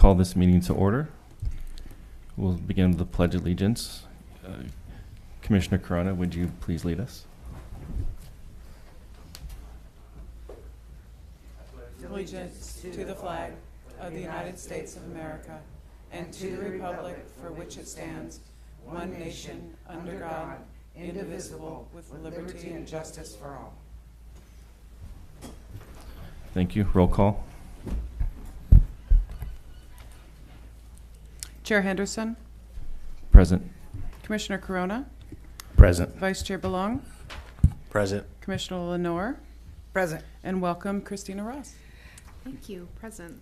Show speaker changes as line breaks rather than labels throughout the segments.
call this meeting to order. We'll begin with the Pledge of Allegiance. Commissioner Corona, would you please lead us?
Allegiance to the flag of the United States of America and to the republic for which it stands, one nation, under God, indivisible, with liberty and justice for all.
Thank you. Roll call.
Chair Henderson,
Present.
Commissioner Corona,
Present.
Vice Chair Belong,
Present.
Commissioner Lenore,
Present.
and welcome Christina Ross.
Thank you. Present.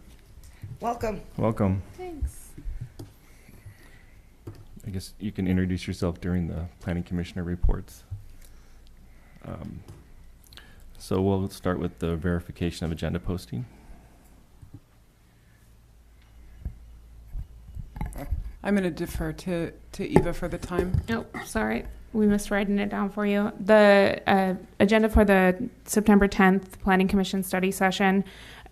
Welcome.
Welcome.
Thanks.
I guess you can introduce yourself during the Planning Commissioner reports. So we'll start with the verification of agenda posting.
I'm going to defer to Eva for the time.
Oh, sorry. We missed writing it down for you. The agenda for the September 10th Planning Commission study session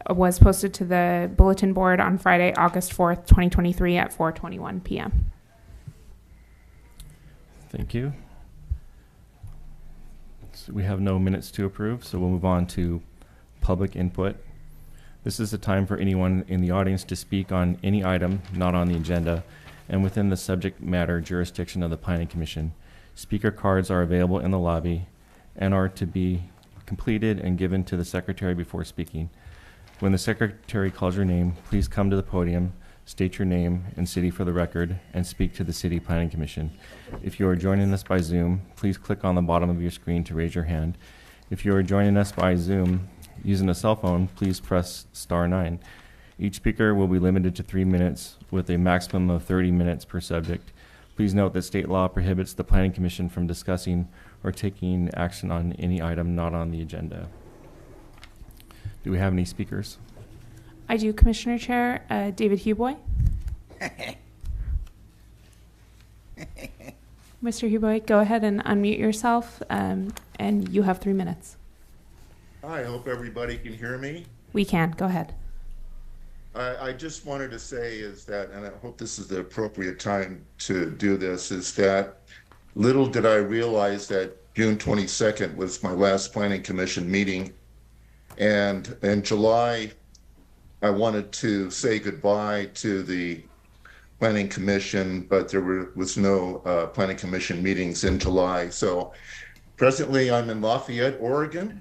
was posted to the bulletin board on Friday, August 4th, 2023 at 4:21 p.m.
Thank you. So we have no minutes to approve, so we'll move on to public input. This is the time for anyone in the audience to speak on any item not on the agenda and within the subject matter jurisdiction of the Planning Commission. Speaker cards are available in the lobby and are to be completed and given to the secretary before speaking. When the secretary calls your name, please come to the podium, state your name and city for the record, and speak to the City Planning Commission. If you are joining us by Zoom, please click on the bottom of your screen to raise your hand. If you are joining us by Zoom using a cell phone, please press *9. Each speaker will be limited to 3 minutes with a maximum of 30 minutes per subject. Please note that state law prohibits the Planning Commission from discussing or taking action on any item not on the agenda. Do we have any speakers?
I do, Commissioner Chair. David Huboy. Mr. Huboy, go ahead and unmute yourself, and you have 3 minutes.
Hi, I hope everybody can hear me.
We can. Go ahead.
I just wanted to say is that, and I hope this is the appropriate time to do this, is that little did I realize that June 22nd was my last Planning Commission meeting. And in July, I wanted to say goodbye to the Planning Commission, but there was no Planning Commission meetings in July. So presently I'm in Lafayette, Oregon.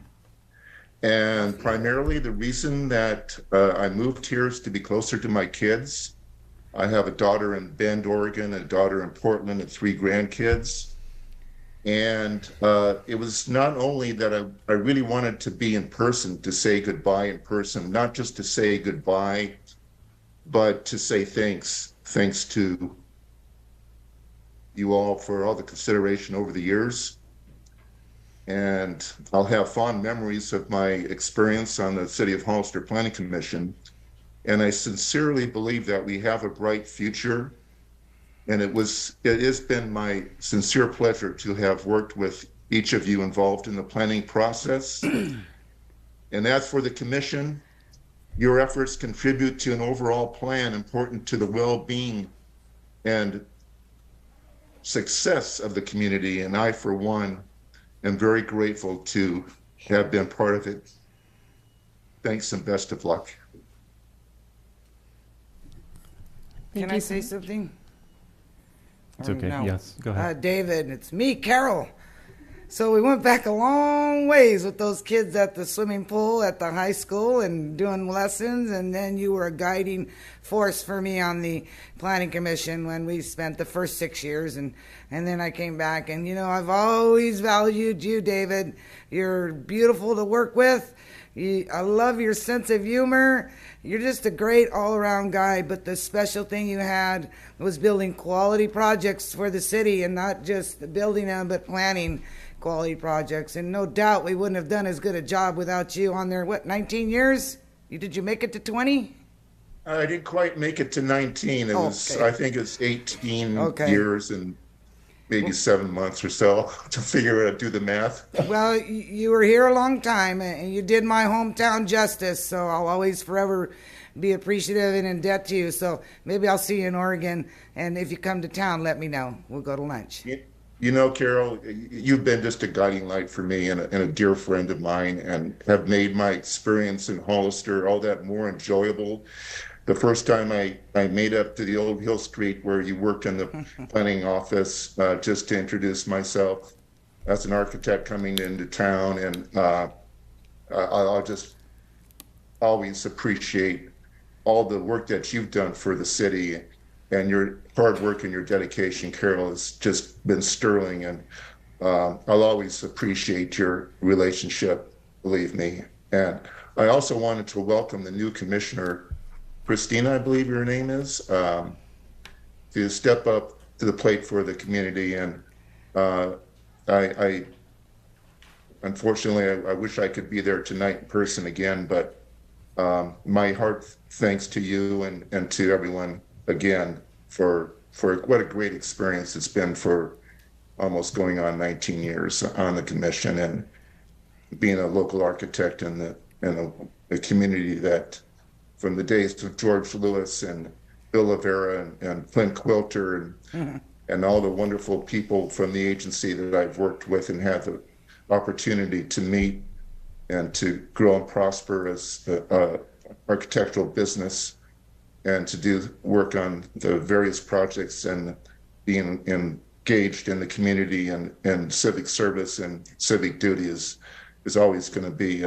And primarily the reason that I moved here is to be closer to my kids. I have a daughter in Bend, Oregon, a daughter in Portland, and 3 grandkids. And it was not only that I really wanted to be in person, to say goodbye in person, not just to say goodbye, but to say thanks. Thanks to you all for all the consideration over the years. And I'll have fond memories of my experience on the City of Hollister Planning Commission. And I sincerely believe that we have a bright future. And it has been my sincere pleasure to have worked with each of you involved in the planning process. And as for the commission, your efforts contribute to an overall plan important to the well-being and success of the community. And I, for one, am very grateful to have been part of it. Thanks and best of luck.
Can I say something?
It's
Or
okay.
no?
Yes, go ahead.
David, it's me, Carol. So we went back a long ways with those kids at the swimming pool at the high school and doing lessons. And then you were a guiding force for me on the Planning Commission when we spent the first 6 years. And then I came back. And, you know, I've always valued you, David. You're beautiful to work with. I love your sense of humor. You're just a great all-around guy. But the special thing you had was building quality projects for the city, and not just building them, but planning quality projects. And no doubt we wouldn't have done as good a job without you on there. What, 19 years? Did you make it to 20?
I didn't quite make it to 19. It was, I think it's 18 years and maybe 7 months or so to figure out, do the math.
Well, you were here a long time, and you did my hometown justice, so I'll always forever be appreciative and in debt to you. So maybe I'll see you in Oregon, and if you come to town, let me know. We'll go to lunch.
You know, Carol, you've been just a guiding light for me and a dear friend of mine, and have made my experience in Hollister all that more enjoyable. The first time I made up to the old Hill Street where you worked in the planning office, just to introduce myself as an architect coming into town, and I'll just always appreciate all the work that you've done for the city, and your hard work and your dedication, Carol, has just been sterling, and I'll always appreciate your relationship, believe me. And I also wanted to welcome the new commissioner, Christina, I believe your name is, to step up to the plate for the community. And I unfortunately, I wish I could be there tonight in person again, but my heart thanks to you and to everyone again for what a great experience it's been for almost going on 19 years on the commission, and being a local architect in a community that, from the days of George Lewis and Bill Lavera and Clint Quilter and all the wonderful people from the agency that I've worked with and had the opportunity to meet and to grow and prosper as architectural business, and to do work on the various projects and being engaged in the community and civic service and civic duty is always going to be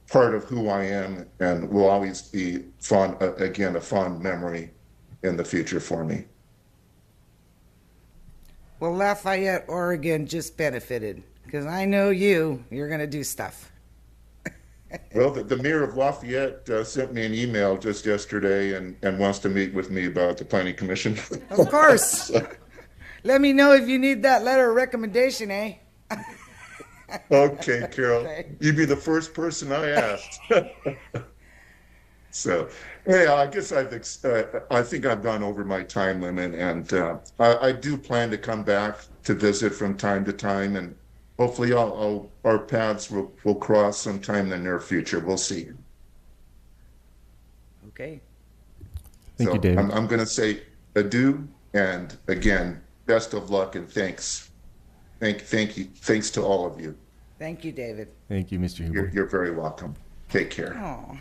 part of who I am, and will always be a fond memory in the future for me.
Well, Lafayette, Oregon just benefited, because I know you're going to do stuff.
Well, the mayor of Lafayette sent me an email just yesterday and wants to meet with me about the planning commission.
Of course. Let me know if you need that letter of recommendation, eh?
Okay, Carol.
Okay.
You'd be the first person I asked. So, yeah, I guess I think I've gone over my time limit, and I do plan to come back to visit from time to time, and hopefully our paths will cross sometime in the near future. We'll see.
Okay.
Thank you, David.
I'm going to say adieu, and again, best of luck and thanks. Thank you. Thanks to all of you.
Thank you, David.
Thank you, Mr. Huber.
You're very welcome. Take care.
Oh.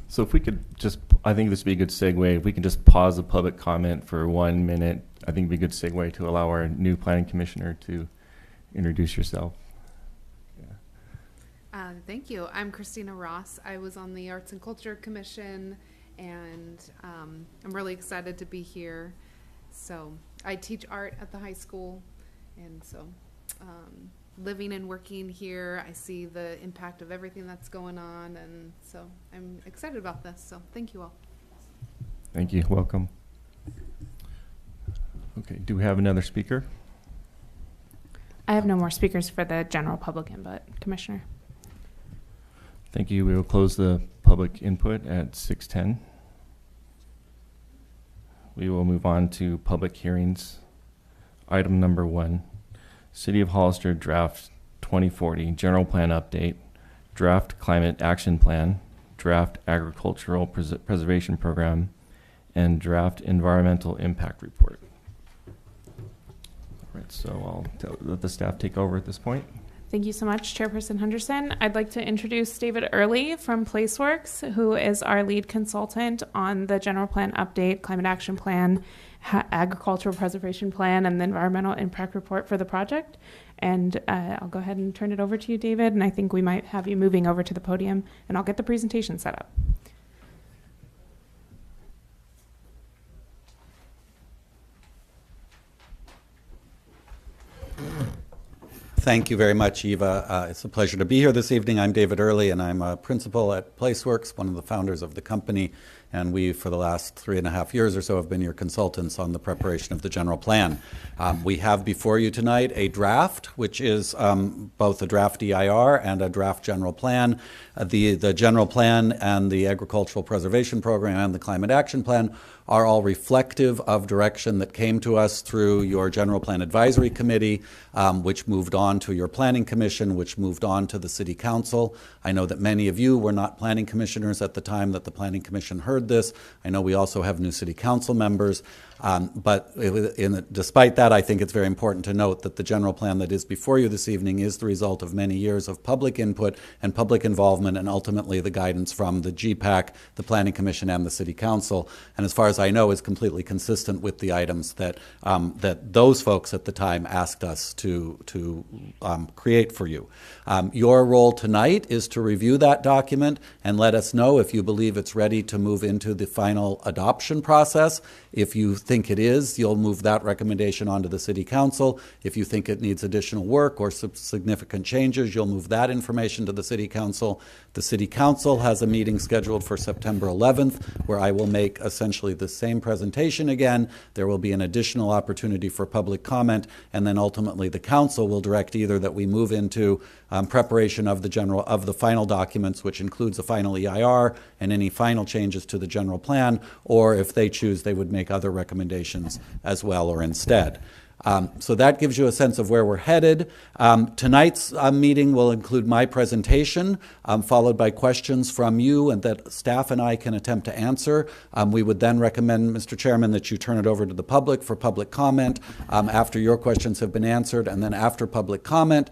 So if we could just, I think this would be a good segue. If we can just pause the public comment for 1 minute, I think it'd be a good segue to allow our new planning commissioner to introduce yourself.
Thank you. I'm Christina Ross. I was on the Arts and Culture Commission, and I'm really excited to be here. So I teach art at the high school, and so living and working here, I see the impact of everything that's going on, and so I'm excited about this. So thank you all.
Thank you. Welcome. Okay. Do we have another speaker?
I have no more speakers for the general public input, Commissioner.
Thank you. We will close the public input at 6:10. We will move on to public hearings. Item number 1, City of Hollister Draft 2040 General Plan Update, Draft Climate Action Plan, Draft Agricultural Preservation Program, and Draft Environmental Impact Report. All right, so I'll let the staff take over at this point.
Thank you so much, Chairperson Henderson. I'd like to introduce David Early from PlaceWorks, who is our lead consultant on the General Plan Update, Climate Action Plan, Agricultural Preservation Plan, and the Environmental Impact Report for the project. And I'll go ahead and turn it over to you, David, and I think we might have you moving over to the podium, and I'll get the presentation set up.
Thank you very much, Eva. It's a pleasure to be here this evening. I'm David Early, and I'm a principal at PlaceWorks, one of the founders of the company, and we, for the last 3.5 years or so, have been your consultants on the preparation of the general plan. We have before you tonight a draft, which is both a draft EIR and a draft general plan. The general plan and the Agricultural Preservation Program and the Climate Action Plan are all reflective of direction that came to us through your General Plan Advisory Committee, which moved on to your Planning Commission, which moved on to the City Council. I know that many of you were not planning commissioners at the time that the Planning Commission heard this. I know we also have new City Council members. But despite that, I think it's very important to note that the general plan that is before you this evening is the result of many years of public input and public involvement, and ultimately the guidance from the GPAC, the Planning Commission, and the City Council. And as far as I know, is completely consistent with the items that that those folks at the time asked us to create for you. Your role tonight is to review that document and let us know if you believe it's ready to move into the final adoption process. If you think it is, you'll move that recommendation onto the City Council. If you think it needs additional work or significant changes, you'll move that information to the City Council. The City Council has a meeting scheduled for September 11th, where I will make essentially the same presentation again. There will be an additional opportunity for public comment, and then ultimately the Council will direct either that we move into preparation of the final documents, which includes a final EIR and any final changes to the general plan, or if they choose, they would make other recommendations as well or instead. So that gives you a sense of where we're headed. Tonight's meeting will include my presentation, followed by questions from you and that staff and I can attempt to answer. We would then recommend, Mr. Chairman, that you turn it over to the public for public comment after your questions have been answered. And then after public comment,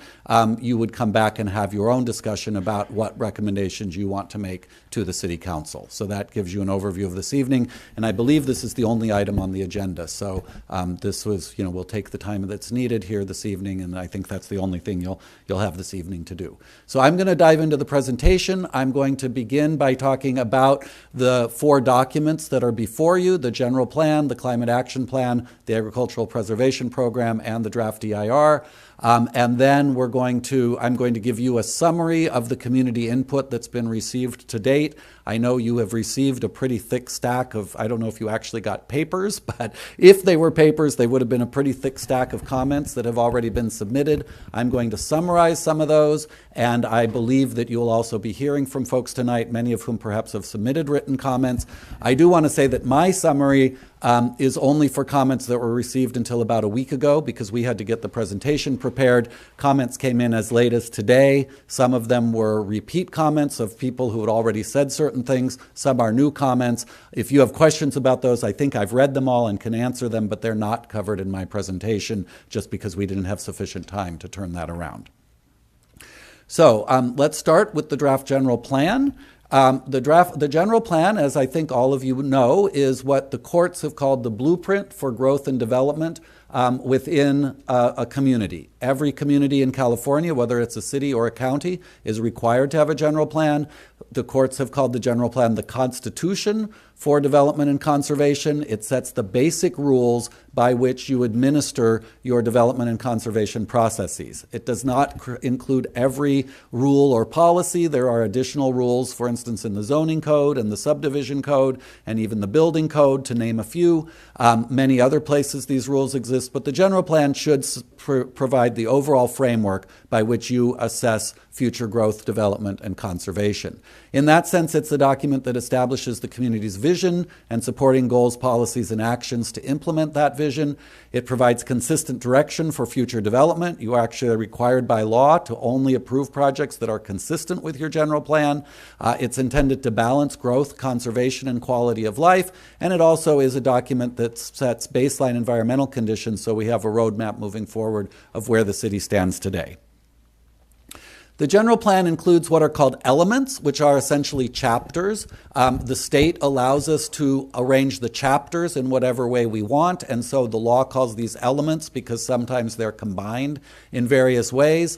you would come back and have your own discussion about what recommendations you want to make to the City Council. So that gives you an overview of this evening. And I believe this is the only item on the agenda. So this was, we'll take the time that's needed here this evening, and I think that's the only thing you'll have this evening to do. So I'm going to dive into the presentation. I'm going to begin by talking about the 4 documents that are before you: the General Plan, the Climate Action Plan, the Agricultural Preservation Program, and the Draft EIR. And then I'm going to give you a summary of the community input that's been received to date. I know you have received a pretty thick stack of, I don't know if you actually got papers, but if they were papers, they would have been a pretty thick stack of comments that have already been submitted. I'm going to summarize some of those, and I believe that you'll also be hearing from folks tonight, many of whom perhaps have submitted written comments. I do want to say that my summary is only for comments that were received until about a week ago, because we had to get the presentation prepared. Comments came in as late as today. Some of them were repeat comments of people who had already said certain things. Some are new comments. If you have questions about those, I think I've read them all and can answer them, but they're not covered in my presentation just because we didn't have sufficient time to turn that around. So let's start with the draft general plan. The general plan, as I think all of you know, is what the courts have called the blueprint for growth and development within a community. Every community in California, whether it's a city or a county, is required to have a general plan. The courts have called the general plan the Constitution for development and conservation. It sets the basic rules by which you administer your development and conservation processes. It does not include every rule or policy. There are additional rules, for instance, in the zoning code and the subdivision code and even the building code, to name a few. Many other places these rules exist, but the general plan should provide the overall framework by which you assess future growth, development, and conservation. In that sense, it's a document that establishes the community's vision and supporting goals, policies, and actions to implement that vision. It provides consistent direction for future development. You are actually required by law to only approve projects that are consistent with your general plan. It's intended to balance growth, conservation, and quality of life. And it also is a document that sets baseline environmental conditions, so we have a roadmap moving forward of where the city stands today. The general plan includes what are called elements, which are essentially chapters. The state allows us to arrange the chapters in whatever way we want, and so the law calls these elements because sometimes they're combined in various ways.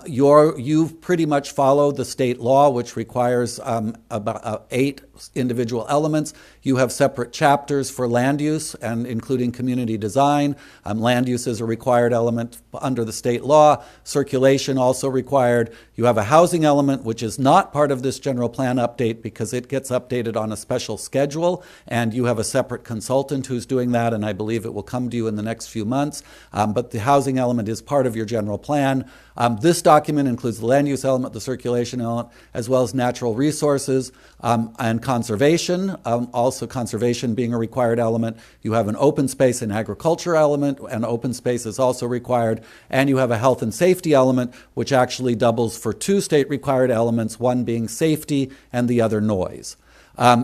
You pretty much follow the state law, which requires about 8 individual elements. You have separate chapters for land use, and including community design. Land use is a required element under the state law. Circulation also required. You have a housing element, which is not part of this general plan update because it gets updated on a special schedule, and you have a separate consultant who's doing that, and I believe it will come to you in the next few months. But the housing element is part of your general plan. This document includes the land use element, the circulation element, as well as natural resources and conservation, also conservation being a required element. You have an open space and agriculture element, and open space is also required. And you have a health and safety element, which actually doubles for two state required elements, one being safety and the other noise.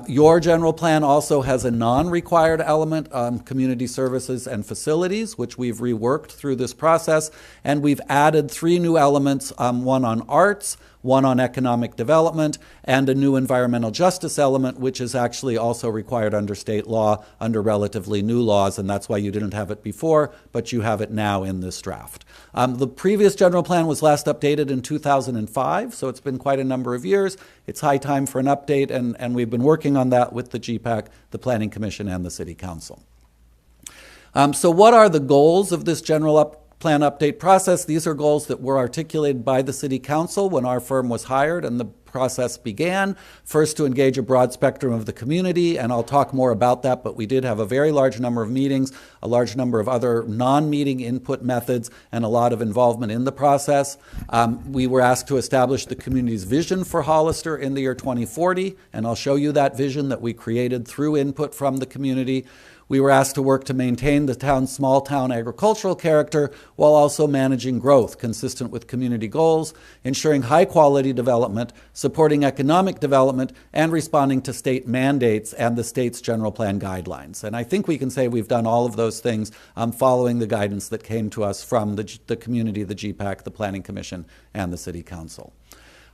Your general plan also has a non-required element, community services and facilities, which we've reworked through this process. And we've added 3 new elements, one on arts, one on economic development, and a new environmental justice element, which is actually also required under state law, under relatively new laws, and that's why you didn't have it before, but you have it now in this draft. The previous general plan was last updated in 2005, so it's been quite a number of years. It's high time for an update, and we've been working on that with the GPAC, the Planning Commission, and the City Council. So what are the goals of this general plan update process? These are goals that were articulated by the City Council when our firm was hired and the process began. First, to engage a broad spectrum of the community, and I'll talk more about that, but we did have a very large number of meetings, a large number of other non-meeting input methods, and a lot of involvement in the process. We were asked to establish the community's vision for Hollister in the year 2040, and I'll show you that vision that we created through input from the community. We were asked to work to maintain the town's small town agricultural character while also managing growth consistent with community goals, ensuring high quality development, supporting economic development, and responding to state mandates and the state's general plan guidelines. And I think we can say we've done all of those things following the guidance that came to us from the community, the GPAC, the Planning Commission, and the City Council.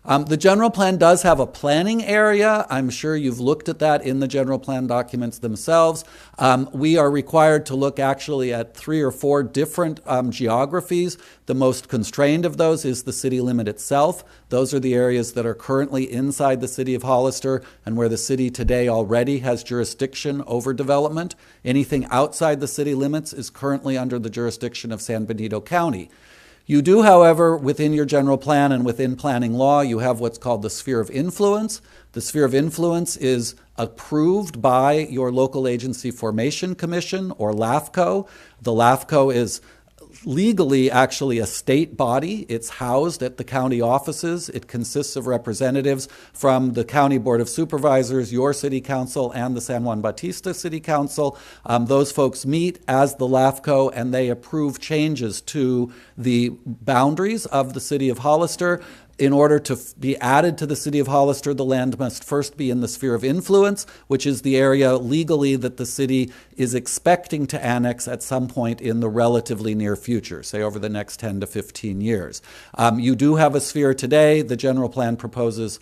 The general plan does have a planning area. I'm sure you've looked at that in the general plan documents themselves. We are required to look actually at 3 or 4 different geographies. The most constrained of those is the city limit itself. Those are the areas that are currently inside the city of Hollister and where the city today already has jurisdiction over development. Anything outside the city limits is currently under the jurisdiction of San Benito County. You do, however, within your general plan and within planning law, you have what's called the sphere of influence. The sphere of influence is approved by your local agency formation commission, or LAFCO. The LAFCO is legally actually a state body. It's housed at the county offices. It consists of representatives from the County Board of Supervisors, your city council, and the San Juan Bautista City Council. Those folks meet as the LAFCO, and they approve changes to the boundaries of the city of Hollister. In order to be added to the city of Hollister, the land must first be in the sphere of influence, which is the area legally that the city is expecting to annex at some point in the relatively near future, say over the next 10 to 15 years. You do have a sphere today. The general plan proposes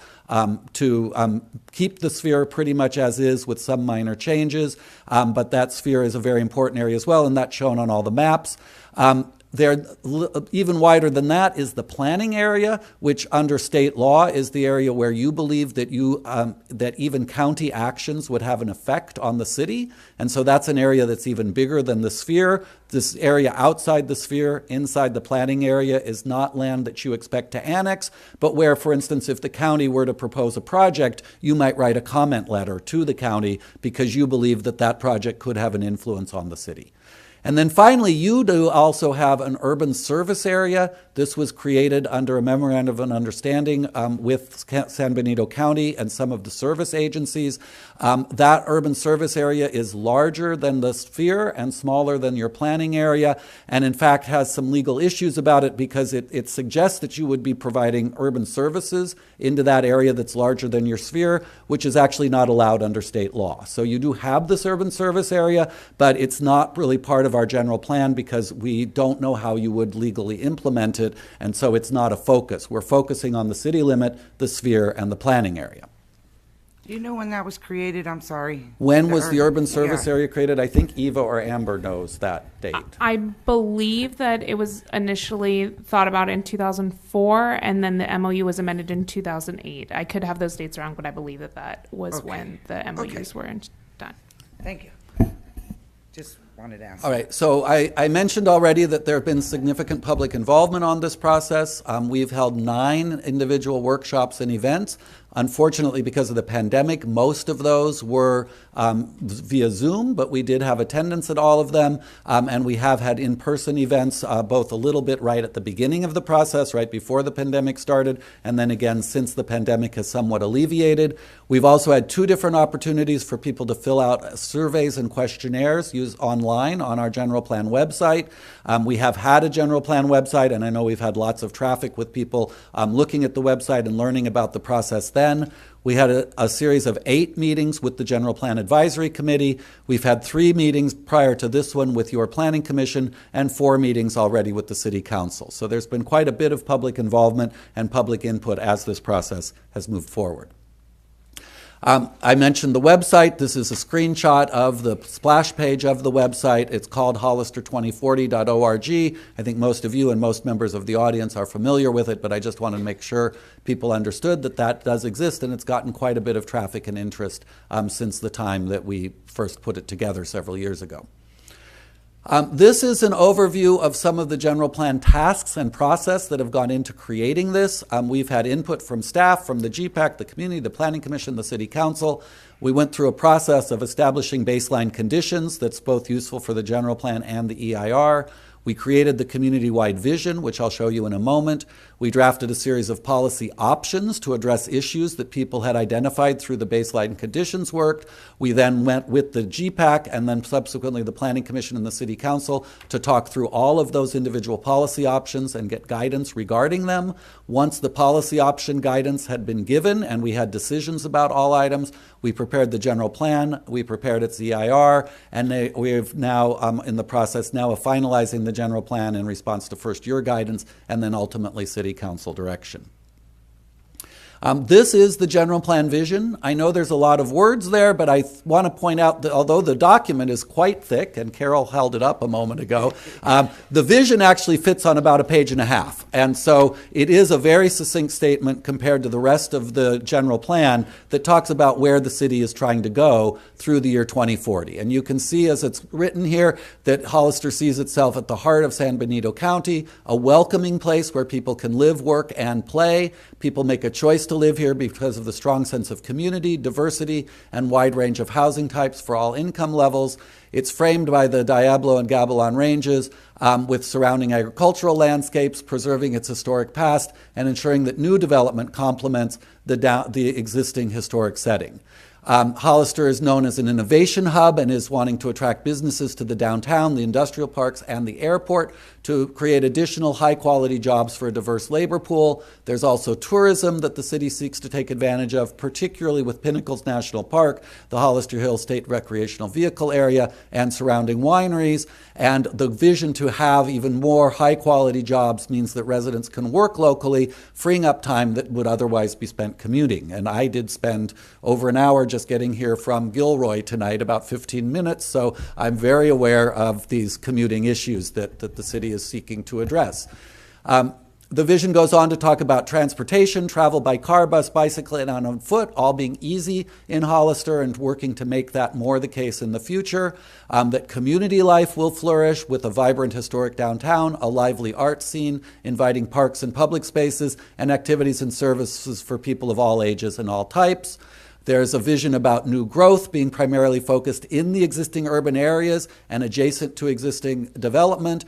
to keep the sphere pretty much as is with some minor changes, but that sphere is a very important area as well, and that's shown on all the maps. Even wider than that is the planning area, which under state law is the area where you believe that that even county actions would have an effect on the city. And so that's an area that's even bigger than the sphere. This area outside the sphere, inside the planning area, is not land that you expect to annex, but where, for instance, if the county were to propose a project, you might write a comment letter to the county because you believe that that project could have an influence on the city. And then finally, you do also have an urban service area. This was created under a memorandum of understanding with San Benito County and some of the service agencies. That urban service area is larger than the sphere and smaller than your planning area, and in fact has some legal issues about it because it suggests that you would be providing urban services into that area that's larger than your sphere, which is actually not allowed under state law. So you do have this urban service area, but it's not really part of our general plan because we don't know how you would legally implement it, and so it's not a focus. We're focusing on the city limit, the sphere, and the planning area.
Do you know when that was created? I'm sorry.
When was the urban service area created? I think Eva or Amber knows that date.
I believe that it was initially thought about in 2004, and then the MOU was amended in 2008. I could have those dates wrong, but I believe that was when the MOUs were done.
Thank you. Just wanted to ask.
All right, so I mentioned already that there have been significant public involvement on this process. We've held 9 individual workshops and events. Unfortunately, because of the pandemic, most of those were via Zoom, but we did have attendance at all of them. And we have had in-person events, both a little bit right at the beginning of the process, right before the pandemic started, and then again since the pandemic has somewhat alleviated. We've also had 2 different opportunities for people to fill out surveys and questionnaires used online on our general plan website. We have had a general plan website, and I know we've had lots of traffic with people looking at the website and learning about the process then. We had a series of 8 meetings with the General Plan Advisory Committee. We've had 3 meetings prior to this one with your Planning Commission and 4 meetings already with the City Council. So there's been quite a bit of public involvement and public input as this process has moved forward. I mentioned the website. This is a screenshot of the splash page of the website. It's called Hollister2040.org. I think most of you and most members of the audience are familiar with it, but I just wanted to make sure people understood that that does exist, and it's gotten quite a bit of traffic and interest since the time that we first put it together several years ago. This is an overview of some of the general plan tasks and process that have gone into creating this. We've had input from staff, from the GPAC, the community, the Planning Commission, the City Council. We went through a process of establishing baseline conditions that's both useful for the general plan and the EIR. We created the community-wide vision, which I'll show you in a moment. We drafted a series of policy options to address issues that people had identified through the baseline conditions work. We then went with the GPAC and then subsequently the Planning Commission and the City Council to talk through all of those individual policy options and get guidance regarding them. Once the policy option guidance had been given and we had decisions about all items, we prepared the general plan, we prepared its EIR, and we've now in the process now of finalizing the general plan in response to first your guidance and then ultimately City Council direction. This is the general plan vision. I know there's a lot of words there, but I want to point out that although the document is quite thick, and Carol held it up a moment ago, the vision actually fits on about a page and a half. And so it is a very succinct statement compared to the rest of the general plan that talks about where the city is trying to go through the year 2040. And you can see as it's written here that Hollister sees itself at the heart of San Benito County, a welcoming place where people can live, work, and play. People make a choice to live here because of the strong sense of community, diversity, and wide range of housing types for all income levels. It's framed by the Diablo and Gabilan ranges with surrounding agricultural landscapes, preserving its historic past, and ensuring that new development complements the existing historic setting. Hollister is known as an innovation hub and is wanting to attract businesses to the downtown, the industrial parks, and the airport to create additional high-quality jobs for a diverse labor pool. There's also tourism that the city seeks to take advantage of, particularly with Pinnacles National Park, the Hollister Hills State Recreational Vehicle Area, and surrounding wineries. And the vision to have even more high-quality jobs means that residents can work locally, freeing up time that would otherwise be spent commuting. And I did spend over an hour just getting here from Gilroy tonight, about 15 minutes, so I'm very aware of these commuting issues that the city is seeking to address. The vision goes on to talk about transportation, travel by car, bus, bicycle, and on foot, all being easy in Hollister and working to make that more the case in the future. That community life will flourish with a vibrant historic downtown, a lively art scene, inviting parks and public spaces, and activities and services for people of all ages and all types. There's a vision about new growth being primarily focused in the existing urban areas and adjacent to existing development,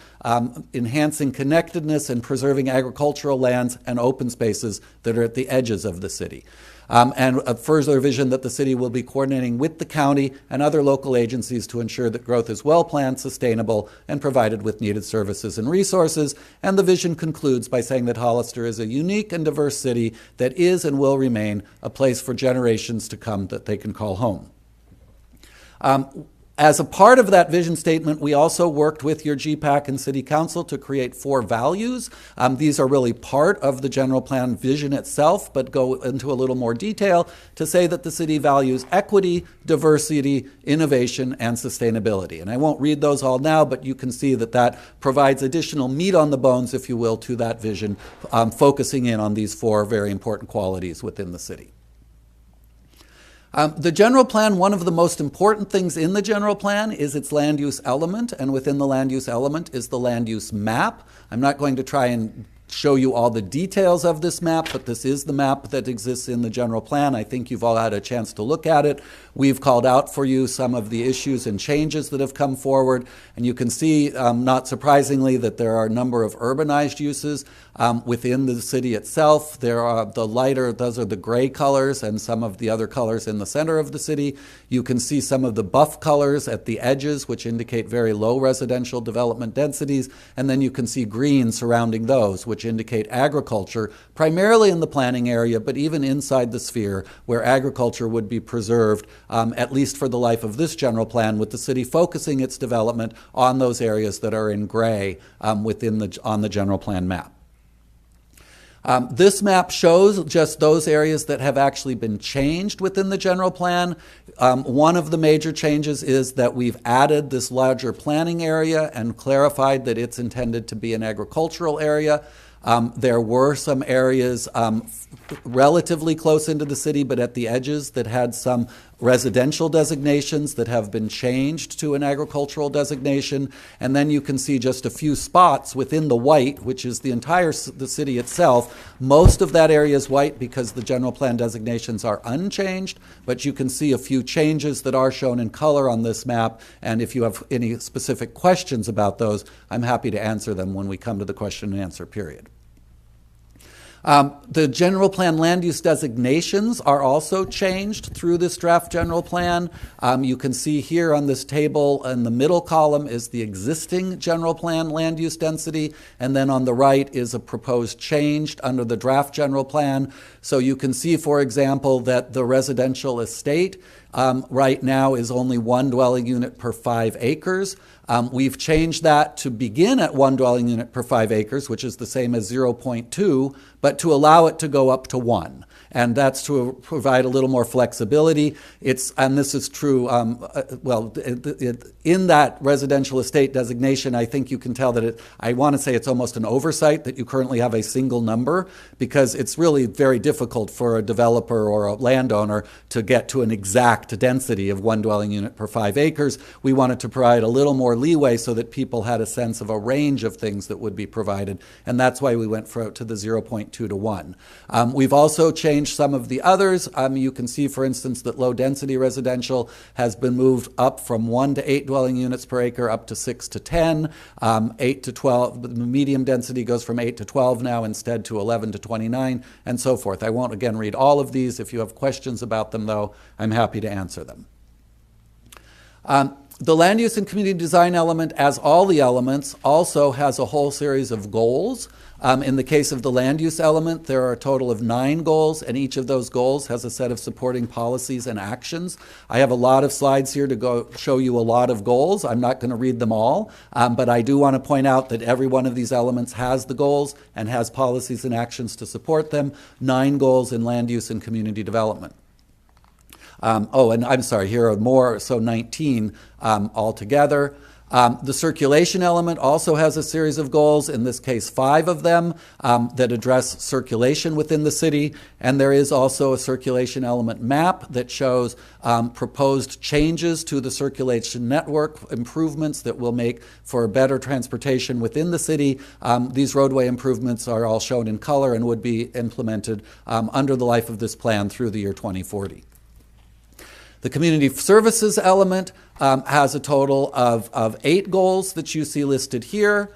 enhancing connectedness and preserving agricultural lands and open spaces that are at the edges of the city. And a further vision that the city will be coordinating with the county and other local agencies to ensure that growth is well planned, sustainable, and provided with needed services and resources. And the vision concludes by saying that Hollister is a unique and diverse city that is and will remain a place for generations to come that they can call home. As a part of that vision statement, we also worked with your GPAC and City Council to create 4 values. These are really part of the general plan vision itself, but go into a little more detail to say that the city values equity, diversity, innovation, and sustainability. And I won't read those all now, but you can see that that provides additional meat on the bones, if you will, to that vision, focusing in on these 4 very important qualities within the city. The general plan, one of the most important things in the general plan is its land use element, and within the land use element is the land use map. I'm not going to try and show you all the details of this map, but this is the map that exists in the general plan. I think you've all had a chance to look at it. We've called out for you some of the issues and changes that have come forward, and you can see, not surprisingly, that there are a number of urbanized uses within the city itself. There are the lighter, those are the gray colors, and some of the other colors in the center of the city. You can see some of the buff colors at the edges, which indicate very low residential development densities, and then you can see green surrounding those, which indicate agriculture, primarily in the planning area, but even inside the sphere where agriculture would be preserved, at least for the life of this general plan, with the city focusing its development on those areas that are in gray on the general plan map. This map shows just those areas that have actually been changed within the general plan. One of the major changes is that we've added this larger planning area and clarified that it's intended to be an agricultural area. There were some areas relatively close into the city, but at the edges that had some residential designations that have been changed to an agricultural designation. And then you can see just a few spots within the white, which is the entire the city itself. Most of that area is white because the general plan designations are unchanged, but you can see a few changes that are shown in color on this map. And if you have any specific questions about those, I'm happy to answer them when we come to the question and answer period. The general plan land use designations are also changed through this draft general plan. You can see here on this table in the middle column is the existing general plan land use density, and then on the right is a proposed change under the draft general plan. So you can see, for example, that the residential estate right now is only 1 dwelling unit per 5 acres. We've changed that to begin at 1 dwelling unit per 5 acres, which is the same as 0.2, but to allow it to go up to 1. And that's to provide a little more flexibility. And this is true, in that residential estate designation, I think you can tell that I want to say it's almost an oversight that you currently have a single number, because it's really very difficult for a developer or a landowner to get to an exact density of 1 dwelling unit per 5 acres. We wanted to provide a little more leeway so that people had a sense of a range of things that would be provided, and that's why we went to the 0.2 to 1. We've also changed some of the others. You can see, for instance, that low density residential has been moved up from 1 to 8 dwelling units per acre up to 6 to 10, 8 to 12. The medium density goes from 8 to 12 now instead to 11 to 29, and so forth. I won't again read all of these. If you have questions about them, though, I'm happy to answer them. The land use and community design element, as all the elements, also has a whole series of goals. In the case of the land use element, there are a total of 9 goals, and each of those goals has a set of supporting policies and actions. I have a lot of slides here to go show you a lot of goals. I'm not going to read them all, but I do want to point out that every one of these elements has the goals and has policies and actions to support them. 9 goals in land use and community development. And I'm sorry, here are more, so 19 altogether. The circulation element also has a series of goals, in this case 5 of them, that address circulation within the city. And there is also a circulation element map that shows proposed changes to the circulation network, improvements that will make for better transportation within the city. These roadway improvements are all shown in color and would be implemented under the life of this plan through the year 2040. The community services element has a total of 8 goals that you see listed here.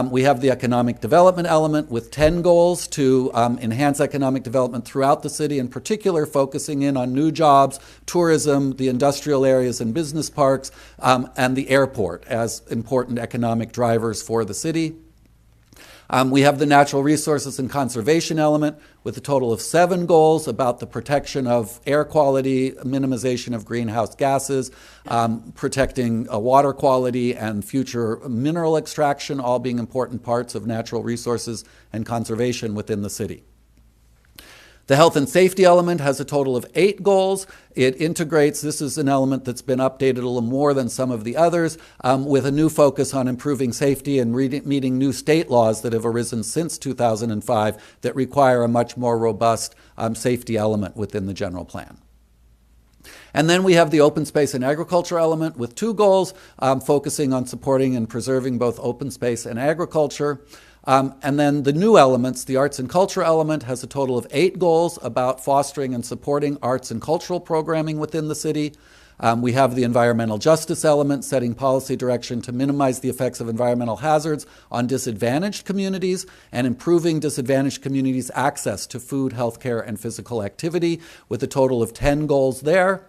We have the economic development element with 10 goals to enhance economic development throughout the city, in particular focusing in on new jobs, tourism, the industrial areas and business parks, and the airport as important economic drivers for the city. We have the natural resources and conservation element with a total of 7 goals about the protection of air quality, minimization of greenhouse gases, protecting water quality and future mineral extraction, all being important parts of natural resources and conservation within the city. The health and safety element has a total of 8 goals. It integrates, this is an element that's been updated a little more than some of the others, with a new focus on improving safety and meeting new state laws that have arisen since 2005 that require a much more robust safety element within the general plan. And then we have the open space and agriculture element with 2 goals, focusing on supporting and preserving both open space and agriculture. And then the new elements, the arts and culture element, has a total of 8 goals about fostering and supporting arts and cultural programming within the city. We have the environmental justice element, setting policy direction to minimize the effects of environmental hazards on disadvantaged communities and improving disadvantaged communities' access to food, healthcare, and physical activity, with a total of 10 goals there.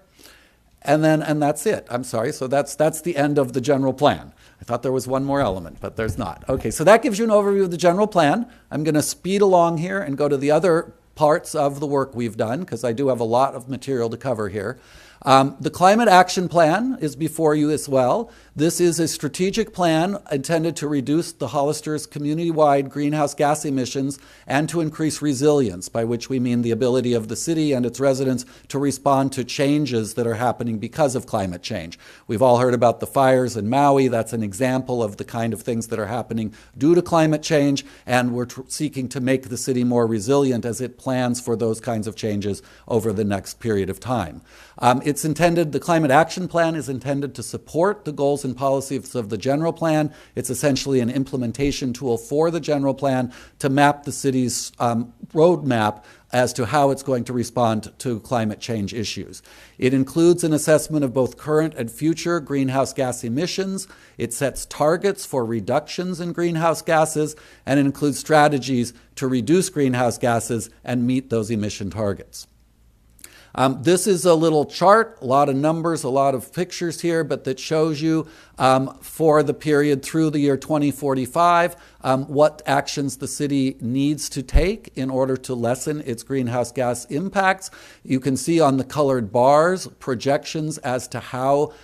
And that's it. I'm sorry. So that's the end of the general plan. I thought there was one more element, but there's not. Okay, so that gives you an overview of the general plan. I'm going to speed along here and go to the other parts of the work we've done, because I do have a lot of material to cover here. The Climate Action Plan is before you as well. This is a strategic plan intended to reduce the Hollister's community-wide greenhouse gas emissions and to increase resilience, by which we mean the ability of the city and its residents to respond to changes that are happening because of climate change. We've all heard about the fires in Maui. That's an example of the kind of things that are happening due to climate change, and we're seeking to make the city more resilient as it plans for those kinds of changes over the next period of time. The Climate Action Plan is intended to support the goals and policies of the general plan. It's essentially an implementation tool for the general plan to map the city's roadmap as to how it's going to respond to climate change issues. It includes an assessment of both current and future greenhouse gas emissions. It sets targets for reductions in greenhouse gases, and it includes strategies to reduce greenhouse gases and meet those emission targets. This is a little chart, a lot of numbers, a lot of pictures here, but that shows you for the period through the year 2045 what actions the city needs to take in order to lessen its greenhouse gas impacts. You can see on the colored bars projections as to how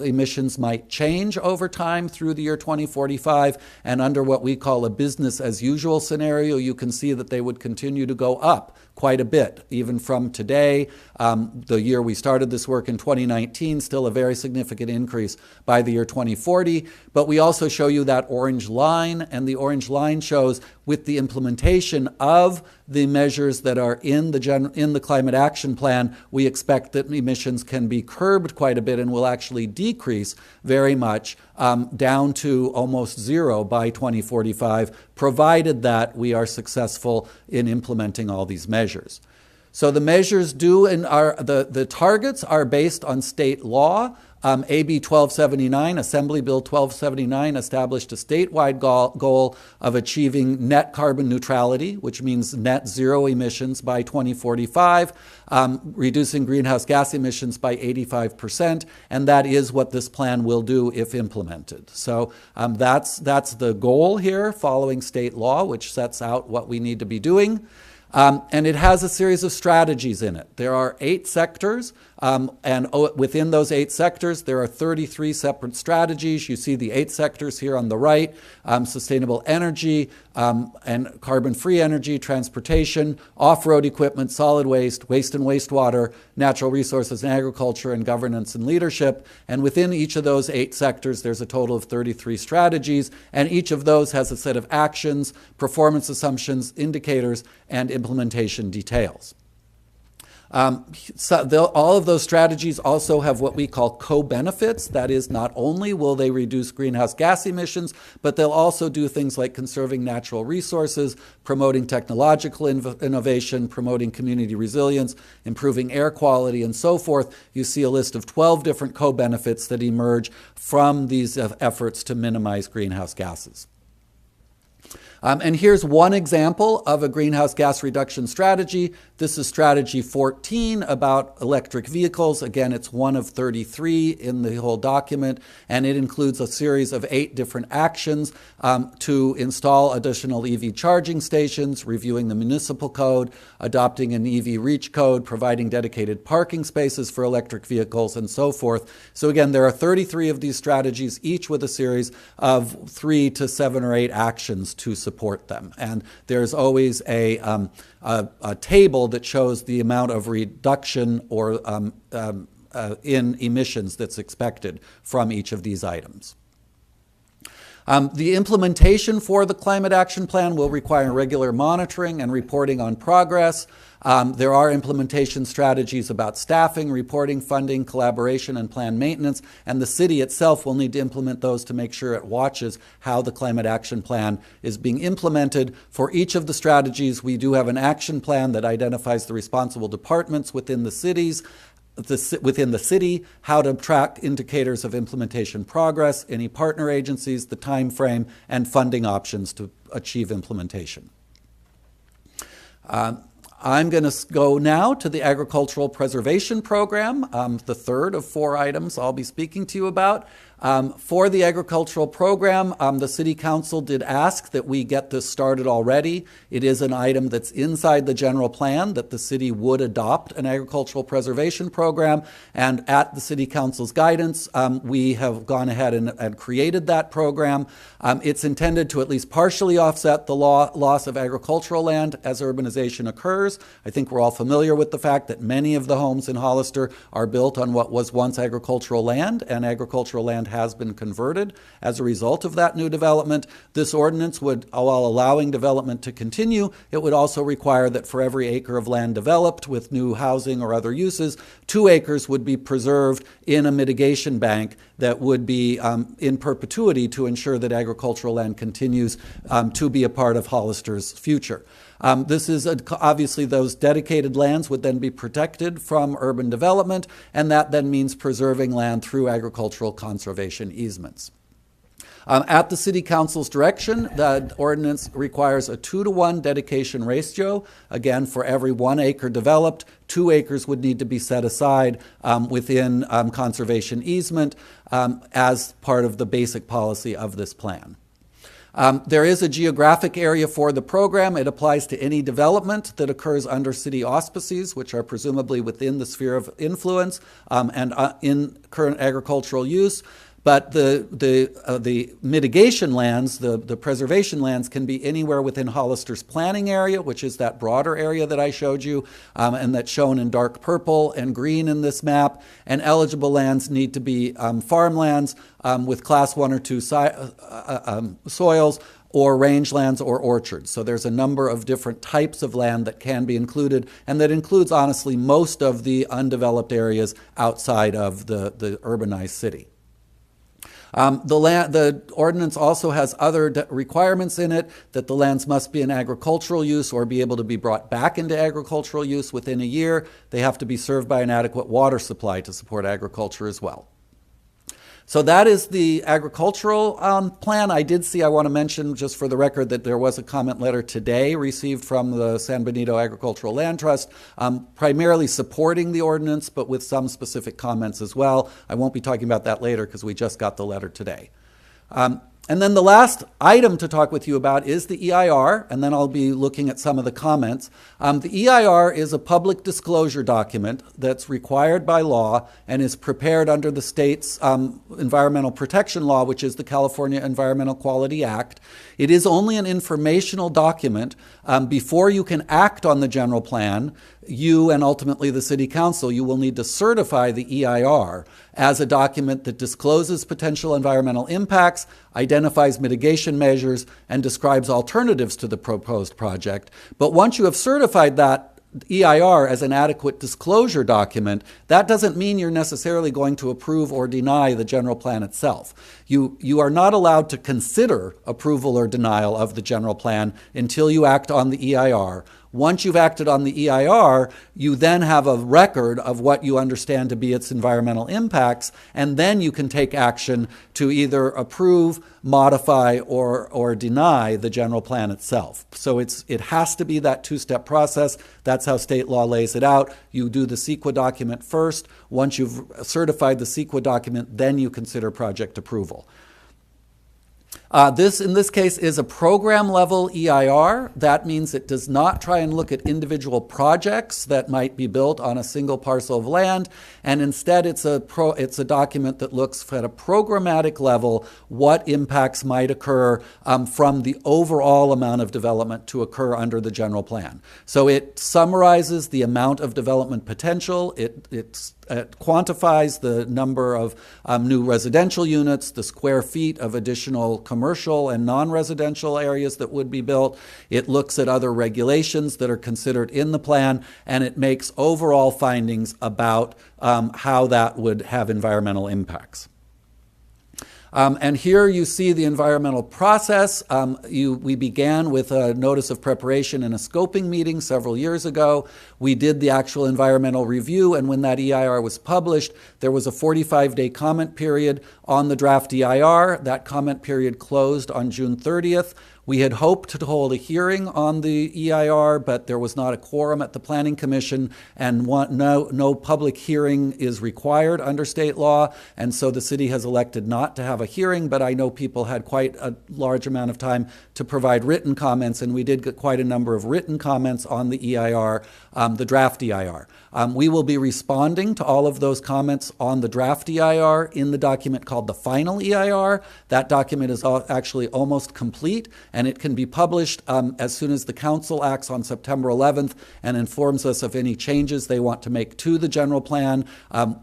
emissions might change over time through the year 2045, and under what we call a business as usual scenario, you can see that they would continue to go up quite a bit, even from today. The year we started this work in 2019, still a very significant increase by the year 2040. But we also show you that orange line, and the orange line shows with the implementation of the measures that are in the Climate Action Plan, we expect that emissions can be curbed quite a bit and will actually decrease very much down to almost zero by 2045, provided that we are successful in implementing all these measures. So the measures the targets are based on state law. AB 1279, Assembly Bill 1279, established a statewide goal of achieving net carbon neutrality, which means net zero emissions by 2045, reducing greenhouse gas emissions by 85%, and that is what this plan will do if implemented. So that's the goal here, following state law, which sets out what we need to be doing. And it has a series of strategies in it. There are 8 sectors, and within those 8 sectors, there are 33 separate strategies. You see the 8 sectors here on the right: sustainable energy and carbon-free energy, transportation, off-road equipment, solid waste, waste and wastewater, natural resources and agriculture, and governance and leadership. And within each of those 8 sectors, there's a total of 33 strategies, and each of those has a set of actions, performance assumptions, indicators, and implementation details. All of those strategies also have what we call co-benefits. That is, not only will they reduce greenhouse gas emissions, but they'll also do things like conserving natural resources, promoting technological innovation, promoting community resilience, improving air quality, and so forth. You see a list of 12 different co-benefits that emerge from these efforts to minimize greenhouse gases. And here's one example of a greenhouse gas reduction strategy. This is strategy 14 about electric vehicles. Again, it's one of 33 in the whole document, and it includes a series of 8 different actions to install additional EV charging stations, reviewing the municipal code, adopting an EV reach code, providing dedicated parking spaces for electric vehicles, and so forth. So again, there are 33 of these strategies, each with a series of 3 to 7 or 8 actions to support them. And there's always a table that shows the amount of reduction or in emissions that's expected from each of these items. The implementation for the Climate Action Plan will require regular monitoring and reporting on progress. There are implementation strategies about staffing, reporting, funding, collaboration, and plan maintenance, and the city itself will need to implement those to make sure it watches how the Climate Action Plan is being implemented. For each of the strategies, we do have an action plan that identifies the responsible departments within the cities, within the city, how to track indicators of implementation progress, any partner agencies, the time frame, and funding options to achieve implementation. I'm going to go now to the Agricultural Preservation Program, the third of 4 items I'll be speaking to you about. For the agricultural program, the City Council did ask that we get this started already. It is an item that's inside the general plan that the city would adopt an agricultural preservation program, and at the City Council's guidance, we have gone ahead and created that program. It's intended to at least partially offset the loss of agricultural land as urbanization occurs. I think we're all familiar with the fact that many of the homes in Hollister are built on what was once agricultural land, and agricultural land has been converted as a result of that new development. This ordinance would, while allowing development to continue, it would also require that for every acre of land developed with new housing or other uses, 2 acres would be preserved in a mitigation bank that would be in perpetuity to ensure that agricultural land continues to be a part of Hollister's future. This is obviously those dedicated lands would then be protected from urban development, and that then means preserving land through agricultural conservation easements. At the City Council's direction, the ordinance requires a 2-to-1 dedication ratio. Again, for every 1 acre developed, 2 acres would need to be set aside within conservation easement as part of the basic policy of this plan. There is a geographic area for the program. It applies to any development that occurs under city auspices, which are presumably within the sphere of influence and in current agricultural use. But the mitigation lands, the preservation lands, can be anywhere within Hollister's planning area, which is that broader area that I showed you, and that's shown in dark purple and green in this map. And eligible lands need to be farmlands with class 1 or 2 soils, or rangelands or orchards. So there's a number of different types of land that can be included, and that includes, honestly, most of the undeveloped areas outside of the urbanized city. The ordinance also has other requirements in it, that the lands must be in agricultural use or be able to be brought back into agricultural use within a year. They have to be served by an adequate water supply to support agriculture as well. So that is the agricultural plan. I want to mention, just for the record, that there was a comment letter today received from the San Benito Agricultural Land Trust, primarily supporting the ordinance, but with some specific comments as well. I won't be talking about that later because we just got the letter today. And then the last item to talk with you about is the EIR, and then I'll be looking at some of the comments. The EIR is a public disclosure document that's required by law and is prepared under the state's environmental protection law, which is the California Environmental Quality Act. It is only an informational document. Before you can act on the general plan, you and ultimately the City Council, you will need to certify the EIR as a document that discloses potential environmental impacts, identifies mitigation measures, and describes alternatives to the proposed project. But once you have certified that EIR as an adequate disclosure document, that doesn't mean you're necessarily going to approve or deny the general plan itself. You are not allowed to consider approval or denial of the general plan until you act on the EIR. Once you've acted on the EIR, you then have a record of what you understand to be its environmental impacts, and then you can take action to either approve, modify, or deny the general plan itself. So it has to be that 2-step process. That's how state law lays it out. You do the CEQA document first. Once you've certified the CEQA document, then you consider project approval. This, in this case, is a program-level EIR. That means it does not try and look at individual projects that might be built on a single parcel of land, and instead it's a document that looks at a programmatic level what impacts might occur from the overall amount of development to occur under the general plan. So it summarizes the amount of development potential. It quantifies the number of new residential units, the square feet of additional commercial and non-residential areas that would be built. It looks at other regulations that are considered in the plan, and it makes overall findings about how that would have environmental impacts. And here you see the environmental process. We began with a notice of preparation and a scoping meeting several years ago. We did the actual environmental review, and when that EIR was published, there was a 45-day comment period on the draft EIR. That comment period closed on June 30th. We had hoped to hold a hearing on the EIR, but there was not a quorum at the Planning Commission, and no public hearing is required under state law, and so the city has elected not to have a hearing, but I know people had quite a large amount of time to provide written comments, and we did get quite a number of written comments on the EIR, the draft EIR. We will be responding to all of those comments on the draft EIR in the document called the final EIR. That document is actually almost complete, and it can be published as soon as the council acts on September 11th and informs us of any changes they want to make to the general plan.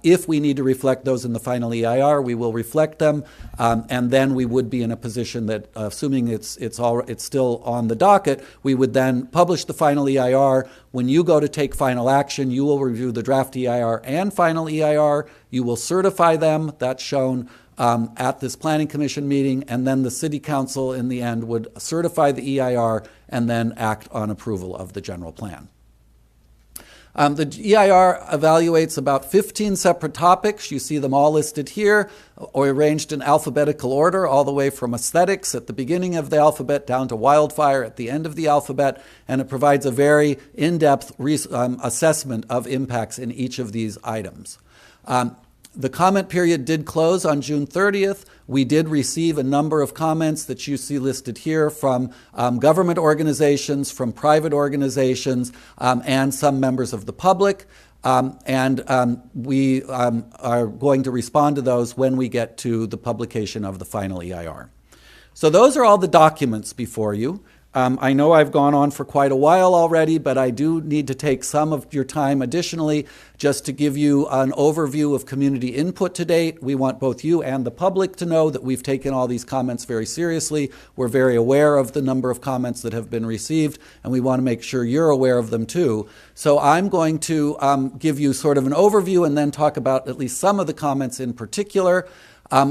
If we need to reflect those in the final EIR, we will reflect them, and then we would be in a position that, assuming it's still on the docket, we would then publish the final EIR. When you go to take final action, you will review the draft EIR and final EIR. You will certify them. That's shown at this Planning Commission meeting, and then the City Council in the end would certify the EIR and then act on approval of the general plan. The EIR evaluates about 15 separate topics. You see them all listed here, or arranged in alphabetical order, all the way from aesthetics at the beginning of the alphabet down to wildfire at the end of the alphabet, and it provides a very in-depth assessment of impacts in each of these items. The comment period did close on June 30th. We did receive a number of comments that you see listed here from government organizations, from private organizations, and some members of the public. We are going to respond to those when we get to the publication of the final EIR. So those are all the documents before you. I know I've gone on for quite a while already, but I do need to take some of your time additionally just to give you an overview of community input to date. We want both you and the public to know that we've taken all these comments very seriously. We're very aware of the number of comments that have been received, and we want to make sure you're aware of them too. So I'm going to give you sort of an overview and then talk about at least some of the comments in particular.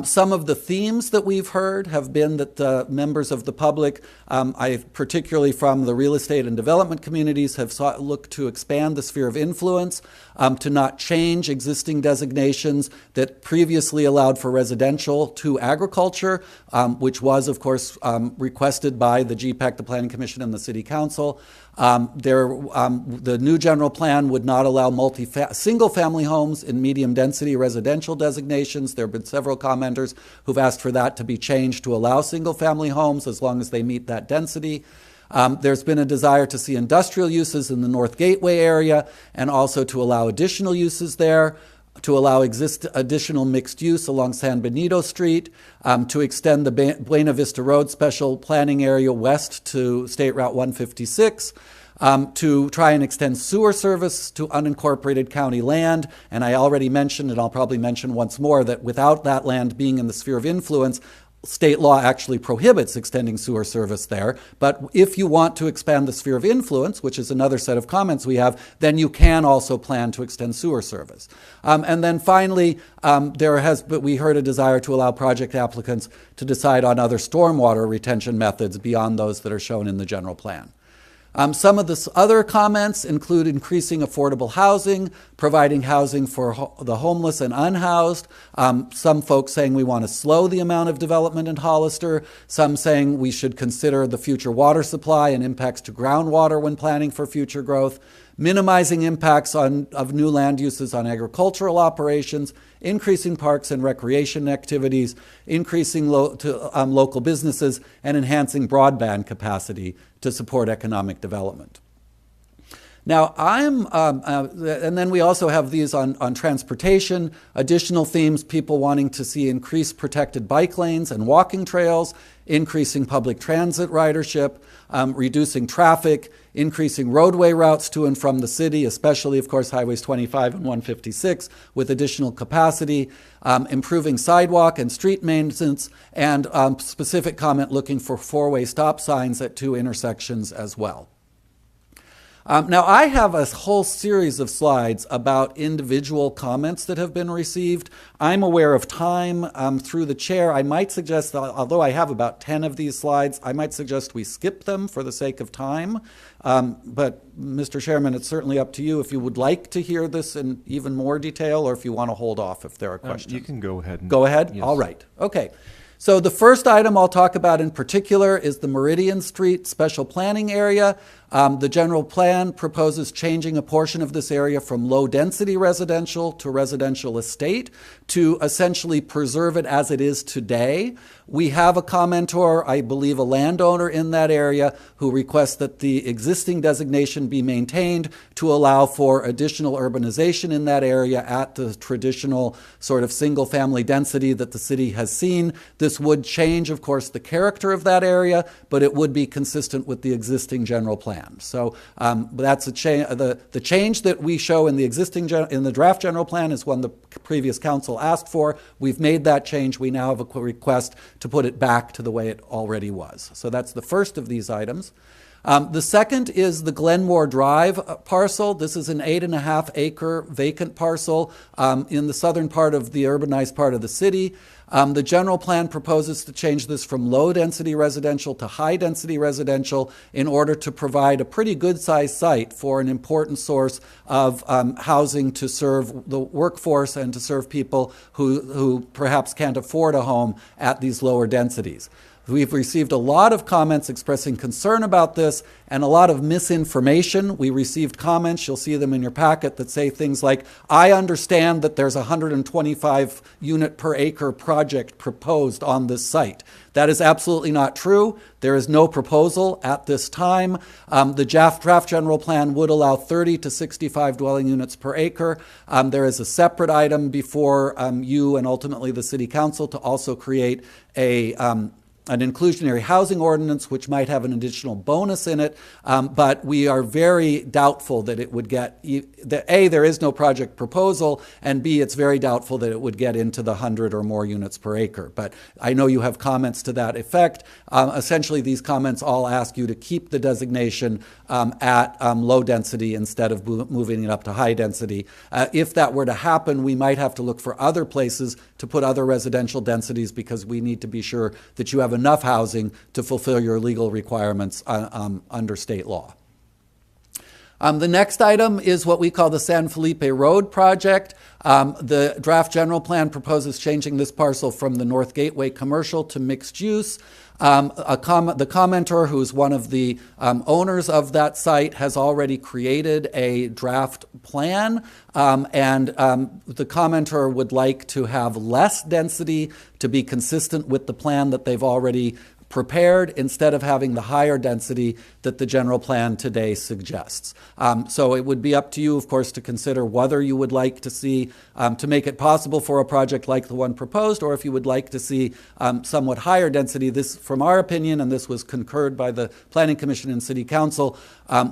Some of the themes that we've heard have been that the members of the public, particularly from the real estate and development communities, have looked to expand the sphere of influence, to not change existing designations that previously allowed for residential to agriculture, which was, of course, requested by the GPAC, the Planning Commission, and the City Council. The new general plan would not allow single-family homes in medium-density residential designations. There have been several commenters who've asked for that to be changed to allow single-family homes as long as they meet that density. There's been a desire to see industrial uses in the North Gateway area and also to allow additional uses there, to allow additional mixed use along San Benito Street, to extend the Buena Vista Road special planning area west to State Route 156, to try and extend sewer service to unincorporated county land. And I already mentioned, and I'll probably mention once more, that without that land being in the sphere of influence, state law actually prohibits extending sewer service there. But if you want to expand the sphere of influence, which is another set of comments we have, then you can also plan to extend sewer service. And then finally, we heard a desire to allow project applicants to decide on other stormwater retention methods beyond those that are shown in the general plan. Some of the other comments include increasing affordable housing, providing housing for the homeless and unhoused. Some folks saying we want to slow the amount of development in Hollister. Some saying we should consider the future water supply and impacts to groundwater when planning for future growth. Minimizing impacts of new land uses on agricultural operations, increasing parks and recreation activities, increasing local businesses, and enhancing broadband capacity to support economic development. Now, and then we also have these on transportation, additional themes, people wanting to see increased protected bike lanes and walking trails, increasing public transit ridership, reducing traffic, increasing roadway routes to and from the city, especially, of course, highways 25 and 156 with additional capacity, improving sidewalk and street maintenance, and specific comment looking for four-way stop signs at 2 intersections as well. Now, I have a whole series of slides about individual comments that have been received. I'm aware of time through the chair. I might suggest, although I have about 10 of these slides, I might suggest we skip them for the sake of time. But, Mr. Chairman, it's certainly up to you if you would like to hear this in even more detail or if you want to hold off if there are questions.
You can go ahead.
Go ahead?
Yes.
All right. Okay. So the first item I'll talk about in particular is the Meridian Street Special Planning Area. The general plan proposes changing a portion of this area from low-density residential to residential estate to essentially preserve it as it is today. We have a commentor, I believe a landowner in that area, who requests that the existing designation be maintained to allow for additional urbanization in that area at the traditional sort of single-family density that the city has seen. This would change, of course, the character of that area, but it would be consistent with the existing general plan. So that's a the change that we show in the existing in the draft general plan is one the previous council asked for. We've made that change. We now have a request to put it back to the way it already was. So that's the first of these items. The second is the Glenmore Drive parcel. This is an 8.5 acre vacant parcel in the southern part of the urbanized part of the city. The general plan proposes to change this from low-density residential to high-density residential in order to provide a pretty good-sized site for an important source of housing to serve the workforce and to serve people who perhaps can't afford a home at these lower densities. We've received a lot of comments expressing concern about this and a lot of misinformation. We received comments, you'll see them in your packet, that say things like, I understand that there's a 125 unit per acre project proposed on this site. That is absolutely not true. There is no proposal at this time. The draft general plan would allow 30 to 65 dwelling units per acre. There is a separate item before you and ultimately the City Council to also create an inclusionary housing ordinance, which might have an additional bonus in it, but we are very doubtful that it would get, A, there is no project proposal, and B, it's very doubtful that it would get into the 100 or more units per acre. But I know you have comments to that effect. Essentially, these comments all ask you to keep the designation at low density instead of moving it up to high density. If that were to happen, we might have to look for other places to put other residential densities because we need to be sure that you have enough housing to fulfill your legal requirements under state law. The next item is what we call the San Felipe Road project. The draft general plan proposes changing this parcel from the North Gateway commercial to mixed use. The commenter, who's one of the owners of that site, has already created a draft plan, and the commenter would like to have less density to be consistent with the plan that they've already prepared instead of having the higher density that the general plan today suggests. So it would be up to you, of course, to consider whether you would like to see, to make it possible for a project like the one proposed, or if you would like to see somewhat higher density. This, from our opinion, and this was concurred by the Planning Commission and City Council,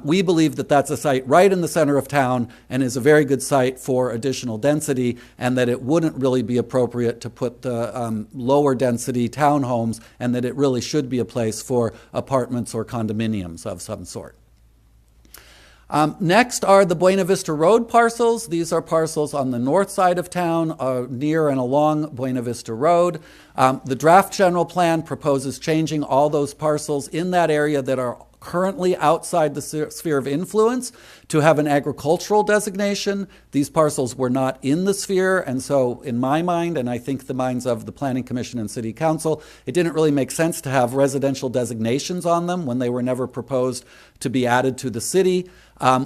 we believe that that's a site right in the center of town and is a very good site for additional density, and that it wouldn't really be appropriate to put the lower density townhomes, and that it really should be a place for apartments or condominiums of some sort. Next are the Buena Vista Road parcels. These are parcels on the north side of town, near and along Buena Vista Road. The draft general plan proposes changing all those parcels in that area that are currently outside the sphere of influence to have an agricultural designation. These parcels were not in the sphere, and so in my mind, and I think the minds of the Planning Commission and City Council, it didn't really make sense to have residential designations on them when they were never proposed to be added to the city.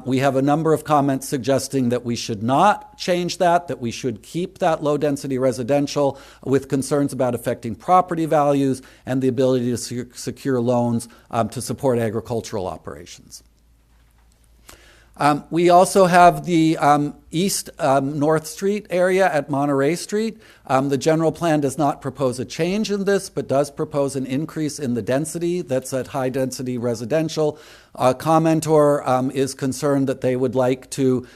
We have a number of comments suggesting that we should not change that we should keep that low-density residential, with concerns about affecting property values and the ability to secure loans to support agricultural operations. We also have the East North Street area at Monterey Street. The general plan does not propose a change in this, but does propose an increase in the density that's at high density residential. A commentor is concerned that they would like to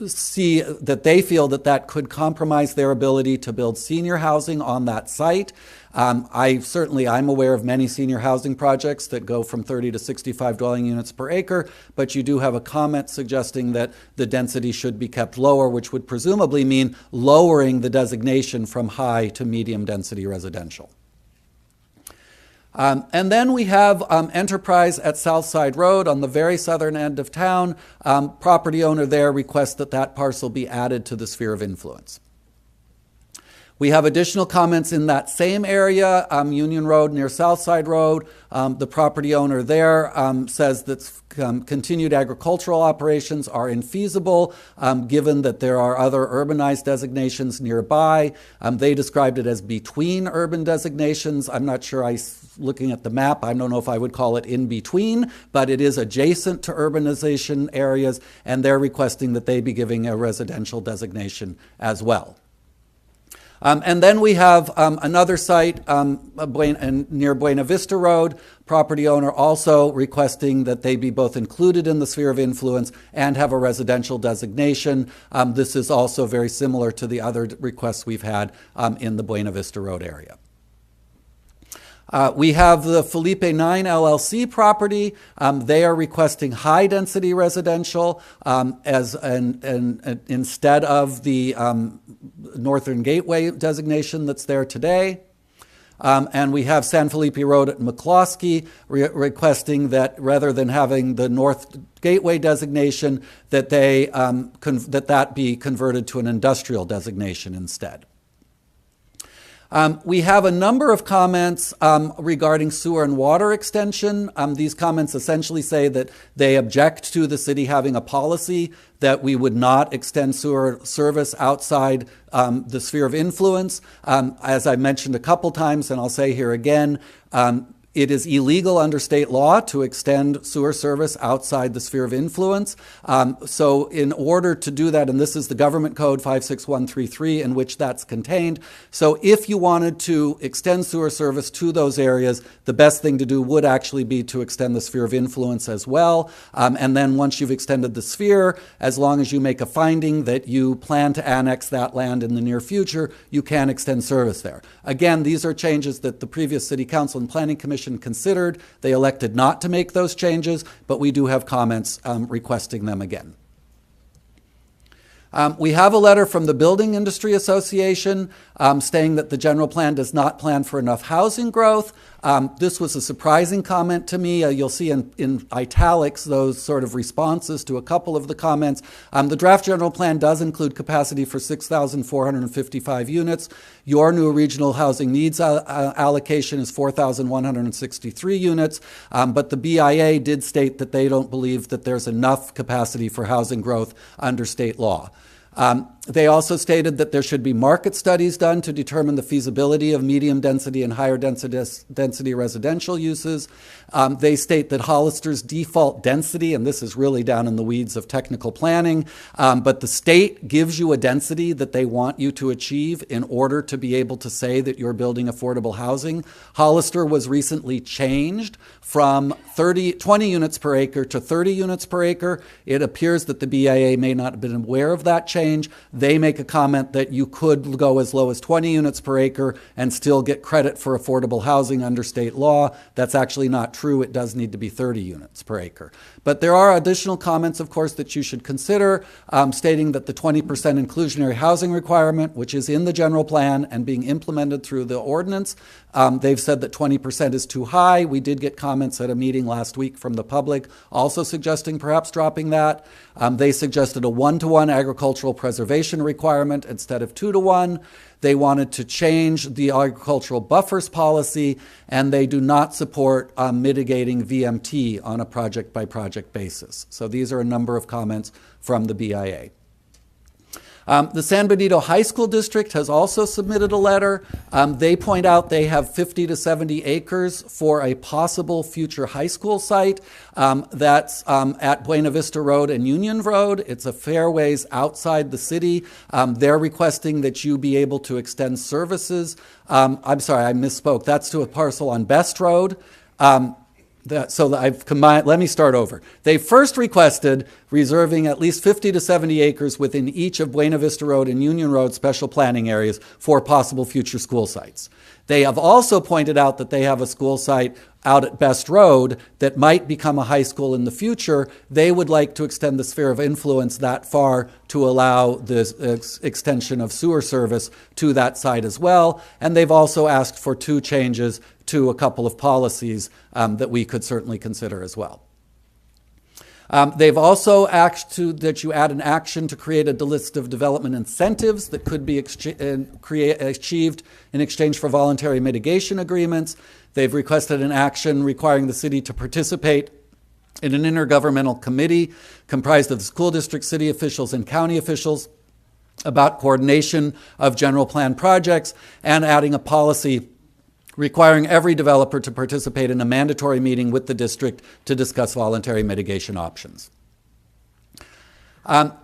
see that they feel that that could compromise their ability to build senior housing on that site. I'm aware of many senior housing projects that go from 30 to 65 dwelling units per acre, but you do have a comment suggesting that the density should be kept lower, which would presumably mean lowering the designation from high to medium density residential. And then we have Enterprise at Southside Road on the very southern end of town. Property owner there requests that that parcel be added to the sphere of influence. We have additional comments in that same area, Union Road near Southside Road. The property owner there says that continued agricultural operations are infeasible given that there are other urbanized designations nearby. They described it as between urban designations. I'm not sure, looking at the map, I don't know if I would call it in between, but it is adjacent to urbanization areas, and they're requesting that they be giving a residential designation as well. And then we have another site near Buena Vista Road, property owner also requesting that they be both included in the sphere of influence and have a residential designation. This is also very similar to the other requests we've had in the Buena Vista Road area. We have the Felipe 9 LLC property. They are requesting high-density residential instead of the Northern Gateway designation that's there today. And we have San Felipe Road at McCloskey requesting that rather than having the North Gateway designation, that that be converted to an industrial designation instead. We have a number of comments regarding sewer and water extension. These comments essentially say that they object to the city having a policy that we would not extend sewer service outside the sphere of influence. As I mentioned a couple times, and I'll say here again, it is illegal under state law to extend sewer service outside the sphere of influence. So in order to do that, and this is the Government Code 56133 in which that's contained. So if you wanted to extend sewer service to those areas, the best thing to do would actually be to extend the sphere of influence as well. And then once you've extended the sphere, as long as you make a finding that you plan to annex that land in the near future, you can extend service there. Again, these are changes that the previous City Council and Planning Commission considered. They elected not to make those changes, but we do have comments requesting them again. We have a letter from the Building Industry Association stating that the general plan does not plan for enough housing growth. This was a surprising comment to me. You'll see in italics those sort of responses to a couple of the comments. The draft general plan does include capacity for 6,455 units. Your new regional housing needs allocation is 4,163 units, but the BIA did state that they don't believe that there's enough capacity for housing growth under state law. They also stated that there should be market studies done to determine the feasibility of medium density and higher density residential uses. They state that Hollister's default density, and this is really down in the weeds of technical planning, but the state gives you a density that they want you to achieve in order to be able to say that you're building affordable housing. Hollister was recently changed from 20 units per acre to 30 units per acre. It appears that the BIA may not have been aware of that change. They make a comment that you could go as low as 20 units per acre and still get credit for affordable housing under state law. That's actually not true. It does need to be 30 units per acre. But there are additional comments, of course, that you should consider, stating that the 20% inclusionary housing requirement, which is in the general plan and being implemented through the ordinance, they've said that 20% is too high. We did get comments at a meeting last week from the public also suggesting perhaps dropping that. They suggested a 1-to-1 agricultural preservation requirement instead of 2-to-1. They wanted to change the agricultural buffers policy, and they do not support mitigating VMT on a project-by-project basis. So these are a number of comments from the BIA. The San Benito High School District has also submitted a letter. They point out they have 50 to 70 acres for a possible future high school site that's at Buena Vista Road and Union Road. It's a fair ways outside the city. They're requesting that you be able to extend services. I'm sorry, I misspoke. That's to a parcel on Best Road. I've combined, let me start over. They first requested reserving at least 50 to 70 acres within each of Buena Vista Road and Union Road special planning areas for possible future school sites. They have also pointed out that they have a school site out at Best Road that might become a high school in the future. They would like to extend the sphere of influence that far to allow the extension of sewer service to that site as well. And they've also asked for 2 changes to a couple of policies that we could certainly consider as well. They've also asked that you add an action to create a list of development incentives that could be achieved in exchange for voluntary mitigation agreements. They've requested an action requiring the city to participate in an intergovernmental committee comprised of the school district, city officials, and county officials about coordination of general plan projects, and adding a policy requiring every developer to participate in a mandatory meeting with the district to discuss voluntary mitigation options.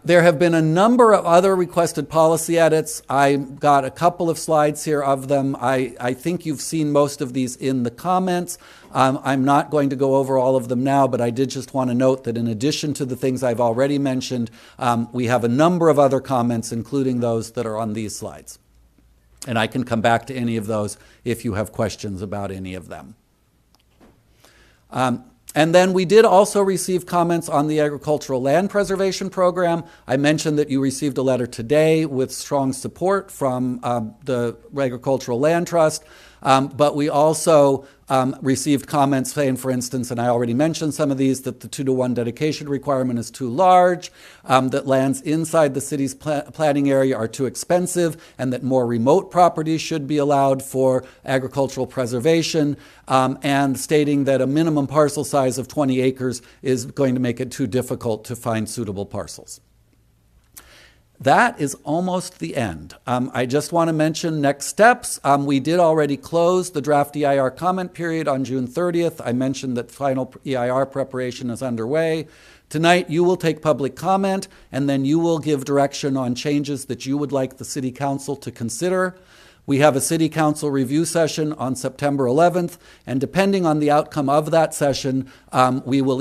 There have been a number of other requested policy edits. I got a couple of slides here of them. I think you've seen most of these in the comments. I'm not going to go over all of them now, but I did just want to note that in addition to the things I've already mentioned, we have a number of other comments, including those that are on these slides. And I can come back to any of those if you have questions about any of them. And then we did also receive comments on the Agricultural Land Preservation Program. I mentioned that you received a letter today with strong support from the Agricultural Land Trust. But we also received comments saying, for instance, and I already mentioned some of these, that the 2-to-1 dedication requirement is too large, that lands inside the city's planning area are too expensive, and that more remote properties should be allowed for agricultural preservation, and stating that a minimum parcel size of 20 acres is going to make it too difficult to find suitable parcels. That is almost the end. I just want to mention next steps. We did already close the draft EIR comment period on June 30th. I mentioned that final EIR preparation is underway. Tonight, you will take public comment, and then you will give direction on changes that you would like the City Council to consider. We have a City Council review session on September 11th, and depending on the outcome of that session, we will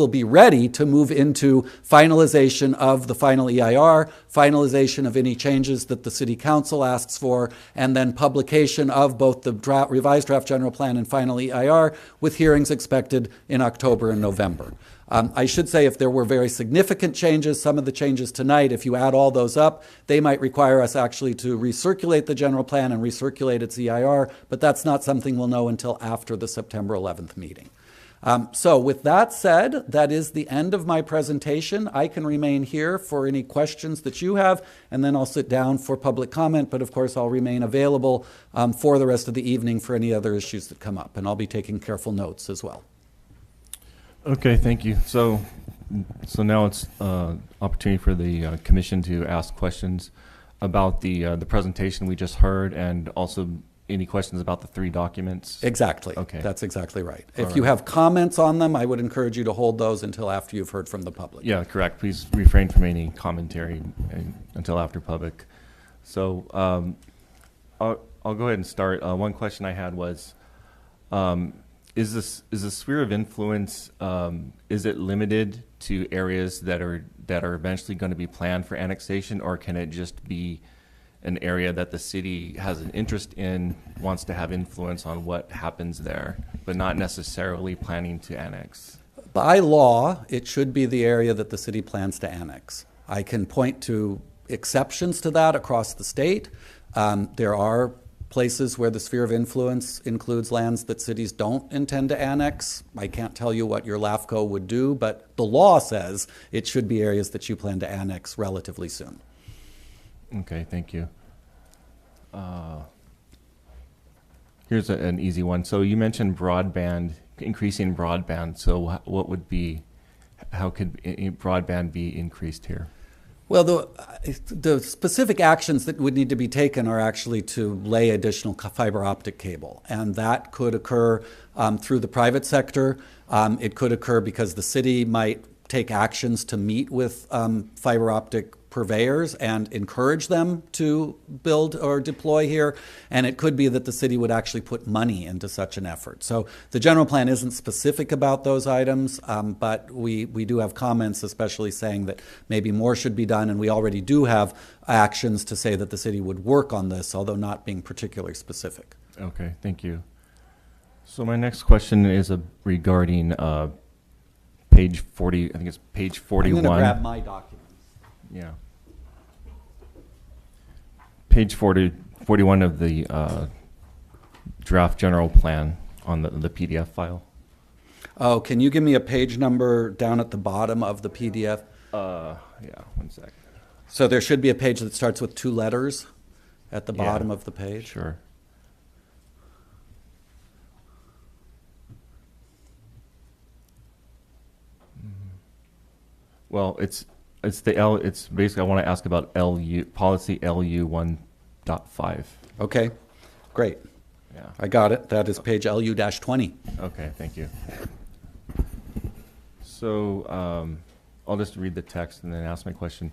be ready to move into finalization of the final EIR, finalization of any changes that the City Council asks for, and then publication of both the revised draft general plan and final EIR, with hearings expected in October and November. I should say, if there were very significant changes, some of the changes tonight, if you add all those up, they might require us actually to recirculate the general plan and recirculate its EIR, but that's not something we'll know until after the September 11th meeting. So with that said, that is the end of my presentation. I can remain here for any questions that you have, and then I'll sit down for public comment, but of course I'll remain available for the rest of the evening for any other issues that come up, and I'll be taking careful notes as well.
Okay, thank you. So now it's opportunity for the commission to ask questions about the presentation we just heard, and also any questions about the 3 documents.
Exactly.
Okay,
that's exactly right. If you have comments on them, I would encourage you to hold those until after you've heard from the public.
Yeah, correct. Please refrain from any commentary until after public. So I'll go ahead and start. One question I had was, is the sphere of influence, is it limited to areas that are eventually going to be planned for annexation, or can it just be an area that the city has an interest in, wants to have influence on what happens there, but not necessarily planning to annex?
By law, it should be the area that the city plans to annex. I can point to exceptions to that across the state. There are places where the sphere of influence includes lands that cities don't intend to annex. I can't tell you what your LAFCO would do, but the law says it should be areas that you plan to annex relatively soon.
Okay, thank you. Here's an easy one. So you mentioned broadband, increasing broadband. So what would be how could broadband be increased here?
Well, the specific actions that would need to be taken are actually to lay additional fiber optic cable, and that could occur through the private sector. It could occur because the city might take actions to meet with fiber optic purveyors and encourage them to build or deploy here. And it could be that the city would actually put money into such an effort. So the general plan isn't specific about those items, but we do have comments, especially saying that maybe more should be done. And we already do have actions to say that the city would work on this, although not being particularly specific.
Okay, thank you. So my next question is regarding page 40, I think it's page 41.
I'm going to grab my documents.
Yeah. Page 41 of the draft general plan on the PDF file.
Oh, can you give me a page number down at the bottom of the PDF?
Yeah, one sec.
So there should be a page that starts with 2 letters at the bottom of the page.
Sure. Well, it's basically, I want to ask about policy LU 1.5.
Okay, great.
Yeah.
I got it. That is page LU-20.
Okay, thank you. So I'll just read the text and then ask my question.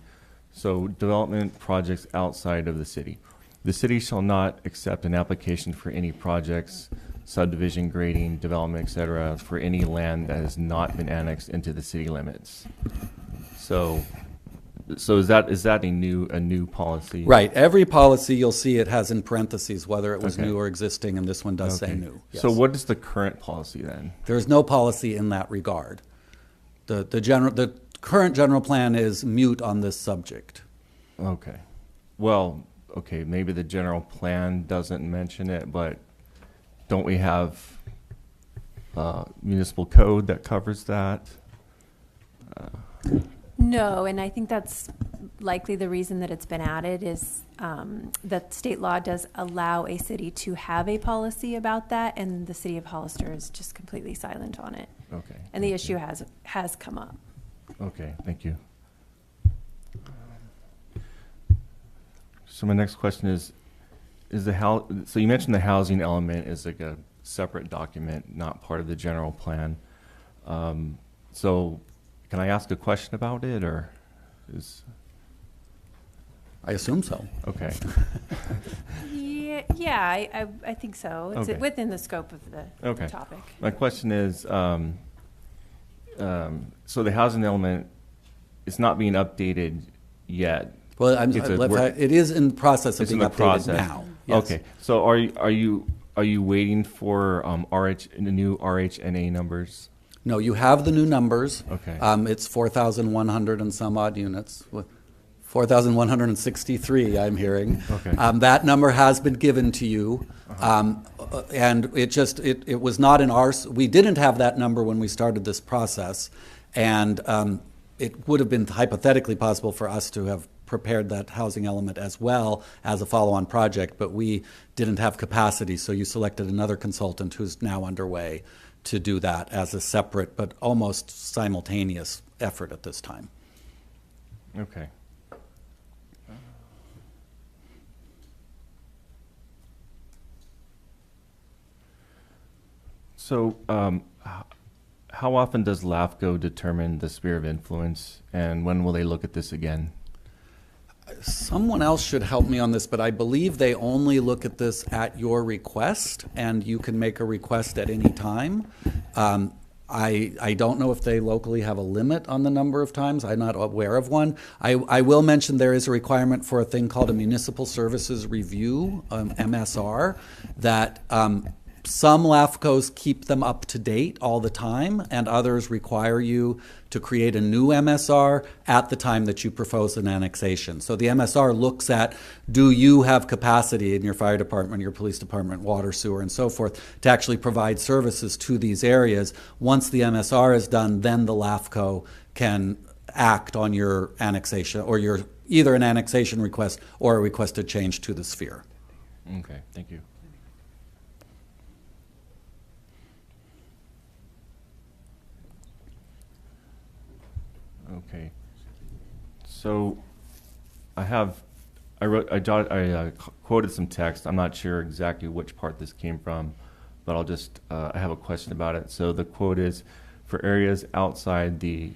So development projects outside of the city. The city shall not accept an application for any projects, subdivision, grading, development, etc., for any land that has not been annexed into the city limits. So is that a new policy?
Right. Every policy you'll see it has in parentheses whether it was
Okay.
new or existing, and this one does say
Okay.
new. Yes.
So what is the current policy then?
There's no policy in that regard. The current general plan is mute on this subject.
Okay. Well, okay, maybe the general plan doesn't mention it, but don't we have municipal code that covers that?
No, and I think that's likely the reason that it's been added is that state law does allow a city to have a policy about that, and the city of Hollister is just completely silent on it.
Okay.
And the issue has come up.
Okay, thank you. So my next question is so you mentioned the housing element is like a separate document, not part of the general plan. So can I ask a question about it, or is...
I assume so.
Okay.
Yeah, I think so. It's
Okay.
within the scope of the
Okay.
topic.
My question is, so the housing element is not being updated yet.
Well, it is in the process of
It's in
being
the
updated
process.
now. Yes.
Okay. So are you waiting for the new RHNA numbers?
No, you have the new numbers.
Okay.
It's 4,100 and some odd units. 4,163, I'm hearing.
Okay.
That number has been given to you. And it was not in we didn't have that number when we started this process. And it would have been hypothetically possible for us to have prepared that housing element as well as a follow-on project, but we didn't have capacity, so you selected another consultant who's now underway to do that as a separate but almost simultaneous effort at this time.
Okay. So, how often does LAFCO determine the sphere of influence, and when will they look at this again?
Someone else should help me on this, but I believe they only look at this at your request, and you can make a request at any time. I don't know if they locally have a limit on the number of times. I'm not aware of one. I will mention there is a requirement for a thing called a Municipal Services Review, MSR, that some LAFCOs keep them up to date all the time, and others require you to create a new MSR at the time that you propose an annexation. So the MSR looks at, do you have capacity in your fire department, your police department, water, sewer, and so forth, to actually provide services to these areas. Once the MSR is done, then the LAFCO can act on your annexation, or either an annexation request or a request to change to the sphere.
Okay, thank you. Okay. So I quoted some text. I'm not sure exactly which part this came from, but I have a question about it. So the quote is, for areas outside the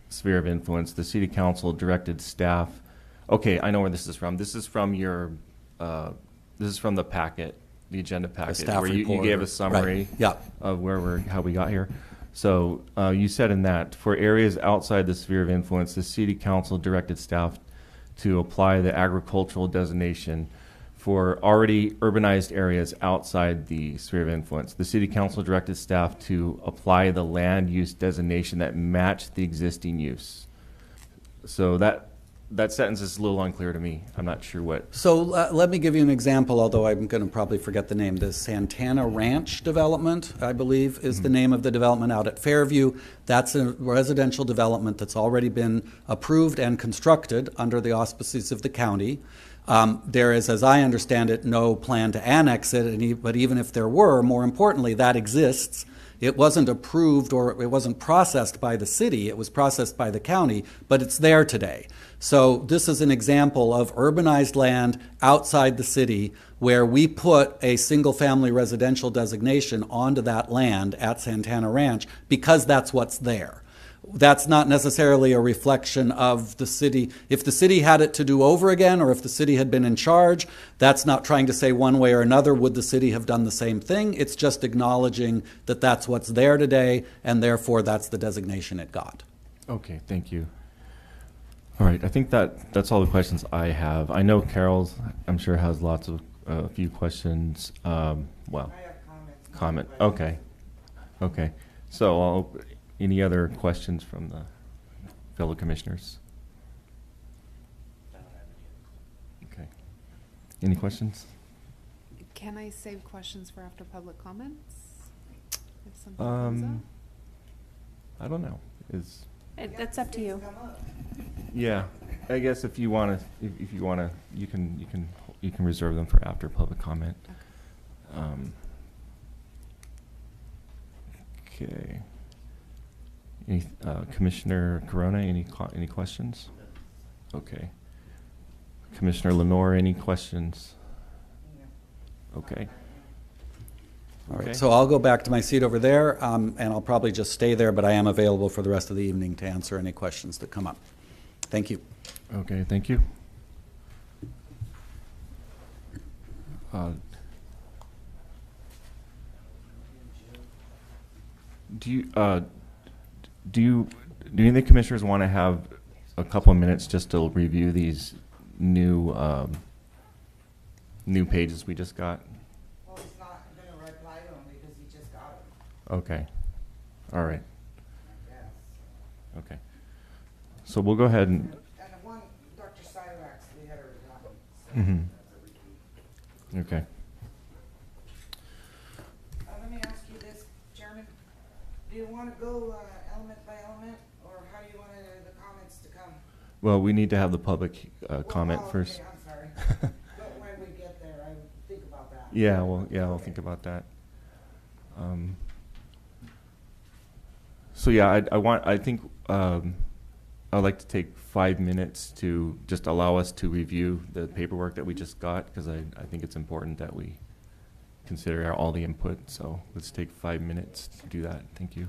sphere of influence, the city council directed staff. Okay, I know where this is from. This is from this is from the packet, the agenda packet,
staff
where you
report
gave a
right.
summary
Yeah.
of how we got here. So you said in that, for areas outside the sphere of influence, the city council directed staff to apply the agricultural designation for already urbanized areas outside the sphere of influence. The city council directed staff to apply the land use designation that matched the existing use. So that sentence is a little unclear to me. I'm not sure what.
So let me give you an example, although I'm going to probably forget the name. The Santana Ranch development, I believe, is the name of the development out at Fairview. That's a residential development that's already been approved and constructed under the auspices of the county. There is, as I understand it, no plan to annex it, but even if there were, more importantly, that exists. It wasn't approved or it wasn't processed by the city, it was processed by the county, but it's there today. So this is an example of urbanized land outside the city where we put a single-family residential designation onto that land at Santana Ranch because that's what's there. That's not necessarily a reflection of the city. If the city had it to do over again, or if the city had been in charge, that's not trying to say one way or another would the city have done the same thing. It's just acknowledging that that's what's there today, and therefore that's the designation it got.
Okay, thank you. All right, I think that's all the questions I have. I know Carol's, I'm sure, has lots of a few questions. Well,
I have comments.
comment. Okay. So any other questions from the fellow commissioners? Okay. Any questions?
Can I save questions for after public comments? If something comes up?
I don't know.
It's up to you.
Yeah, I guess if you want to, you can reserve them for after public comment. Okay. Commissioner Corona, any questions? Okay. Commissioner Lenore, any questions? Okay.
All right,
Okay.
so I'll go back to my seat over there, and I'll probably just stay there, but I am available for the rest of the evening to answer any questions that come up. Thank you.
Okay, thank you. Do any of the commissioners want to have a couple of minutes just to review these new pages we just got?
Well, he's not going to reply to him because he just got them.
Okay. All right.
Yes.
Okay. So we'll go ahead and.
And the one, Dr. Cyrax, we had already gotten. So
Okay.
Let me ask you this, Chairman. Do you want to go element by element, or how do you want the comments to come?
Well, we need to have the public comment
Oh,
first.
Okay, I'm sorry. But when we get there, I would think about that.
Yeah, I'll think about that. So yeah, I think I'd like to take 5 minutes to just allow us to review the paperwork that we just got, because I think it's important that we consider all the input. So let's take 5 minutes to do that. Thank you.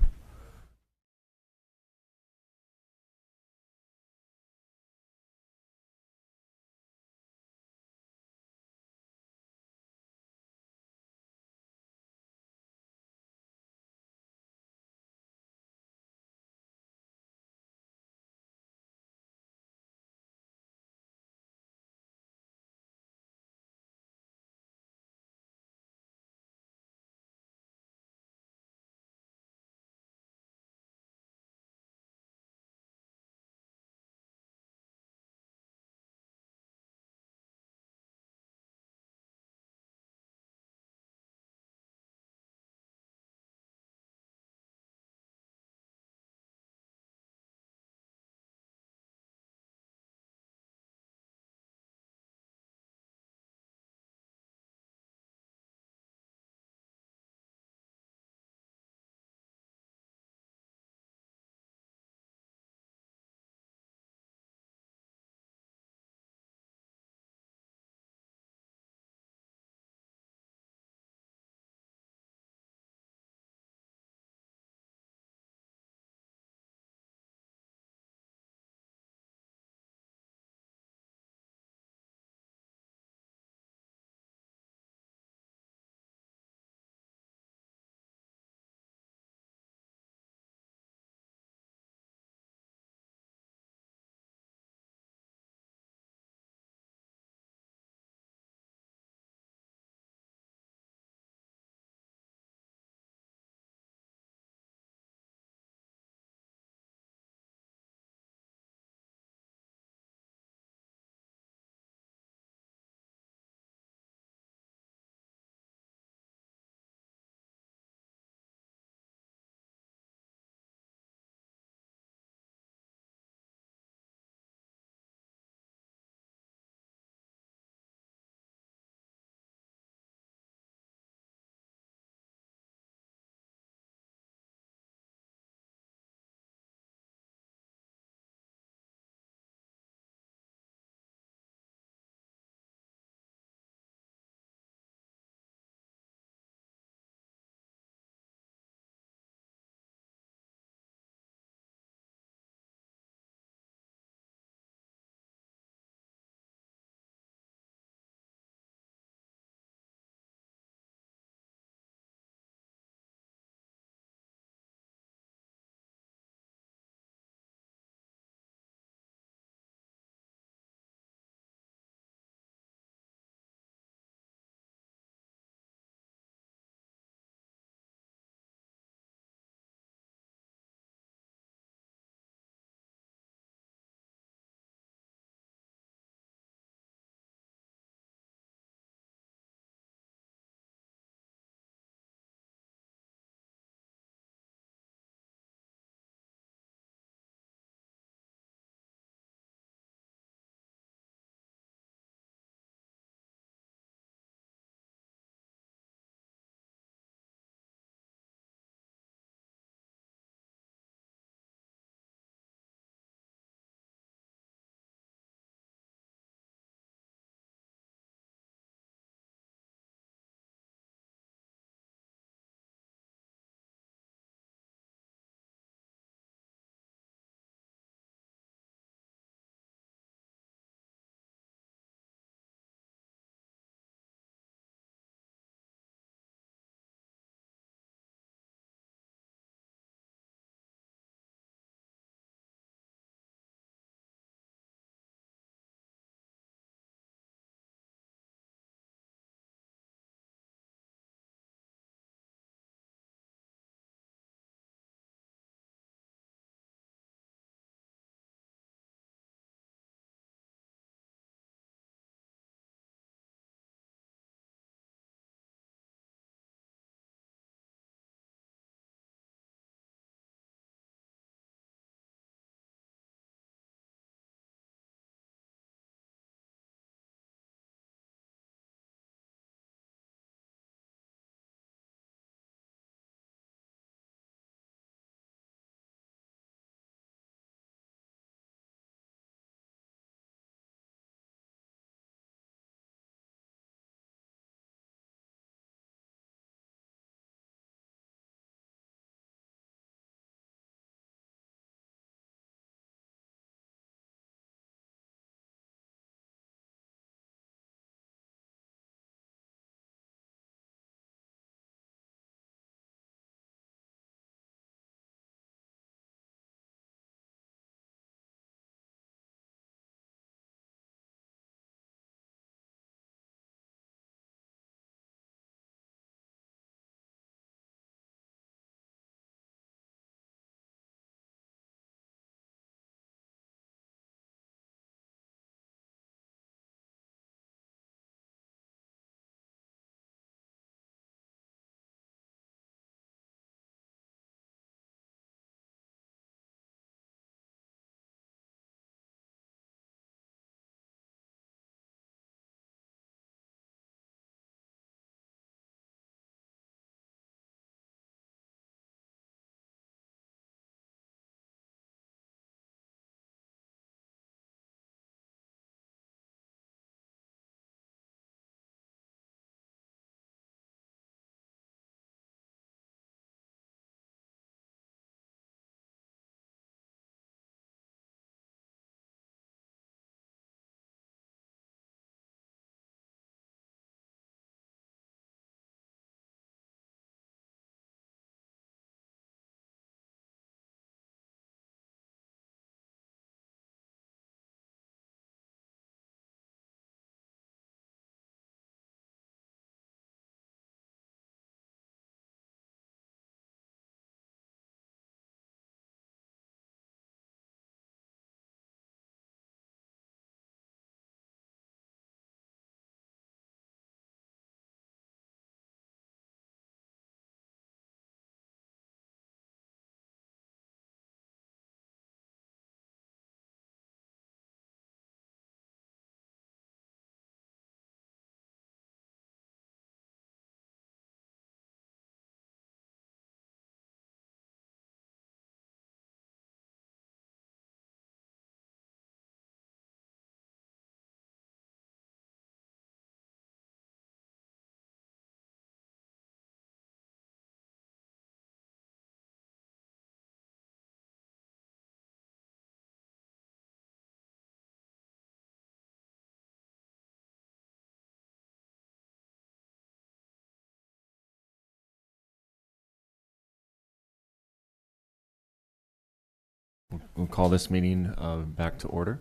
We'll call this meeting back to order.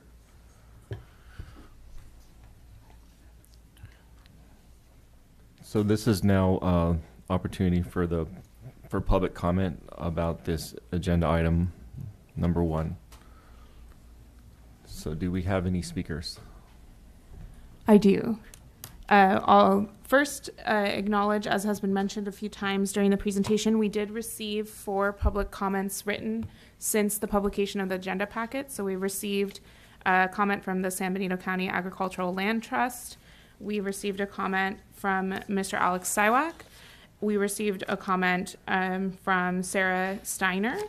So this is now opportunity for public comment about this agenda item number 1. So do we have any speakers?
I do. I'll first acknowledge, as has been mentioned a few times during the presentation, we did receive 4 public comments written since the publication of the agenda packet. So we received a comment from the San Benito County Agricultural Land Trust. We received a comment from Mr. Alex Siwak. We received a comment from Sarah Steiner.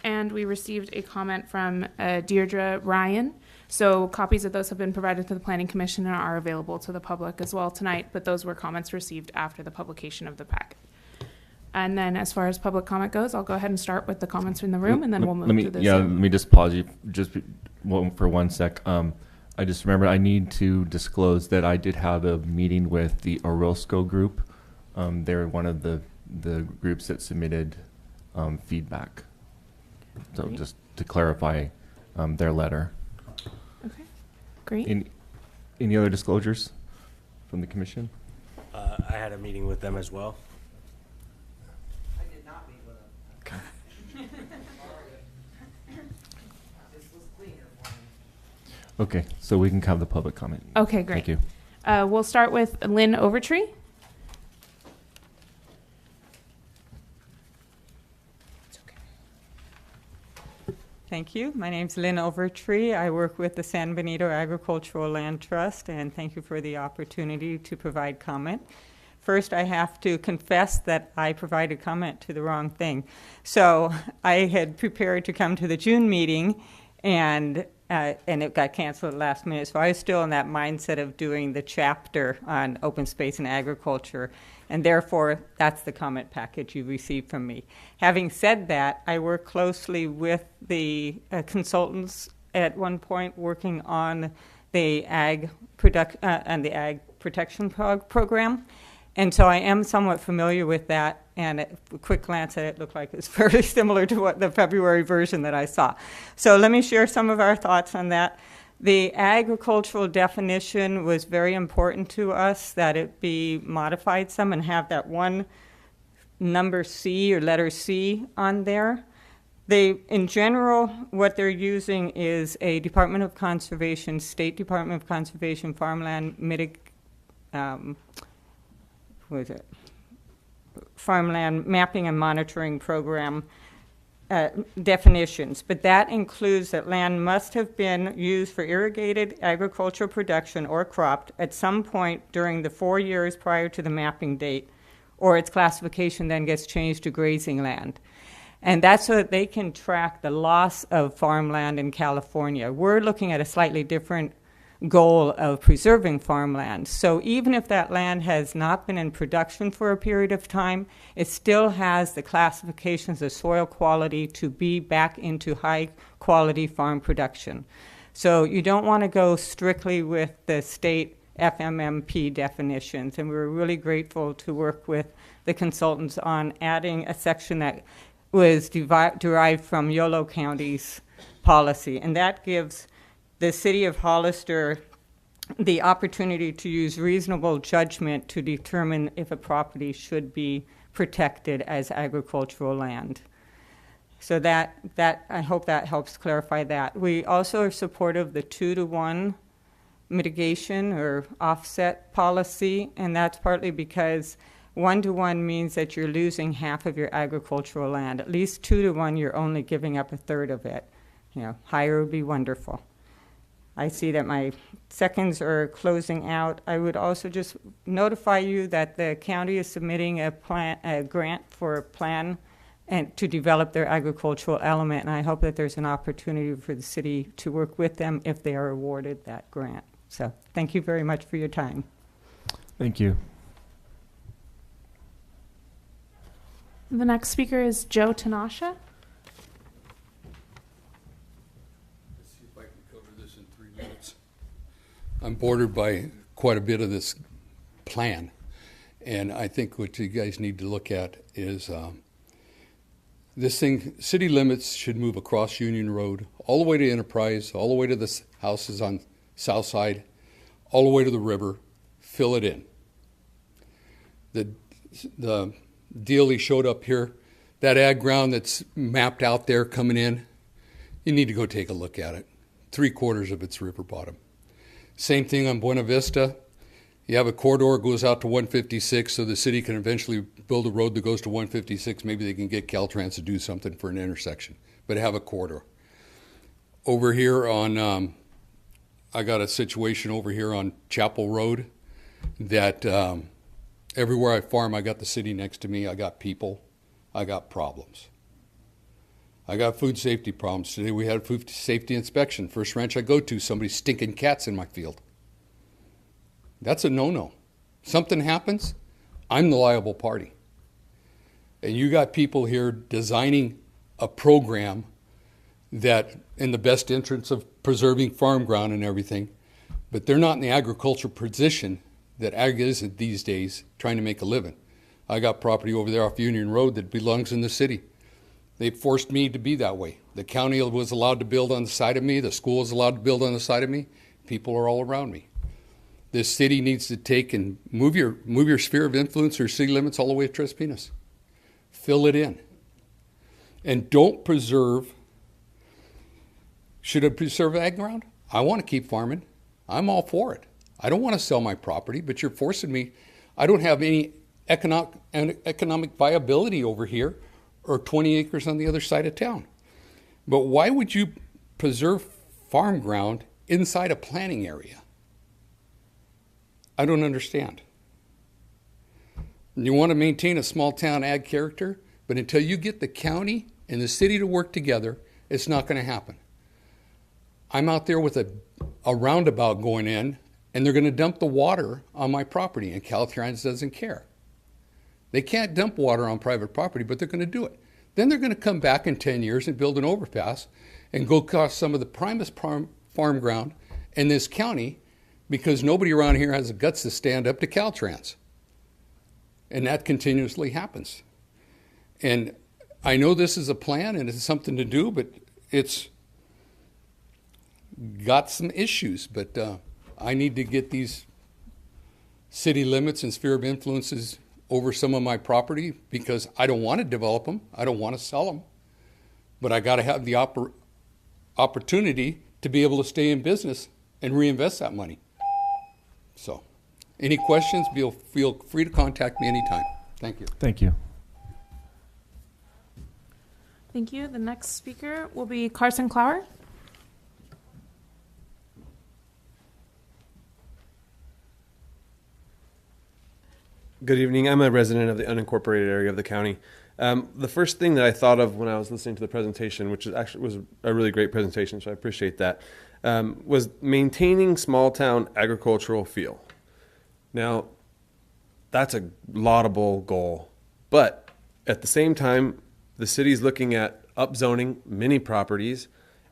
And we received a comment from Deirdre Ryan. So copies of those have been provided to the Planning Commission and are available to the public as well tonight, but those were comments received after the publication of the packet. And then as far as public comment goes, I'll go ahead and start with the comments in the room, and then we'll move to the
Yeah,
Zoom.
let me just pause you for 1 sec. I just remembered I need to disclose that I did have a meeting with the Orozco group. They're one of the groups that submitted feedback. So
Great.
just to clarify their letter.
Okay, great.
Any other disclosures from the commission?
I had a meeting with them as well.
I did not meet with them. This was cleaner for me.
Okay, so we can have the public comment.
Okay, great.
Thank you.
We'll start with Lynn Overtree.
Thank you. My name's Lynn Overtree. I work with the San Benito Agricultural Land Trust, and thank you for the opportunity to provide comment. First, I have to confess that I provided comment to the wrong thing. So I had prepared to come to the June meeting, and it got canceled at the last minute. So I was still in that mindset of doing the chapter on open space and agriculture, and therefore that's the comment package you received from me. Having said that, I work closely with the consultants at one point working on the ag protection program. And so I am somewhat familiar with that, and a quick glance at it looked like it's fairly similar to what the February version that I saw. So let me share some of our thoughts on that. The agricultural definition was very important to us, that it be modified some and have that one number C or letter C on there. In general, what they're using is a Department of Conservation, State Department of Conservation farmland farmland mapping and monitoring program definitions, but that includes that land must have been used for irrigated agricultural production or cropped at some point during the 4 years prior to the mapping date, or its classification then gets changed to grazing land. And that's so that they can track the loss of farmland in California. We're looking at a slightly different goal of preserving farmland. So even if that land has not been in production for a period of time, it still has the classifications of soil quality to be back into high quality farm production. So you don't want to go strictly with the state FMMP definitions, and we were really grateful to work with the consultants on adding a section that was derived from Yolo County's policy, and that gives the city of Hollister the opportunity to use reasonable judgment to determine if a property should be protected as agricultural land. So that I hope that helps clarify that. We also are supportive of the 2-to-1 mitigation or offset policy, and that's partly because 1-to-1 means that you're losing half of your agricultural land. At least 2-to-1, you're only giving up a third of it. Higher would be wonderful. I see that my seconds are closing out. I would also just notify you that the county is submitting a grant for a plan and to develop their agricultural element, and I hope that there's an opportunity for the city to work with them if they are awarded that grant. So thank you very much for your time.
Thank you.
The next speaker is Joe Tanasha.
I'm bordered by quite a bit of this plan, and I think what you guys need to look at is This thing, city limits should move across Union Road, all the way to Enterprise, all the way to the houses on South Side, all the way to the river, fill it in. The deal he showed up here, that ag ground that's mapped out there coming in, you need to go take a look at it. 3/4 of it's river bottom. Same thing on Buena Vista. You have a corridor goes out to 156, so the city can eventually build a road that goes to 156. Maybe they can get Caltrans to do something for an intersection, but have a corridor. Over here on, I got a situation over here on Chapel Road that everywhere I farm, I got the city next to me. I got people. I got problems. I got food safety problems. Today we had a food safety inspection. First ranch I go to, somebody's stinking cats in my field. That's a no-no. Something happens, I'm the liable party. And you got people here designing a program that in the best interest of preserving farm ground and everything, but they're not in the agricultural position that ag is these days, trying to make a living. I got property over there off Union Road that belongs in the city. They forced me to be that way. The county was allowed to build on the side of me. The school is allowed to build on the side of me. People are all around me. This city needs to take and move your sphere of influence or city limits all the way to Tres Pinas. Fill it in. And don't preserve. Should I preserve ag ground? I want to keep farming. I'm all for it. I don't want to sell my property, but you're forcing me. I don't have any economic viability over here or 20 acres on the other side of town. But why would you preserve farm ground inside a planning area? I don't understand. You want to maintain a small town ag character, but until you get the county and the city to work together, it's not going to happen. I'm out there with a roundabout going in, and they're going to dump the water on my property, and Caltrans doesn't care. They can't dump water on private property, but they're going to do it. Then they're going to come back in 10 years and build an overpass and go cost some of the primest farm ground in this county because nobody around here has the guts to stand up to Caltrans. And that continuously happens. And I know this is a plan and it's something to do, but it's got some issues. But I need to get these city limits and sphere of influences over some of my property because I don't want to develop them. I don't want to sell them. But I got to have the opportunity to be able to stay in business and reinvest that money. So, any questions, feel free to contact me anytime. Thank you.
Thank you.
Thank you. The next speaker will be Carson Clower.
Good evening. I'm a resident of the unincorporated area of the county. The first thing that I thought of when I was listening to the presentation, which was a really great presentation, so I appreciate that, was maintaining small town agricultural feel. Now, that's a laudable goal, but at the same time, the city's looking at upzoning many properties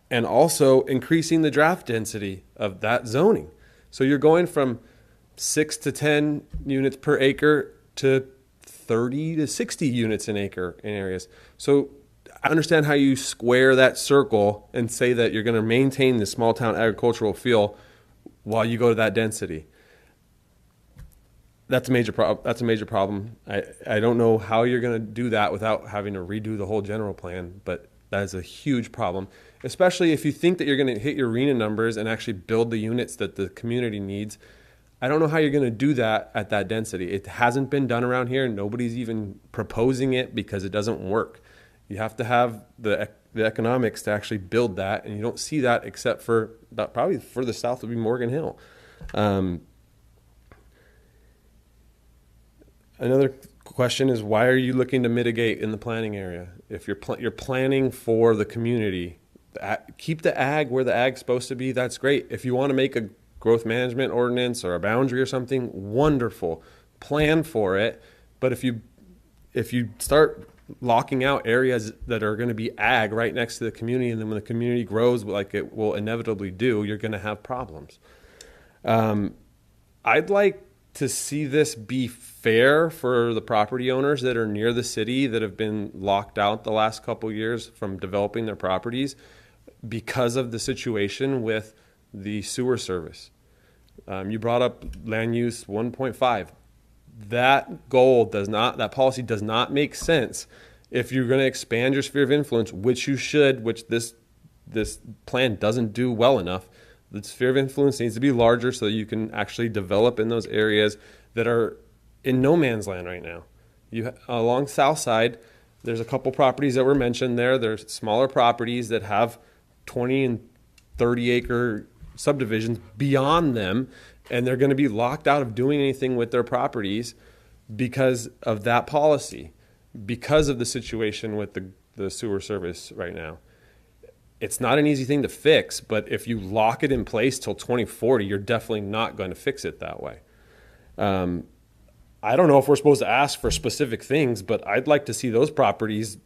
and also increasing the draft density of that zoning. So you're going from 6 to 10 units per acre to 30 to 60 units an acre in areas. So I understand how you square that circle and say that you're going to maintain the small town agricultural feel while you go to that density. That's a major problem. I don't know how you're going to do that without having to redo the whole general plan, but that is a huge problem, especially if you think that you're going to hit your arena numbers and actually build the units that the community needs. I don't know how you're going to do that at that density. It hasn't been done around here. Nobody's even proposing it because it doesn't work. You have to have the economics to actually build that, and you don't see that except for probably further south would be Morgan Hill. Another question is, why are you looking to mitigate in the planning area? If you're planning for the community, keep the ag where the ag's supposed to be. That's great. If you want to make a growth management ordinance or a boundary or something, wonderful. Plan for it. But if you start locking out areas that are going to be ag right next to the community, and then when the community grows like it will inevitably do, you're going to have problems. I'd like to see this be fair for the property owners that are near the city that have been locked out the last couple years from developing their properties because of the situation with the sewer service. You brought up land use 1.5. That goal that policy does not make sense if you're going to expand your sphere of influence, which you should, which this plan doesn't do well enough. The sphere of influence needs to be larger so that you can actually develop in those areas that are in no man's land right now. Along South Side, there's a couple properties that were mentioned there. There's smaller properties that have 20 and 30 acre subdivisions beyond them, and they're going to be locked out of doing anything with their properties because of that policy, because of the situation with the sewer service right now. It's not an easy thing to fix, but if you lock it in place till 2040, you're definitely not going to fix it that way. I don't know if we're supposed to ask for specific things, but I'd like to see those properties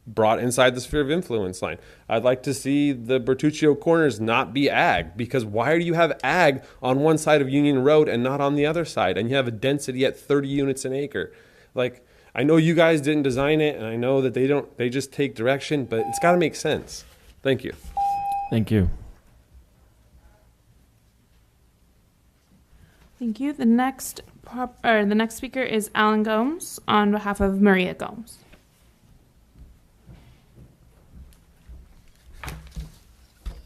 brought inside the sphere of influence line. I'd like to see the Bertuccio Corners not be ag, because why do you have ag on one side of Union Road and not on the other side? And you have a density at 30 units an acre. Like, I know you guys didn't design it, and I know that they just take direction, but it's got to make sense. Thank you.
Thank you.
Thank you. The next speaker is Alan Gomes on behalf of Maria Gomes.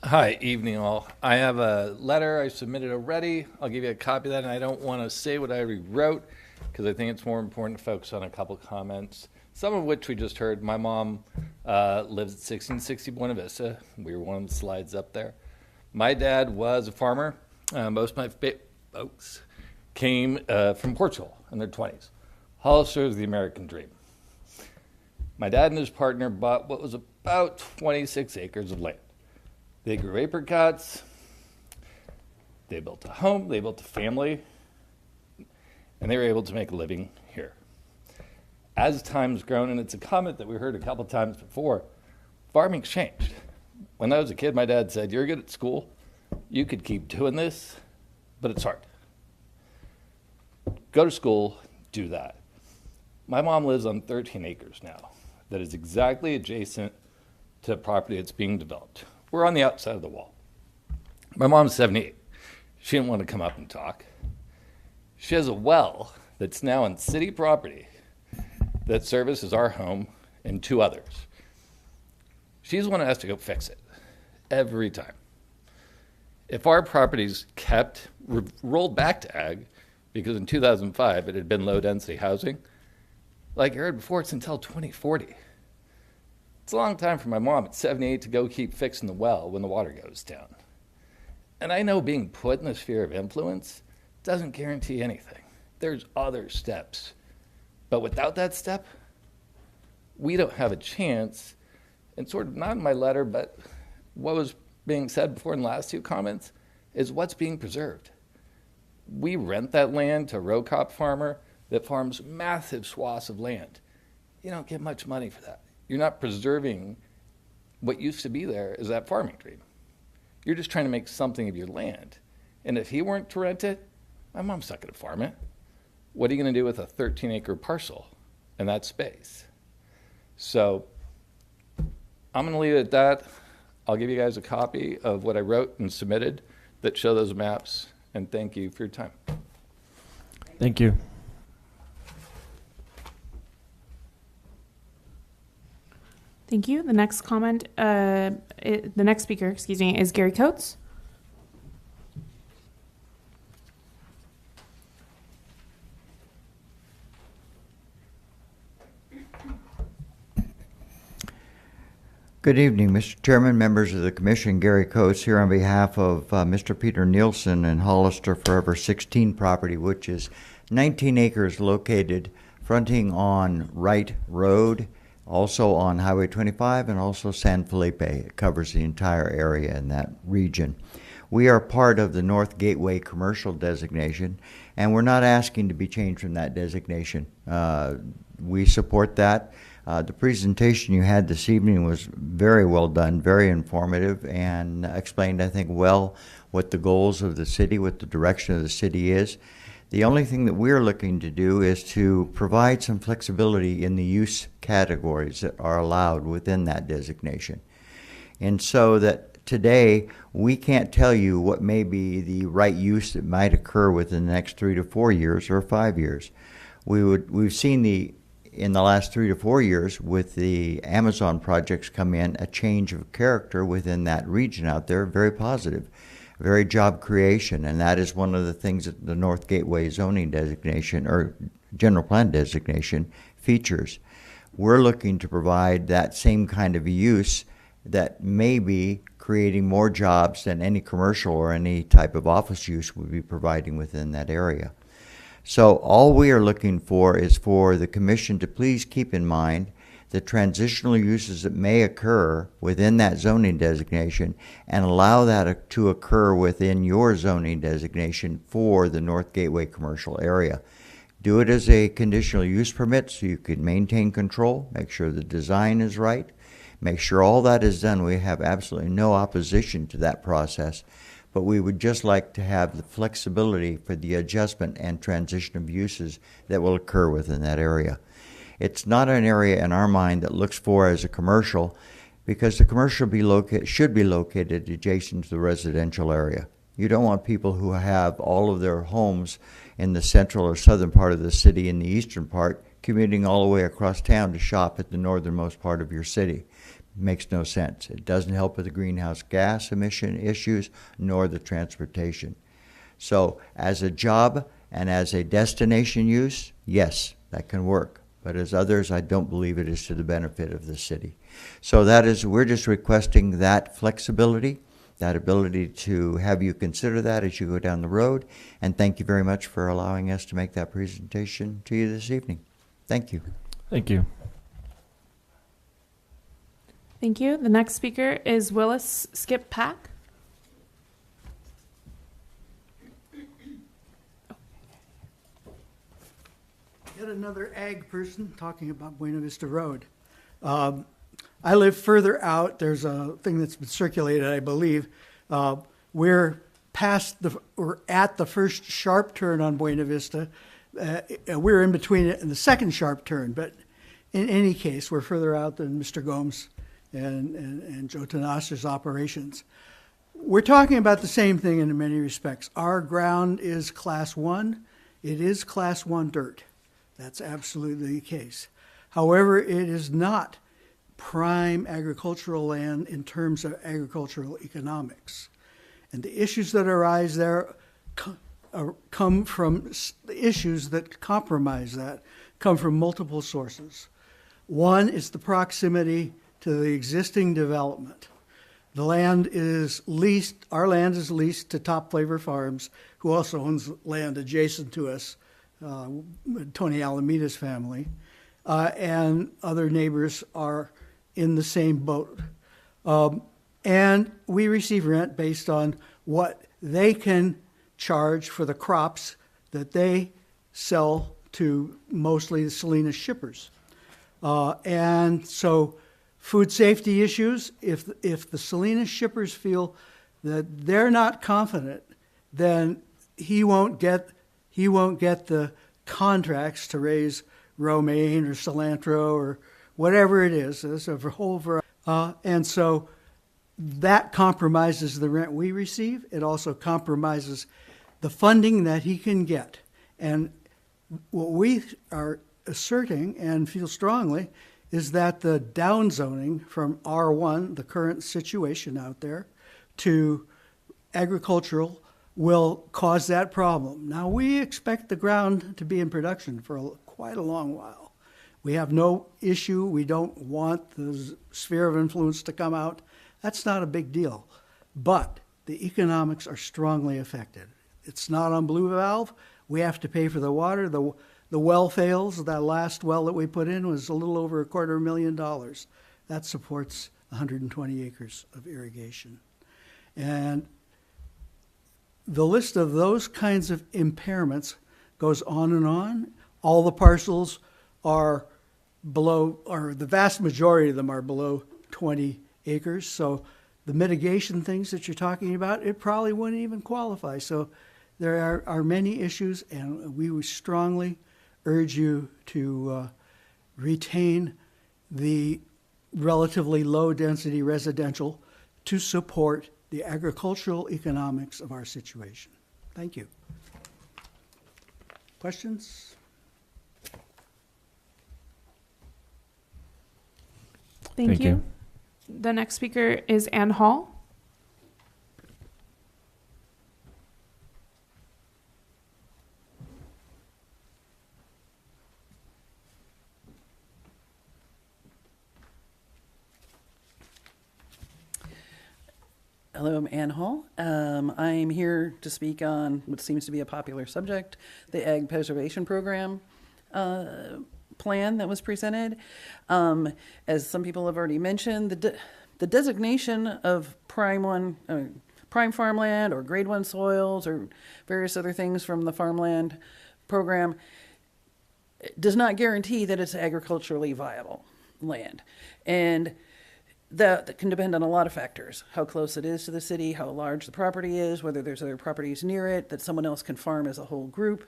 Hi, evening all. I have a letter I submitted already. I'll give you a copy of that, and I don't want to say what I already wrote because I think it's more important to focus on a couple comments, some of which we just heard. My mom lives at 1660 Buena Vista. We were one of the slides up there. My dad was a farmer. Most of my folks came from Portugal in their 20s. Hollister is the American dream. My dad and his partner bought what was about 26 acres of land. They grew apricots, they built a home, they built a family, and they were able to make a living here. As time's grown, and it's a comment that we heard a couple times before, farming's changed. When I was a kid, my dad said, "You're good at school, you could keep doing this, but it's hard. Go to school, do that." My mom lives on 13 acres now that is exactly adjacent to a property that's being developed. We're on the outside of the wall. My mom's 78. She didn't want to come up and talk. She has a well that's now on city property that services our home and two others. She's the one who has to go fix it every time. If our property's kept, rolled back to ag, because in 2005 it had been low density housing, like you heard before, it's until 2040. It's a long time for my mom at 78 to go keep fixing the well when the water goes down. And I know being put in the sphere of influence doesn't guarantee anything. There's other steps. But without that step, we don't have a chance. And sort of not in my letter, but what was being said before in the last two comments is what's being preserved. We rent that land to a row crop farmer that farms massive swaths of land. You don't get much money for that. You're not preserving what used to be there as that farming dream. You're just trying to make something of your land. And if he weren't to rent it, my mom's not going to farm it. What are you going to do with a 13-acre parcel in that space? So I'm going to leave it at that. I'll give you guys a copy of what I wrote and submitted that show those maps. And thank you for your time.
Thank you.
Thank you. The next the next speaker, is Gary Coates.
Good evening, Mr. Chairman, members of the Commission. Gary Coates here on behalf of Mr. Peter Nielsen and Hollister Forever 16 property, which is 19 acres located fronting on Wright Road, also on Highway 25, and also San Felipe. It covers the entire area in that region. We are part of the North Gateway commercial designation, and we're not asking to be changed from that designation. We support that. The presentation you had this evening was very well done, very informative, and explained, I think, well what the goals of the city, what the direction of the city is. The only thing that we're looking to do is to provide some flexibility in the use categories that are allowed within that designation. And so that today we can't tell you what may be the right use that might occur within the next 3 to 4 years or 5 years. We've seen in the last 3 to 4 years with the Amazon projects come in, a change of character within that region out there, very positive, very job creation, and that is one of the things that the North Gateway zoning designation or general plan designation features. We're looking to provide that same kind of use that may be creating more jobs than any commercial or any type of office use would be providing within that area. So all we are looking for is for the commission to please keep in mind the transitional uses that may occur within that zoning designation and allow that to occur within your zoning designation for the North Gateway commercial area. Do it as a conditional use permit so you can maintain control, make sure the design is right, make sure all that is done. We have absolutely no opposition to that process, but we would just like to have the flexibility for the adjustment and transition of uses that will occur within that area. It's not an area in our mind that looks for as a commercial, because the commercial should be located adjacent to the residential area. You don't want people who have all of their homes in the central or southern part of the city in the eastern part commuting all the way across town to shop at the northernmost part of your city. It makes no sense. It doesn't help with the greenhouse gas emission issues nor the transportation. So as a job and as a destination use, yes, that can work. But as others, I don't believe it is to the benefit of the city. So we're just requesting that flexibility, that ability to have you consider that as you go down the road. And thank you very much for allowing us to make that presentation to you this evening. Thank you.
Thank you.
Thank you. The next speaker is Willis Skip Pack.
Yet another ag person talking about Buena Vista Road. I live further out. There's a thing that's been circulated, I believe. We're at the first sharp turn on Buena Vista. We're in between it and the second sharp turn, but in any case, we're further out than Mr. Gomes and Joe Tanas's operations. We're talking about the same thing in many respects. Our ground is Class 1. It is Class 1 dirt. That's absolutely the case. However, it is not prime agricultural land in terms of agricultural economics. And the issues that arise there come from issues that compromise that, come from multiple sources. One is the proximity to the existing development. The land is leased, our land is leased to Top Flavor Farms, who also owns land adjacent to us, Tony Alameda's family, and other neighbors are in the same boat. And we receive rent based on what they can charge for the crops that they sell to mostly the Salinas shippers. And so food safety issues, if the Salinas shippers feel that they're not confident, then he won't get the contracts to raise romaine or cilantro or whatever it is. There's a whole variety. And so that compromises the rent we receive. It also compromises the funding that he can get. And what we are asserting and feel strongly is that the downzoning from R1, the current situation out there, to agricultural will cause that problem. Now, we expect the ground to be in production for quite a long while. We have no issue. We don't want the sphere of influence to come out. That's not a big deal. But the economics are strongly affected. It's not on Blue Valve. We have to pay for the water. The well fails. That last well that we put in was a little over $250,000. That supports 120 acres of irrigation. And the list of those kinds of impairments goes on and on. All the parcels are below, or the vast majority of them are below 20 acres. So the mitigation things that you're talking about, it probably wouldn't even qualify. So there are many issues, and we would strongly urge you to retain the relatively low-density residential to support the agricultural economics of our situation. Thank you. Questions?
Thank you. The next speaker is Ann Hall.
Hello, I'm Ann Hall. I'm here to speak on what seems to be a popular subject, the Ag Preservation Program plan that was presented. As some people have already mentioned, the designation of prime farmland or grade 1 soils or various other things from the farmland program does not guarantee that it's agriculturally viable land. And that can depend on a lot of factors: how close it is to the city, how large the property is, whether there's other properties near it that someone else can farm as a whole group.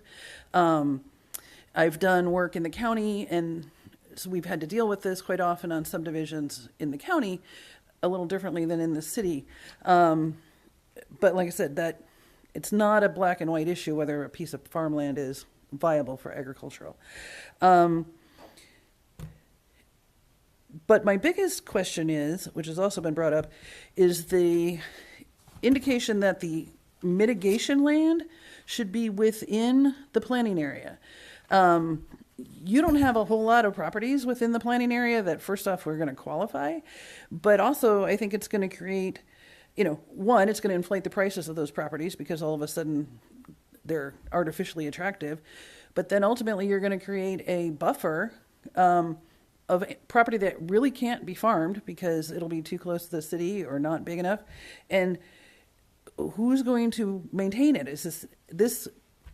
I've done work in the county, and so we've had to deal with this quite often on subdivisions in the county, a little differently than in the city. But like I said, that it's not a black and white issue whether a piece of farmland is viable for agricultural. But my biggest question is, which has also been brought up, is the indication that the mitigation land should be within the planning area. You don't have a whole lot of properties within the planning area that, first off, we're going to qualify, but also I think it's going to create, one, it's going to inflate the prices of those properties because all of a sudden they're artificially attractive, but then ultimately you're going to create a buffer of property that really can't be farmed because it'll be too close to the city or not big enough. And who's going to maintain it? This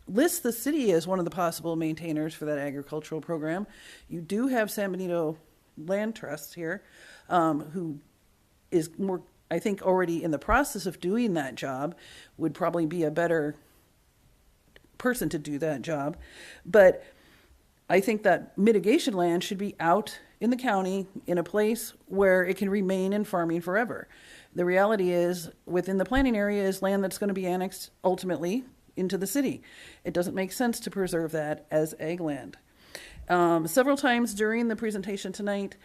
lists the city as one of the possible maintainers for that agricultural program. You do have San Benito Land Trust here, who is more, I think, already in the process of doing that job, would probably be a better person to do that job. But I think that mitigation land should be out in the county in a place where it can remain in farming forever. The reality is, within the planning area is land that's going to be annexed ultimately into the city. It doesn't make sense to preserve that as ag land. Several times during the presentation tonight,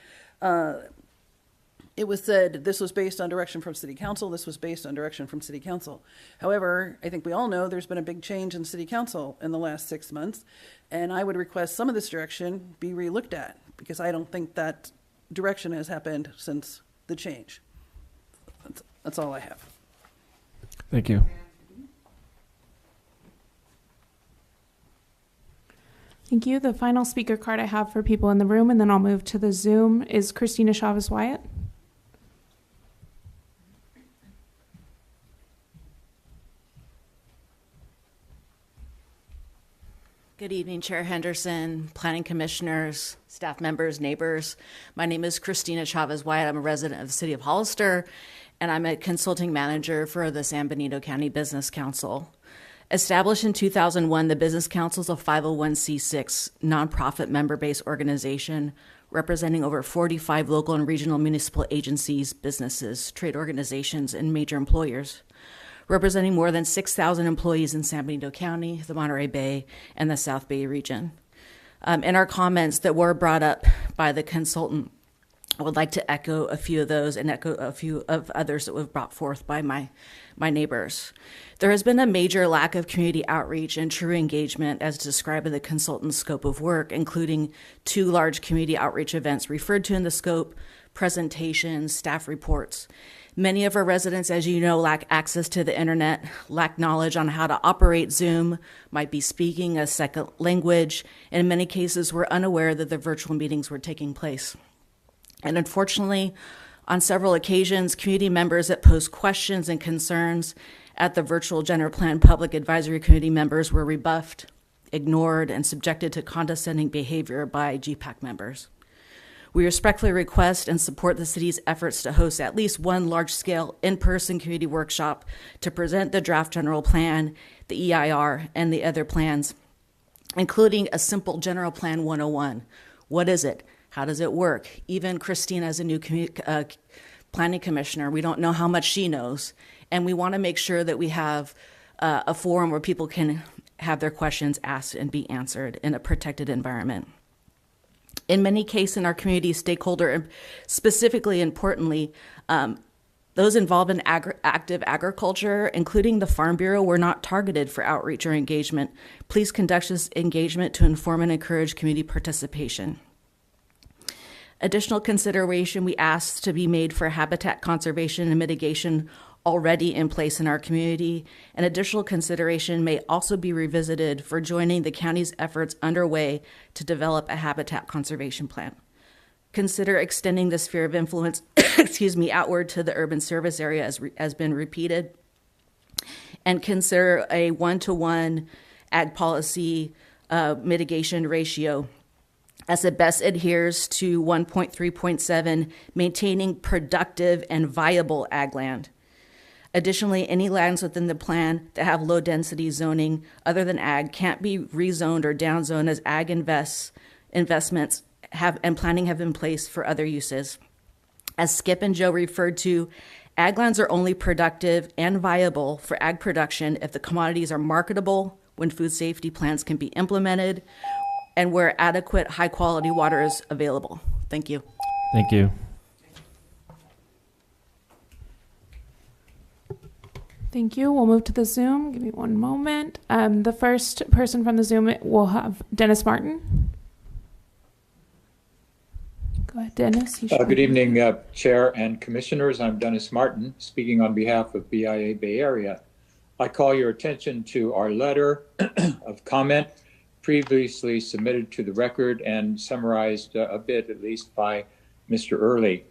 it was said this was based on direction from City Council, this was based on direction from City Council. However, I think we all know there's been a big change in City Council in the last 6 months, and I would request some of this direction be re-looked at, because I don't think that direction has happened since the change. That's all I have.
Thank you.
Thank you. The final speaker card I have for people in the room, and then I'll move to the Zoom, is Christina Chavez-Wyatt.
Good evening, Chair Henderson, planning commissioners, staff members, neighbors. My name is Christina Chavez-Wyatt. I'm a resident of the city of Hollister, and I'm a consulting manager for the San Benito County Business Council. Established in 2001, the Business Council is a 501c6 nonprofit member-based organization representing over 45 local and regional municipal agencies, businesses, trade organizations, and major employers, representing more than 6,000 employees in San Benito County, the Monterey Bay, and the South Bay region. In our comments that were brought up by the consultant, I would like to echo a few of those and echo a few of others that were brought forth by my neighbors. There has been a major lack of community outreach and true engagement as described in the consultant's scope of work, including 2 large community outreach events referred to in the scope, presentations, staff reports. Many of our residents, as you know, lack access to the internet, lack knowledge on how to operate Zoom, might be speaking a second language, and in many cases were unaware that the virtual meetings were taking place. And unfortunately, on several occasions, community members that posed questions and concerns at the virtual General Plan Public Advisory Committee members were rebuffed, ignored, and subjected to condescending behavior by GPAC members. We respectfully request and support the city's efforts to host at least one large-scale in-person community workshop to present the draft general plan, the EIR, and the other plans, including a simple General Plan 101. What is it? How does it work? Even Christina, as a new planning commissioner, we don't know how much she knows. And we want to make sure that we have a forum where people can have their questions asked and be answered in a protected environment. In many cases in our community, stakeholder, specifically importantly, those involved in active agriculture, including the Farm Bureau, were not targeted for outreach or engagement. Please conduct this engagement to inform and encourage community participation. Additional consideration we asked to be made for habitat conservation and mitigation already in place in our community. And additional consideration may also be revisited for joining the county's efforts underway to develop a habitat conservation plan. Consider extending the sphere of influence, outward to the urban service area as has been repeated. And consider a 1-to-1 ag policy mitigation ratio as it best adheres to 1.3.7, maintaining productive and viable ag land. Additionally, any lands within the plan that have low density zoning other than ag can't be rezoned or downzoned, as ag investments and planning have been placed for other uses. As Skip and Joe referred to, ag lands are only productive and viable for ag production if the commodities are marketable, when food safety plans can be implemented, and where adequate high quality water is available. Thank you.
Thank you.
Thank you. We'll move to the Zoom. Give me one moment. The first person from the Zoom will have Dennis Martin. Go ahead, Dennis.
Good evening, Chair and Commissioners. I'm Dennis Martin, speaking on behalf of BIA Bay Area. I call your attention to our letter of comment previously submitted to the record and summarized a bit, at least, by Mr. Early.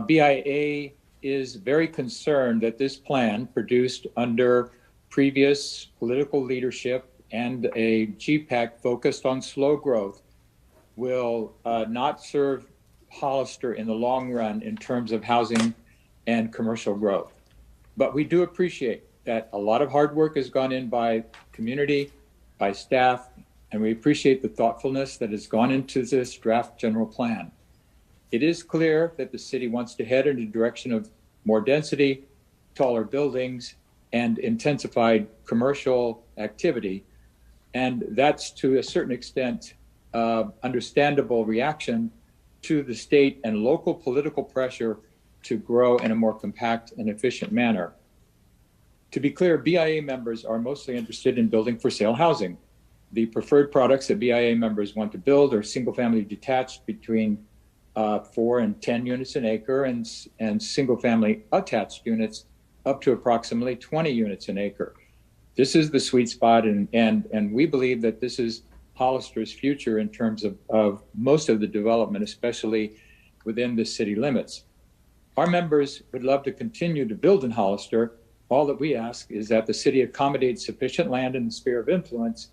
BIA is very concerned that this plan, produced under previous political leadership and a GPAC focused on slow growth, will not serve Hollister in the long run in terms of housing and commercial growth. But we do appreciate that a lot of hard work has gone in by community, by staff, and we appreciate the thoughtfulness that has gone into this draft general plan. It is clear that the city wants to head in the direction of more density, taller buildings, and intensified commercial activity. And that's, to a certain extent, understandable reaction to the state and local political pressure to grow in a more compact and efficient manner. To be clear, BIA members are mostly interested in building for sale housing. The preferred products that BIA members want to build are single-family detached between 4 and 10 units an acre, and single-family attached units up to approximately 20 units an acre. This is the sweet spot, and we believe that this is Hollister's future in terms of most of the development, especially within the city limits. Our members would love to continue to build in Hollister. All that we ask is that the city accommodates sufficient land in the sphere of influence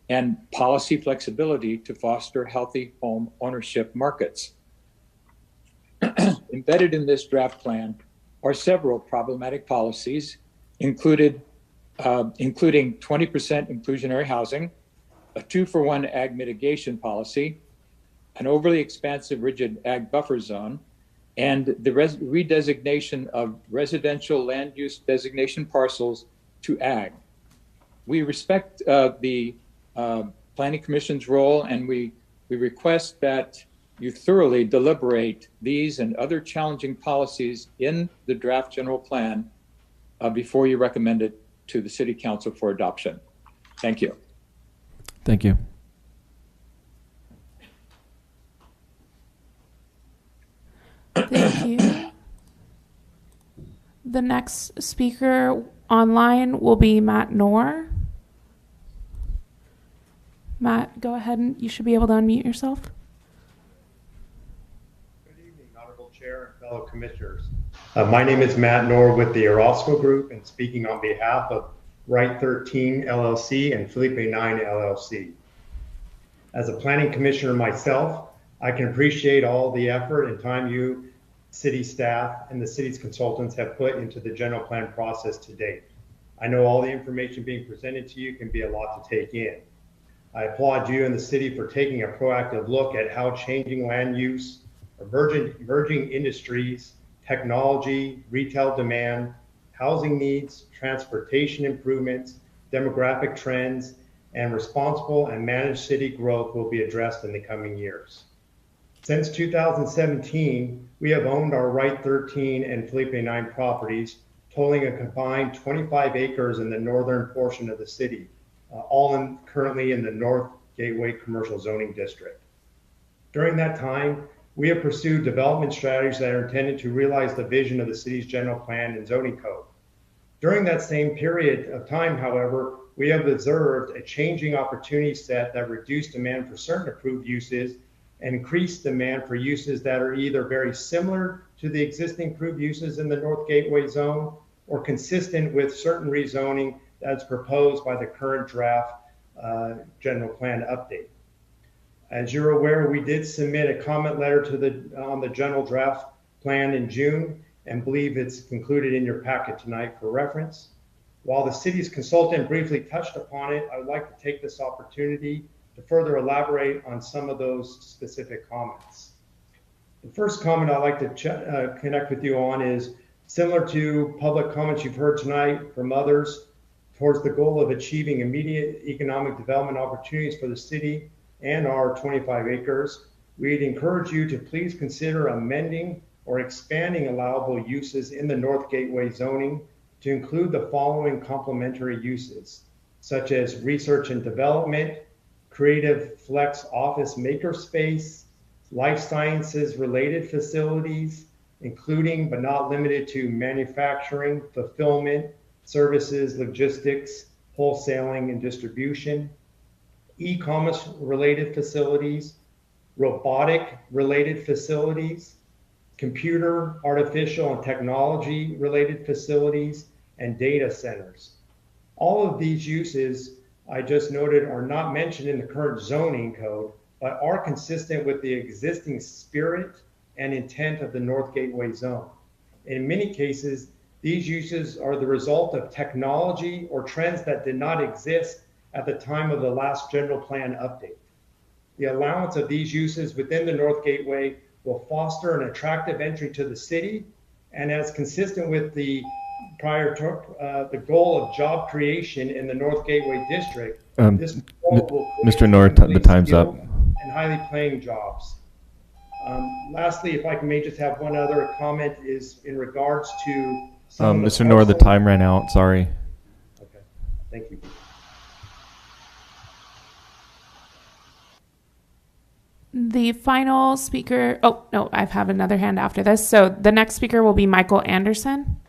and policy flexibility to foster healthy home ownership markets. Embedded in this draft plan are several problematic policies, including 20% inclusionary housing, a 2-for-1 ag mitigation policy, an overly expansive rigid ag buffer zone, and the redesignation of residential land use designation parcels to ag. We respect the Planning Commission's role, and we request that you thoroughly deliberate these and other challenging policies in the draft general plan before you recommend it to the City Council for adoption. Thank you.
Thank you.
Thank you. The next speaker online will be Matt Knorr. Matt, go ahead and you should be able to unmute yourself.
Good evening, Honorable Chair and fellow commissioners. My name is Matt Knorr with the Orozco Group, and speaking on behalf of Right 13 LLC and Felipe 9 LLC. As a planning commissioner myself, I can appreciate all the effort and time you, city staff, and the city's consultants have put into the general plan process to date. I know all the information being presented to you can be a lot to take in. I applaud you and the city for taking a proactive look at how changing land use, emerging industries, technology, retail demand, housing needs, transportation improvements, demographic trends, and responsible and managed city growth will be addressed in the coming years. Since 2017, we have owned our Right 13 and Felipe 9 properties, totaling a combined 25 acres in the northern portion of the city, currently in the North Gateway Commercial Zoning District. During that time, we have pursued development strategies that are intended to realize the vision of the city's general plan and zoning code. During that same period of time, however, we have observed a changing opportunity set that reduced demand for certain approved uses and increased demand for uses that are either very similar to the existing approved uses in the North Gateway zone or consistent with certain rezoning that's proposed by the current draft general plan update. As you're aware, we did submit a comment letter on the general draft plan in June and believe it's concluded in your packet tonight for reference. While the city's consultant briefly touched upon it, I would like to take this opportunity to further elaborate on some of those specific comments. The first comment I'd like to connect with you on is similar to public comments you've heard tonight from others towards the goal of achieving immediate economic development opportunities for the city and our 25 acres. We'd encourage you to please consider amending or expanding allowable uses in the North Gateway zoning to include the following complementary uses, such as research and development, creative flex office makerspace, life sciences related facilities, including but not limited to manufacturing, fulfillment, services, logistics, wholesaling and distribution, e-commerce related facilities, robotic related facilities, computer, artificial and technology related facilities, and data centers. All of these uses I just noted are not mentioned in the current zoning code, but are consistent with the existing spirit and intent of the North Gateway zone. In many cases, these uses are the result of technology or trends that did not exist at the time of the last general plan update. The allowance of these uses within the North Gateway will foster an attractive entry to the city, and as consistent with the the goal of job creation in the North Gateway district, this goal will
Mr. Nord, the time's up.
And highly paying jobs. Lastly, if I may just have one other comment is in regards to
Mr. Nord, the time ran out. Sorry.
Okay, thank you.
The final speaker, oh, no, I have another hand after this. So the next speaker will be Michael Anderson.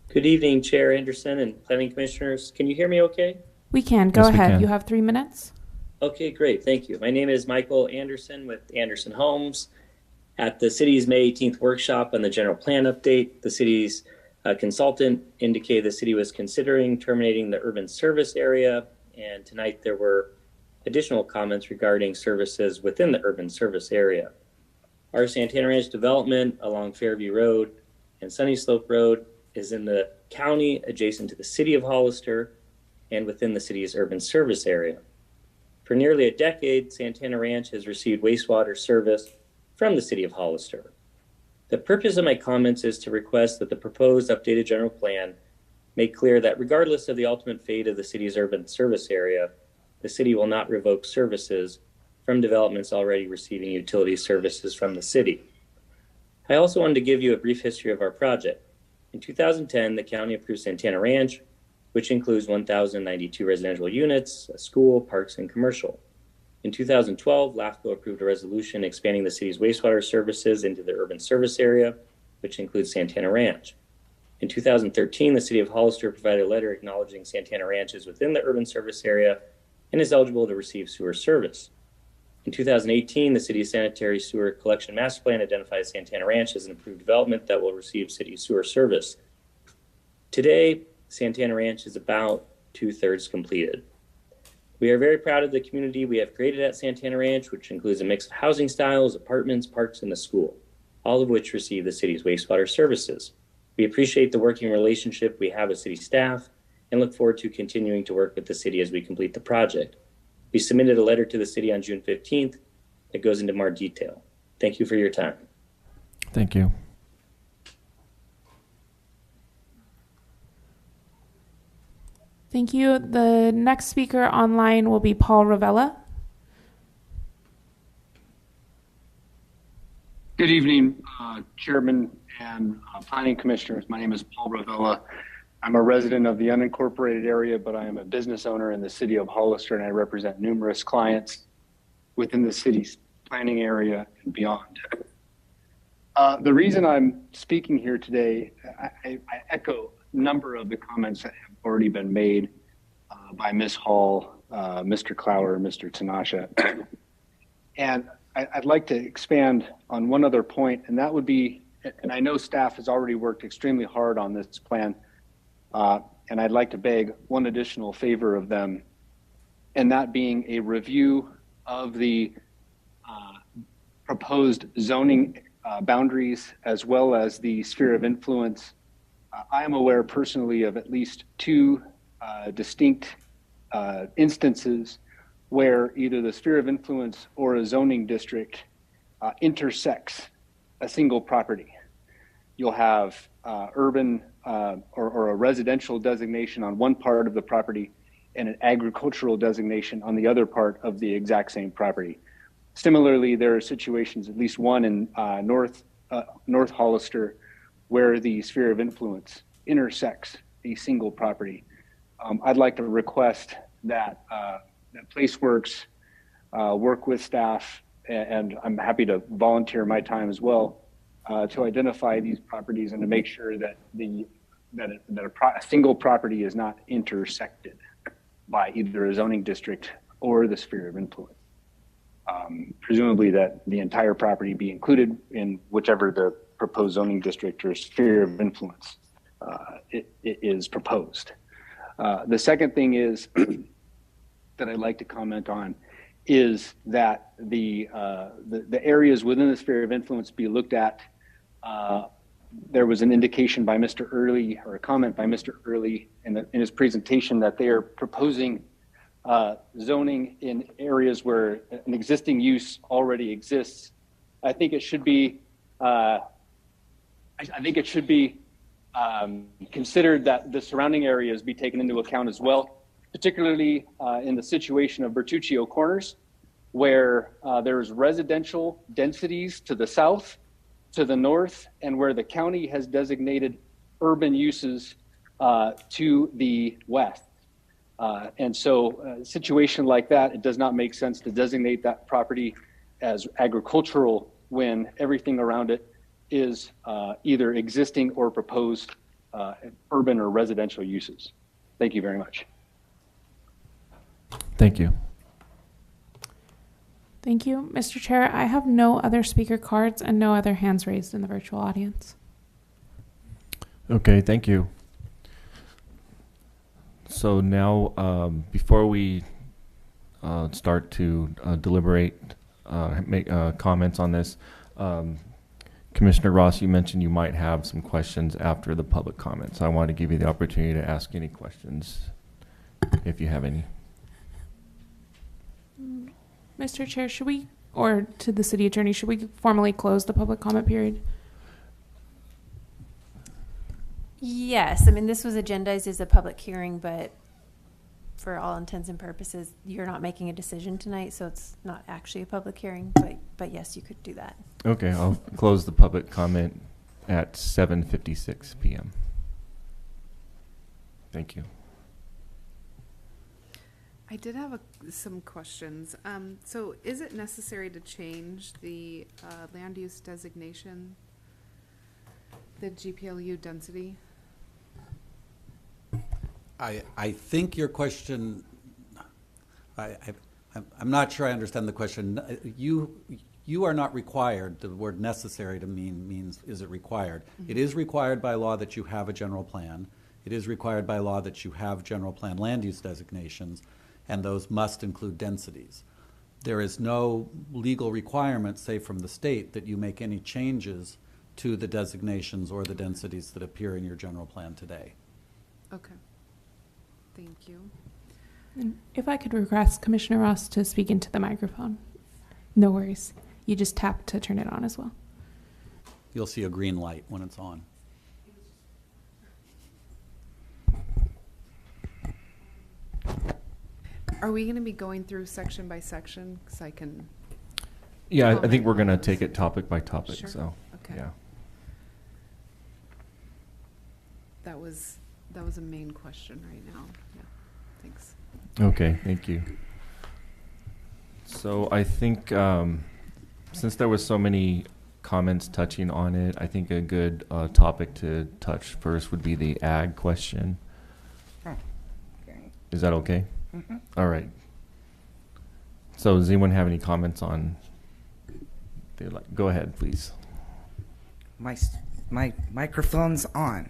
Good evening, Chair Anderson and Planning Commissioners. Can you hear me okay?
We can. Go
Yes, we
ahead.
can.
You have 3 minutes.
Okay, great. Thank you. My name is Michael Anderson with Anderson Homes. At the city's May 18th workshop on the general plan update, the city's consultant indicated the city was considering terminating the urban service area, and tonight there were additional comments regarding services within the urban service area. Our Santana Ranch development along Fairview Road and Sunny Slope Road is in the county adjacent to the city of Hollister and within the city's urban service area. For nearly a decade, Santana Ranch has received wastewater service from the city of Hollister. The purpose of my comments is to request that the proposed updated general plan make clear that regardless of the ultimate fate of the city's urban service area, the city will not revoke services from developments already receiving utility services from the city. I also wanted to give you a brief history of our project. In 2010, the county approved Santana Ranch, which includes 1,092 residential units, a school, parks, and commercial. In 2012, LAFCO approved a resolution expanding the city's wastewater services into the urban service area, which includes Santana Ranch. In 2013, the city of Hollister provided a letter acknowledging Santana Ranch is within the urban service area and is eligible to receive sewer service. In 2018, the city's sanitary sewer collection master plan identifies Santana Ranch as an approved development that will receive city sewer service. Today, Santana Ranch is about 2/3 completed. We are very proud of the community we have created at Santana Ranch, which includes a mix of housing styles, apartments, parks, and a school, all of which receive the city's wastewater services. We appreciate the working relationship we have with city staff and look forward to continuing to work with the city as we complete the project. We submitted a letter to the city on June 15th that goes into more detail. Thank you for your time.
Thank you.
Thank you. The next speaker online will be Paul Ravella.
Good evening, Chairman and Planning Commissioners. My name is Paul Ravella. I'm a resident of the unincorporated area, but I am a business owner in the city of Hollister, and I represent numerous clients within the city's planning area and beyond. The reason I'm speaking here today, I echo a number of the comments that have already been made by Ms. Hall, Mr. Clower, Mr. Tanasha. And I'd like to expand on one other point, and that would be, and I know staff has already worked extremely hard on this plan, and I'd like to beg one additional favor of them, and that being a review of the proposed zoning boundaries as well as the sphere of influence. I am aware personally of at least two distinct instances where either the sphere of influence or a zoning district intersects a single property. You'll have urban or a residential designation on one part of the property and an agricultural designation on the other part of the exact same property. Similarly, there are situations, at least one in North Hollister, where the sphere of influence intersects a single property. I'd like to request that PlaceWorks work with staff, and I'm happy to volunteer my time as well to identify these properties and to make sure that a single property is not intersected by either a zoning district or the sphere of influence. Presumably that the entire property be included in whichever the proposed zoning district or sphere of influence it is proposed. The second thing is that I'd like to comment on is that the areas within the sphere of influence be looked at. There was an indication by Mr. Early, or a comment by Mr. Early in his presentation, that they are proposing zoning in areas where an existing use already exists. I think it should be considered that the surrounding areas be taken into account as well, particularly in the situation of Bertuccio Corners, where there's residential densities to the south, to the north, and where the county has designated urban uses to the west. And so a situation like that, it does not make sense to designate that property as agricultural when everything around it is either existing or proposed urban or residential uses. Thank you very much.
Thank you.
Thank you. Mr. Chair, I have no other speaker cards and no other hands raised in the virtual audience.
Okay, thank you. So now, before we start to deliberate, make comments on this, Commissioner Ross, you mentioned you might have some questions after the public comments. I want to give you the opportunity to ask any questions if you have any.
Mr. Chair, should we, or to the city attorney, should we formally close the public comment period?
Yes, I mean, this was agendized as a public hearing, but for all intents and purposes, you're not making a decision tonight, so it's not actually a public hearing, but yes, you could do that.
Okay, I'll close the public comment at 7:56 p.m. Thank you.
I did have some questions. So is it necessary to change the land use designation, the GPLU density?
I think your question, I'm not sure I understand the question. You are not required, the word necessary to means is it required? Mm-hmm. It is required by law that you have a general plan. It is required by law that you have general plan land use designations, and those must include densities. There is no legal requirement, say from the state, that you make any changes to the designations or the densities that appear in your general plan today.
Okay. Thank you.
And if I could request Commissioner Ross to speak into the microphone. No worries. You just tap to turn it on as well.
You'll see a green light when it's on.
Are we going to be going through section by section? Because I can.
Yeah, I think
comment
we're
on
going to
those.
take it topic by topic.
Sure.
So,
Okay.
yeah.
That was a main question right now. Yeah. Thanks.
Okay, thank you. So I think since there was so many comments touching on it, I think a good topic to touch first would be the ag question.
Oh, okay.
Is that okay?
Mhm.
All right. So does anyone have any comments on? Go ahead, please.
My microphone's on.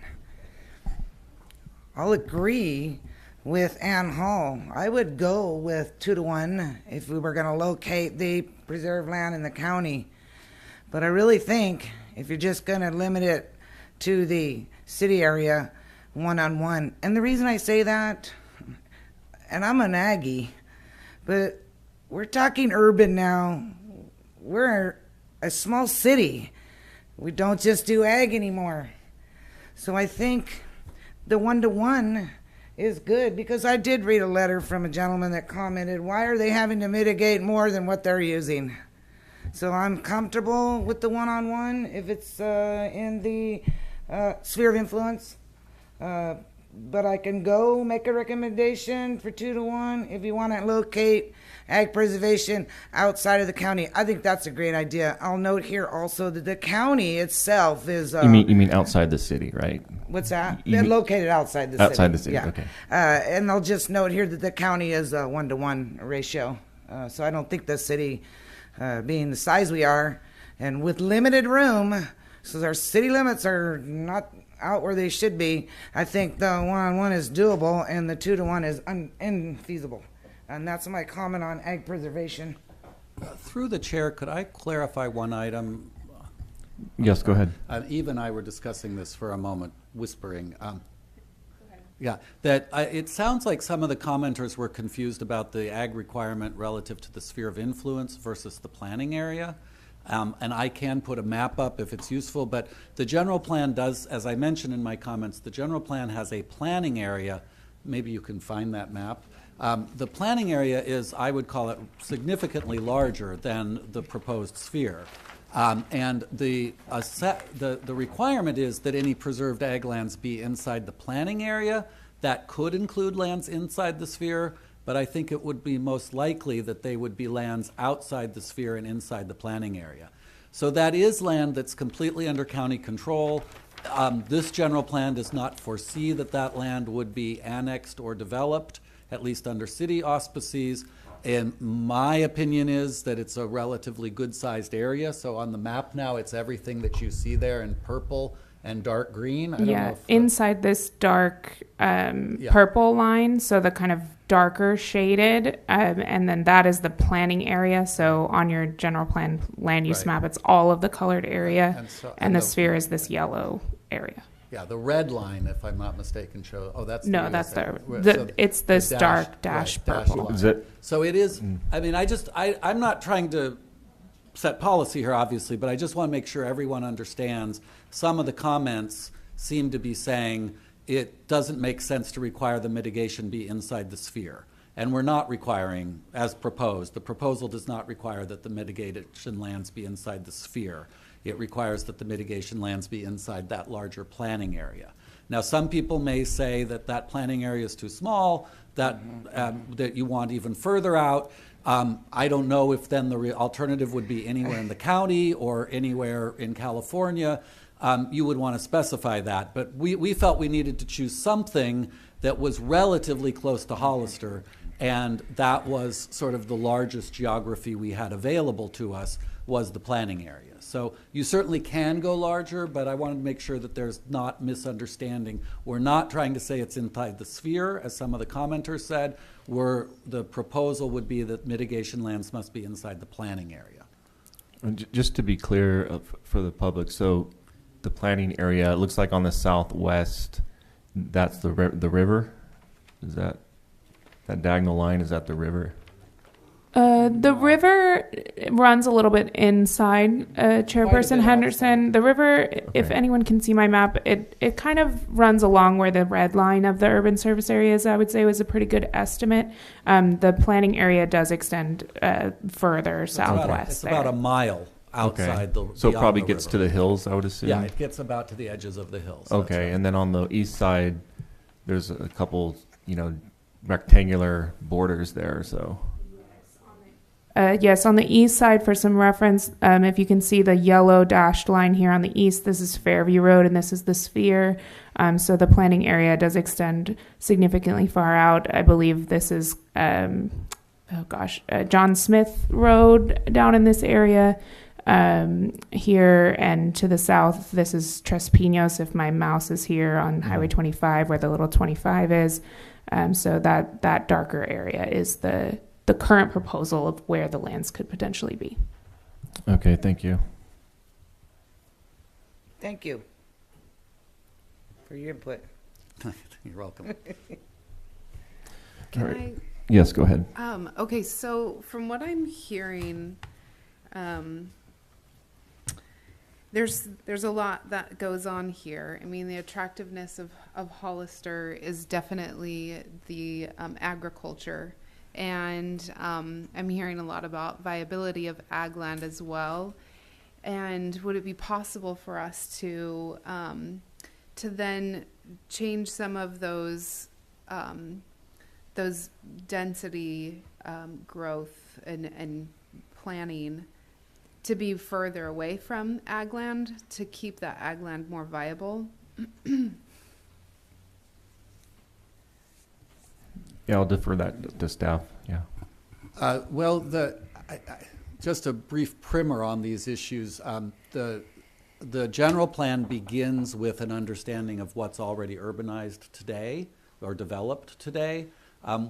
I'll agree with Ann Hall. I would go with 2-to-1 if we were going to locate the preserved land in the county. But I really think if you're just going to limit it to the city area, 1-on-1. And the reason I say that, and I'm an Aggie, but we're talking urban now. We're a small city. We don't just do ag anymore. So I think the 1-to-1 is good, because I did read a letter from a gentleman that commented, why are they having to mitigate more than what they're using? So I'm comfortable with the 1-on-1 if it's in the sphere of influence. But I can go make a recommendation for 2-to-1 if you want to locate ag preservation outside of the county. I think that's a great idea. I'll note here also that the county itself is.
You mean outside the city, right?
What's that?
You
They're
mean
located outside the city.
outside the city,
Yeah.
okay.
And I'll just note here that the county is a 1-to-1 ratio. So I don't think the city, being the size we are, and with limited room, so our city limits are not out where they should be. I think the 1-on-1 is doable, and the 2-to-1 is infeasible. And that's my comment on ag preservation.
Through the chair, could I clarify one item?
Yes, go ahead.
Eve and I were discussing this for a moment, whispering. Yeah, that it sounds like some of the commenters were confused about the ag requirement relative to the sphere of influence versus the planning area. And I can put a map up if it's useful, but the general plan does, as I mentioned in my comments, the general plan has a planning area. Maybe you can find that map. The planning area is, I would call it, significantly larger than the proposed sphere. And the requirement is that any preserved ag lands be inside the planning area. That could include lands inside the sphere, but I think it would be most likely that they would be lands outside the sphere and inside the planning area. So that is land that's completely under county control. This general plan does not foresee that that land would be annexed or developed, at least under city auspices. And my opinion is that it's a relatively good-sized area. So on the map now, it's everything that you see there in purple and dark green. I don't know if,
inside this dark purple line, so the kind of darker shaded, and then that is the planning area. So on your general plan land use map, it's all of the colored area, and the sphere is this yellow area.
Yeah, the red line, if I'm not mistaken, shows. Oh, that's
no,
the
that's
so
it's this
the
dark dash purple.
line.
Is it?
So it is. I mean, I'm not trying to set policy here, obviously, but I just want to make sure everyone understands. Some of the comments seem to be saying it doesn't make sense to require the mitigation be inside the sphere. And we're not requiring, as proposed, the proposal does not require that the mitigation lands be inside the sphere. It requires that the mitigation lands be inside that larger planning area. Now, some people may say that that planning area is too small, that you want even further out. I don't know if then the alternative would be anywhere in the county or anywhere in California. You would want to specify that. But we felt we needed to choose something that was relatively close to Hollister, and that was sort of the largest geography we had available to us was the planning area. So you certainly can go larger, but I wanted to make sure that there's not misunderstanding. We're not trying to say it's inside the sphere, as some of the commenters said. The proposal would be that mitigation lands must be inside the planning area.
And just to be clear for the public, so the planning area, it looks like on the southwest, that's the river. Is that diagonal line? Is that the river?
The river runs a little bit inside Chairperson Henderson. The river, if anyone can see my map, it kind of runs along where the red line of the urban service area is. I would say was a pretty good estimate. The planning area does extend further southwest.
It's about a mile outside the.
So it probably
beyond the
gets
river.
to the hills, I would assume.
Yeah, it gets about to the edges of the hills. that's
Okay,
right.
and then on the east side, there's a couple, rectangular borders there. So.
Yes, on the east side, for some reference, if you can see the yellow dashed line here on the east, this is Fairview Road and this is the Sphere. So the planning area does extend significantly far out. I believe this is, John Smith Road down in this area. Here and to the south, this is Tres Pinos, if my mouse is here on Highway 25, where the little 25 is. So that darker area is the current proposal of where the lands could potentially be.
Okay, thank you.
Thank you for your input.
You're welcome.
All right. Yes, go ahead.
Okay, so from what I'm hearing, there's a lot that goes on here. I mean, the attractiveness of Hollister is definitely the agriculture. And I'm hearing a lot about viability of ag land as well. And would it be possible for us to then change some of those density growth and planning to be further away from ag land to keep that ag land more viable?
Yeah, I'll defer that to staff. Yeah.
Well, just a brief primer on these issues. The general plan begins with an understanding of what's already urbanized today or developed today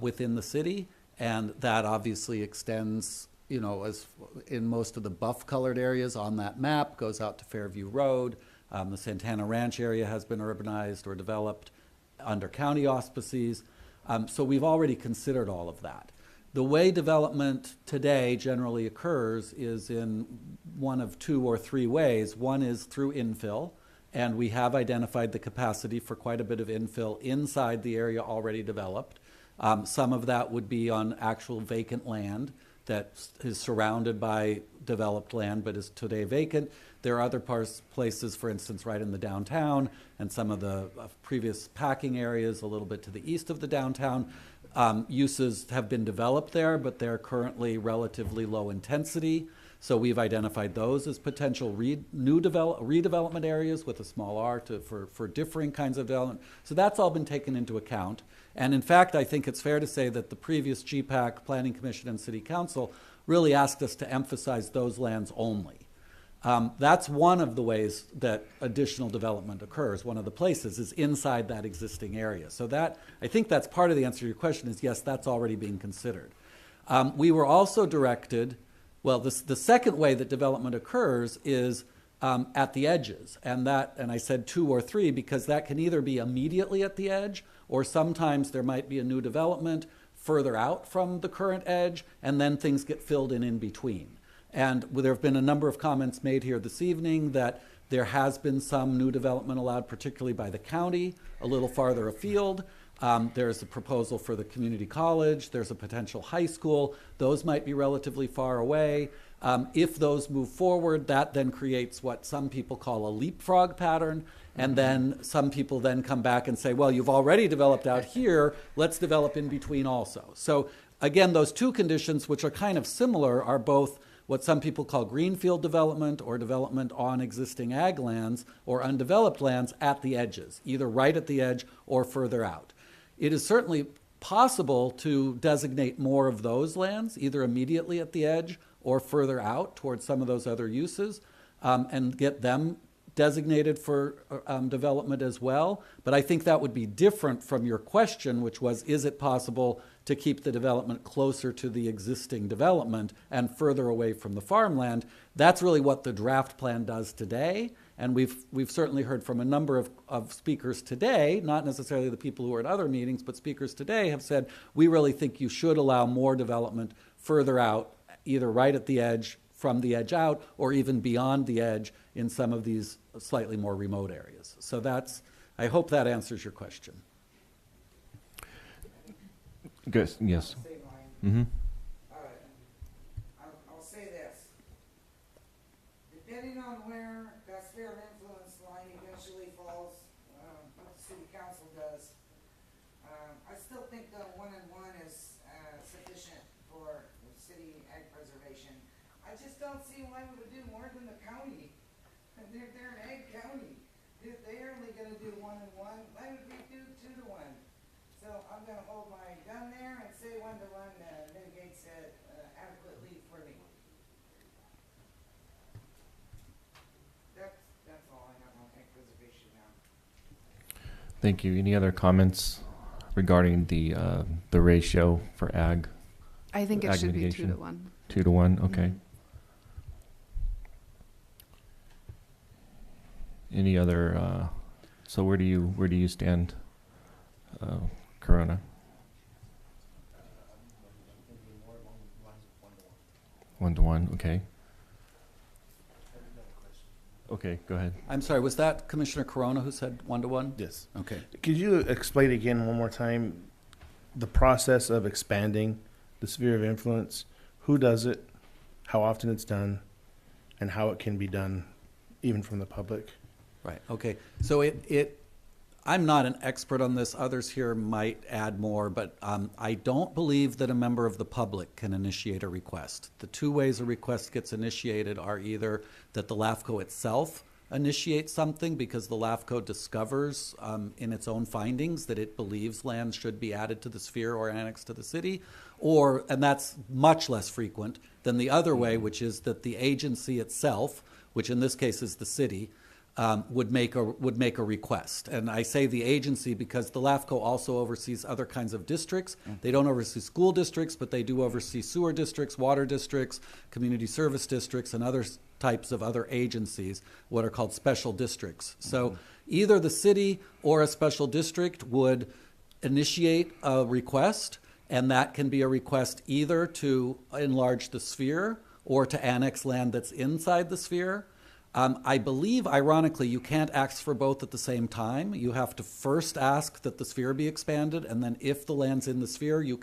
within the city, and that obviously extends, as in most of the buff-colored areas on that map, goes out to Fairview Road. The Santana Ranch area has been urbanized or developed under county auspices. So we've already considered all of that. The way development today generally occurs is in one of two or three ways. One is through infill, and we have identified the capacity for quite a bit of infill inside the area already developed. Some of that would be on actual vacant land that is surrounded by developed land but is today vacant. There are other places, for instance, right in the downtown and some of the previous packing areas a little bit to the east of the downtown. Uses have been developed there, but they're currently relatively low intensity. So we've identified those as potential redevelopment areas with a small r for differing kinds of development. So that's all been taken into account. And in fact, I think it's fair to say that the previous GPAC, Planning Commission, and City Council really asked us to emphasize those lands only. That's one of the ways that additional development occurs. One of the places is inside that existing area. So that, I think that's part of the answer to your question is yes, that's already being considered. We were also directed, well, the second way that development occurs is at the edges. And I said two or three because that can either be immediately at the edge or sometimes there might be a new development further out from the current edge and then things get filled in between. And there have been a number of comments made here this evening that there has been some new development allowed, particularly by the county, a little farther afield. There's a proposal for the community college. There's a potential high school. Those might be relatively far away. If those move forward, that then creates what some people call a leapfrog pattern. And then some people then come back and say, well, you've already developed out here. Let's develop in between also. So again, those two conditions, which are kind of similar, are both what some people call greenfield development or development on existing ag lands or undeveloped lands at the edges, either right at the edge or further out. It is certainly possible to designate more of those lands, either immediately at the edge or further out towards some of those other uses, and get them designated for development as well. But I think that would be different from your question, which was, is it possible to keep the development closer to the existing development and further away from the farmland? That's really what the draft plan does today. And we've certainly heard from a number of speakers today, not necessarily the people who are at other meetings, but speakers today have said, we really think you should allow more development further out, either right at the edge, from the edge out, or even beyond the edge in some of these slightly more remote areas. So I hope that answers your question.
Good. Yes. Mm-hmm.
I'll say this. Depending on where that sphere of influence line eventually falls, what the city council does, I still think the 1 and 1 is sufficient for city ag preservation. I just don't see why we would do more than the county. They're an ag county. If they're only going to do 1 and 1, why would we do 2 to 1? So I'm going to hold my gun there and say 1 to 1 mitigates it adequately for me. That's all I have on ag preservation now.
Thank you. Any other comments regarding the ratio for ag?
I think it
ag
should
mitigation?
be 2 to 1.
2 to 1. Okay.
Mm-hmm.
Any other? So where do you stand, Corona? 1 to 1. Okay. Okay, go ahead.
I'm sorry, was that Commissioner Corona who said 1 to 1?
Yes.
Okay.
Could you explain again one more time the process of expanding the sphere of influence? Who does it, how often it's done, and how it can be done even from the public?
Right. Okay. So I'm not an expert on this. Others here might add more, but I don't believe that a member of the public can initiate a request. The 2 ways a request gets initiated are either that the LAFCO itself initiates something because the LAFCO discovers in its own findings that it believes land should be added to the sphere or annexed to the city, and that's much less frequent than the other way, which is that the agency itself, which in this case is the city, would make a request. And I say the agency because the LAFCO also oversees other kinds of districts. They don't oversee school districts, but they do oversee sewer districts, water districts, community service districts, and other types of other agencies, what are called special districts. So either the city or a special district would initiate a request, and that can be a request either to enlarge the sphere or to annex land that's inside the sphere. I believe, ironically, you can't ask for both at the same time. You have to first ask that the sphere be expanded, and then if the land's in the sphere, you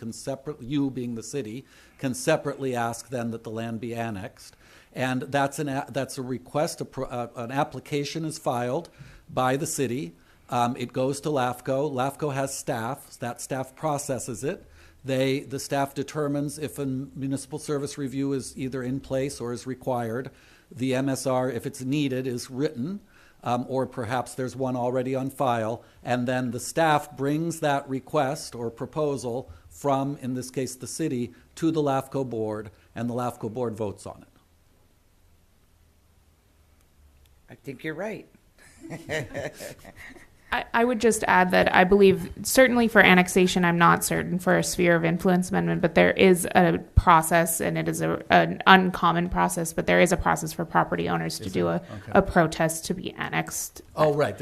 being the city, can separately ask then that the land be annexed. And that's a request. An application is filed by the city. It goes to LAFCO. LAFCO has staff. That staff processes it. The staff determines if a municipal service review is either in place or is required. The MSR, if it's needed, is written, or perhaps there's one already on file, and then the staff brings that request or proposal from, in this case, the city, to the LAFCO board, and the LAFCO board votes on it.
I think you're right.
I would just add that I believe, certainly for annexation, I'm not certain for a sphere of influence amendment, but there is a process, and it is an uncommon process, but there is a process for property owners to do a protest to be annexed.
Oh, right.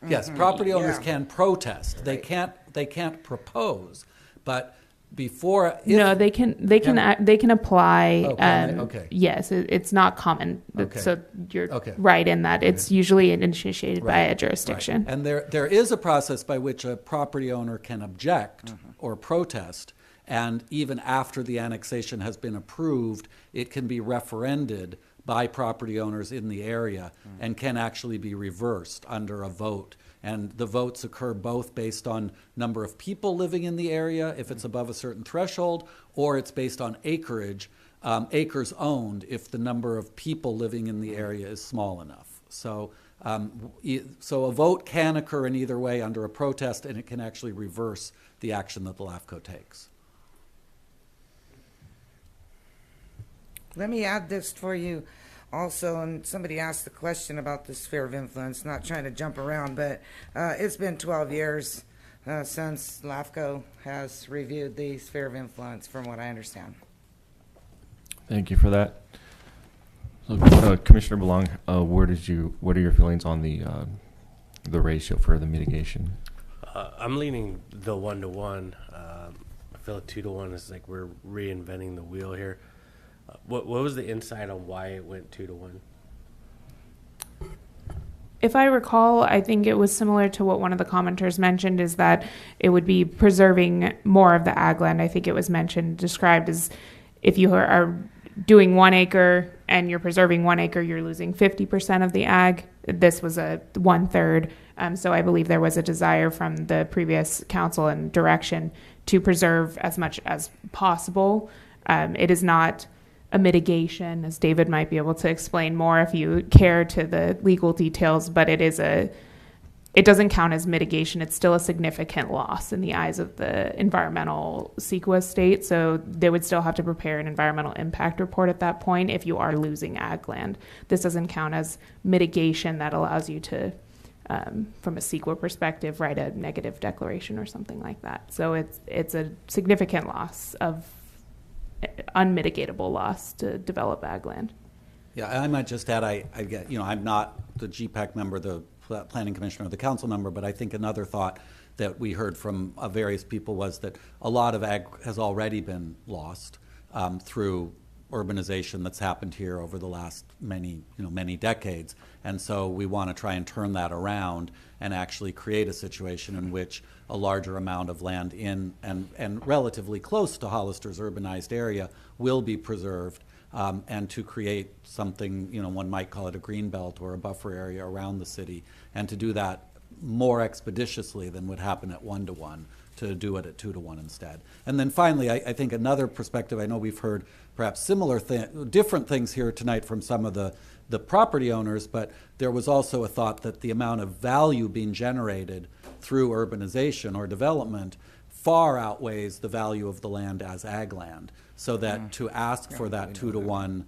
Yes, property owners can protest. They can't propose, but before
they can apply.
Okay.
Yes, it's not common.
Okay.
So you're right in that it's usually initiated by a jurisdiction.
Right. And there is a process by which a property owner can object or protest, and even after the annexation has been approved, it can be referended by property owners in the area and can actually be reversed under a vote. And the votes occur both based on number of people living in the area, if it's above a certain threshold, or it's based on acreage, acres owned, if the number of people living in the area is small enough. So a vote can occur in either way under a protest, and it can actually reverse the action that the LAFCO takes.
Let me add this for you also, and somebody asked the question about the sphere of influence, not trying to jump around, but it's been 12 years since LAFCO has reviewed the sphere of influence, from what I understand.
Thank you for that. So, Commissioner Belong, what are your feelings on the ratio for the mitigation?
I'm leaning the 1-to-1. I feel like 2-to-1 is like we're reinventing the wheel here. What was the insight on why it went 2-to-1?
If I recall, I think it was similar to what one of the commenters mentioned, is that it would be preserving more of the ag land. I think it was described as if you are doing 1 acre and you're preserving 1 acre, you're losing 50% of the ag. This was a 1/3. So I believe there was a desire from the previous council and direction to preserve as much as possible. It is not a mitigation, as David might be able to explain more if you care to the legal details, but it doesn't count as mitigation. It's still a significant loss in the eyes of the environmental CEQA state. So they would still have to prepare an environmental impact report at that point if you are losing ag land. This doesn't count as mitigation that allows you to, from a CEQA perspective, write a negative declaration or something like that. So it's a significant loss of unmitigatable loss to develop ag land.
Yeah, I might just add, I'm not the GPAC member, the planning commissioner, or the council member, but I think another thought that we heard from various people was that a lot of ag has already been lost through urbanization that's happened here over the last many decades. And so we want to try and turn that around and actually create a situation in which a larger amount of land in and relatively close to Hollister's urbanized area will be preserved, and to create something, one might call it a green belt or a buffer area around the city, and to do that more expeditiously than would happen at 1-to-1, to do it at 2-to-1 instead. And then finally, I think another perspective, I know we've heard perhaps different things here tonight from some of the property owners, but there was also a thought that the amount of value being generated through urbanization or development far outweighs the value of the land as ag land, so that to ask for that 2-to-1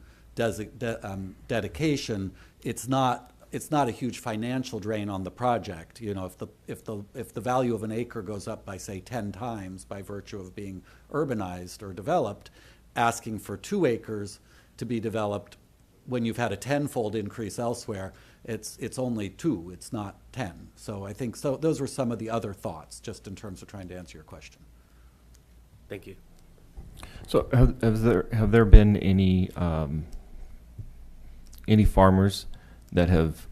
dedication, it's not a huge financial drain on the project. If the value of an acre goes up by, say, 10 times by virtue of being urbanized or developed, asking for 2 acres to be developed when you've had a 10-fold increase elsewhere, it's only 2, it's not 10. So I think those were some of the other thoughts, just in terms of trying to answer your question.
Thank you.
So have there been any farmers that have,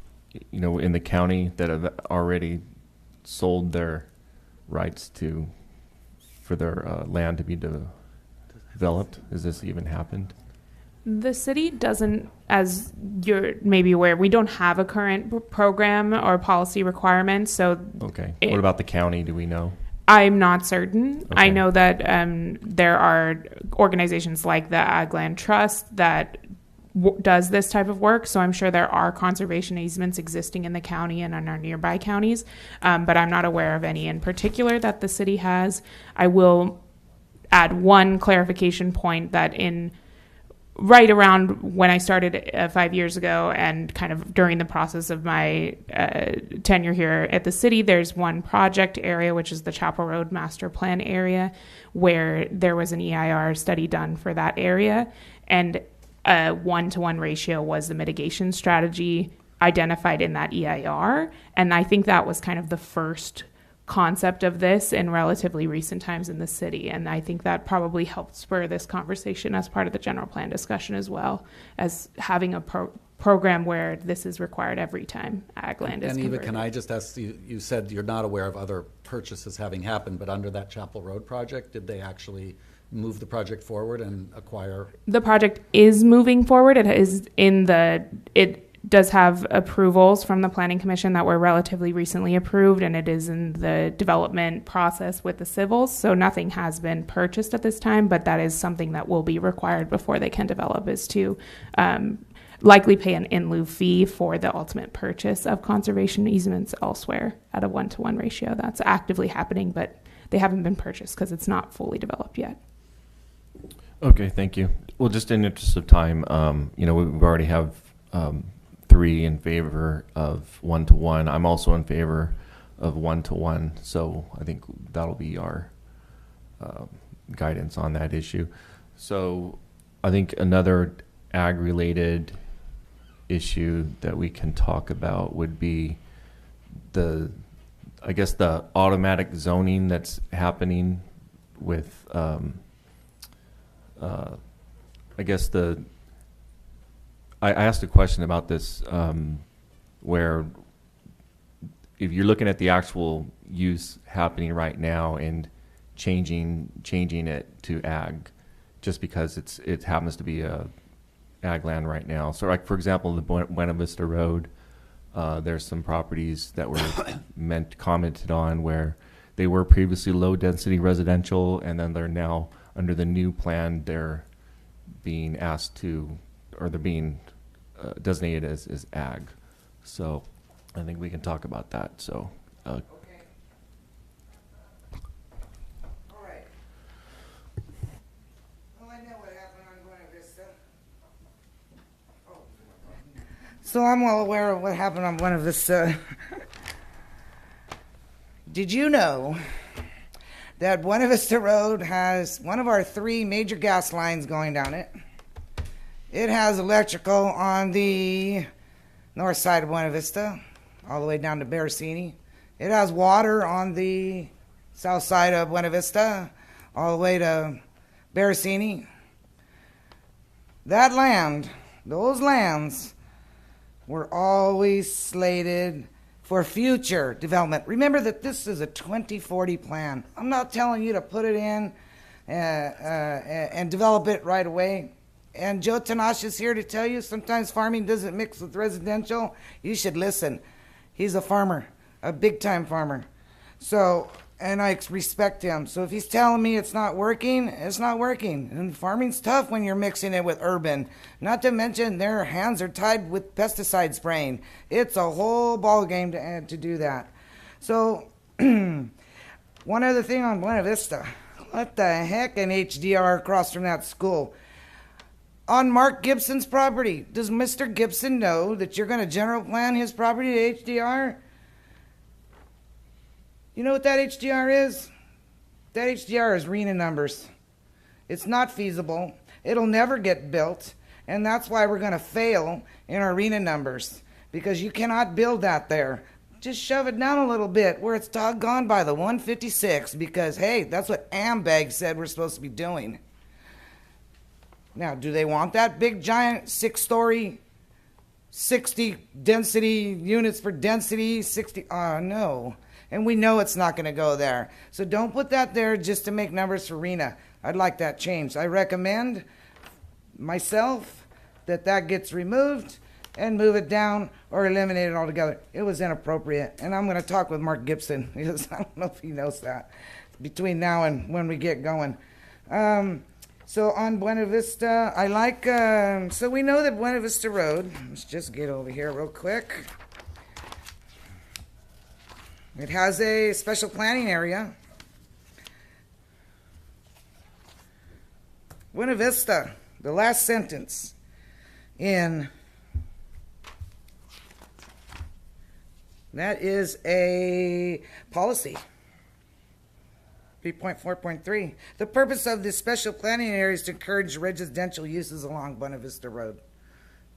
in the county, that have already sold their rights for their land to be developed? Has this even happened?
The city doesn't, as you're maybe aware, we don't have a current program or policy requirement. So
okay. What about the county? Do we know?
I'm not certain.
Okay.
I know that there are organizations like the Ag Land Trust that does this type of work. So I'm sure there are conservation easements existing in the county and in our nearby counties, but I'm not aware of any in particular that the city has. I will add one clarification point that right around when I started 5 years ago and kind of during the process of my tenure here at the city, there's one project area, which is the Chapel Road Master Plan area, where there was an EIR study done for that area. And a 1-to-1 ratio was the mitigation strategy identified in that EIR. And I think that was kind of the first concept of this in relatively recent times in the city, and I think that probably helped spur this conversation as part of the general plan discussion, as well as having a program where this is required every time ag land is converted.
And Eva, can I just ask you said you're not aware of other purchases having happened, but under that Chapel Road project, did they actually move the project forward and acquire?
The project is moving forward. It does have approvals from the Planning Commission that were relatively recently approved, and it is in the development process with the civils. So nothing has been purchased at this time, but that is something that will be required before they can develop, is to likely pay an in lieu fee for the ultimate purchase of conservation easements elsewhere at a 1-to-1 ratio. That's actively happening, but they haven't been purchased because it's not fully developed yet.
Okay, thank you. Well, just in the interest of time, we already have 3 in favor of 1-to-1. I'm also in favor of 1-to-1. So I think that'll be our guidance on that issue. So I think another ag-related issue that we can talk about would be I guess the automatic zoning that's happening with, I guess I asked a question about this, where if you're looking at the actual use happening right now and changing it to ag, just because it happens to be a ag land right now. So, like for example, the Buena Vista Road, there's some properties that were commented on where they were previously low density residential, and then they're now under the new plan they're being asked to, or they're being designated as ag. So I think we can talk about that. So.
Okay. All right. Well, I know what happened on Buena Vista. Oh. So I'm well aware of what happened on Buena Vista. Did you know that Buena Vista Road has one of our 3 major gas lines going down it? It has electrical on the north side of Buena Vista, all the way down to Barracini. It has water on the south side of Buena Vista, all the way to Barracini. That land, those lands, were always slated for future development. Remember that this is a 2040 plan. I'm not telling you to put it in and develop it right away. And Joe Tanash is here to tell you sometimes farming doesn't mix with residential. You should listen. He's a farmer, a big-time farmer. So, and I respect him. So if he's telling me it's not working, it's not working. And farming's tough when you're mixing it with urban. Not to mention their hands are tied with pesticide spraying. It's a whole ball game to do that. So, one other thing on Buena Vista. What the heck, an HDR across from that school? On Mark Gibson's property. Does Mr. Gibson know that you're going to general plan his property to HDR? You know what that HDR is? That HDR is RENA numbers. It's not feasible. It'll never get built. And that's why we're going to fail in our RENA numbers. Because you cannot build that there. Just shove it down a little bit where it's doggone by the 156. Because, hey, that's what AMBAG said we're supposed to be doing. Now, do they want that big, giant, 6-story, 60 density units for density? 60? No. And we know it's not going to go there. So don't put that there just to make numbers for RENA. I'd like that changed. I recommend myself that gets removed and move it down or eliminate it altogether. It was inappropriate. And I'm going to talk with Mark Gibson because I don't know if he knows that between now and when we get going. So on Buena Vista, I like, so we know that Buena Vista Road, let's just get over here real quick. It has a special planning area. Buena Vista, the last sentence in, that is a policy. 3.4.3. The purpose of this special planning area is to encourage residential uses along Buena Vista Road.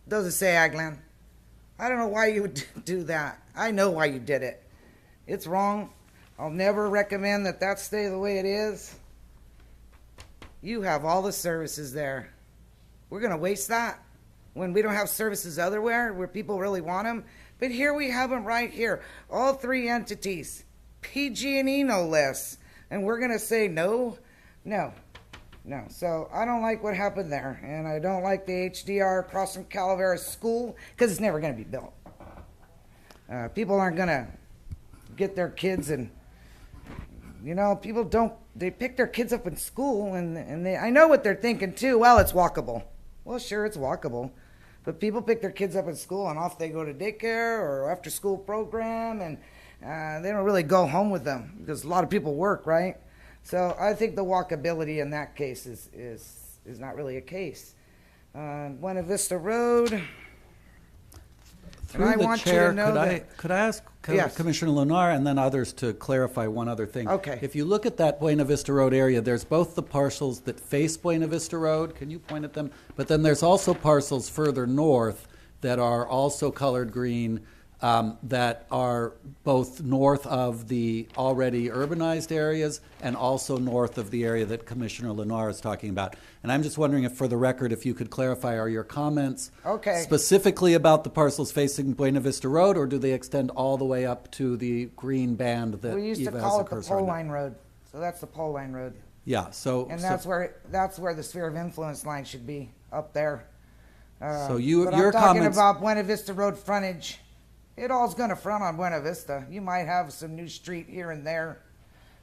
Doesn't say ag land. I don't know why you would do that. I know why you did it. It's wrong. I'll never recommend that stay the way it is. You have all the services there. We're going to waste that when we don't have services elsewhere where people really want them. But here we have them right here. All 3 entities. PG&E no less. And we're going to say no. So I don't like what happened there. And I don't like the HDR across from Calavera School because it's never going to be built. People aren't going to get their kids and, people they pick their kids up in school and I know what they're thinking too. Well, it's walkable. Well, sure, it's walkable. But people pick their kids up in school and off they go to daycare or after school program and they don't really go home with them because a lot of people work, right? So I think the walkability in that case is not really a case. Buena Vista Road.
Through the chair, could I ask
Yes.
Commissioner Lunar and then others to clarify one other thing?
Okay.
If you look at that Buena Vista Road area, there's both the parcels that face Buena Vista Road. Can you point at them? But then there's also parcels further north that are also colored green, that are both north of the already urbanized areas and also north of the area that Commissioner Lenoir is talking about. And I'm just wondering if, for the record, if you could clarify, are your comments specifically about the parcels facing Buena Vista Road, or do they extend all the way up to the green band that
we used to
Eva
call
has
it
a
the
cursor on?
pole line road. So that's the pole line road.
Yeah,
and that's where the sphere of influence line should be, up there.
So
but
your
I'm talking
comments
about Buena Vista Road frontage. It all's going to front on Buena Vista. You might have some new street here and there,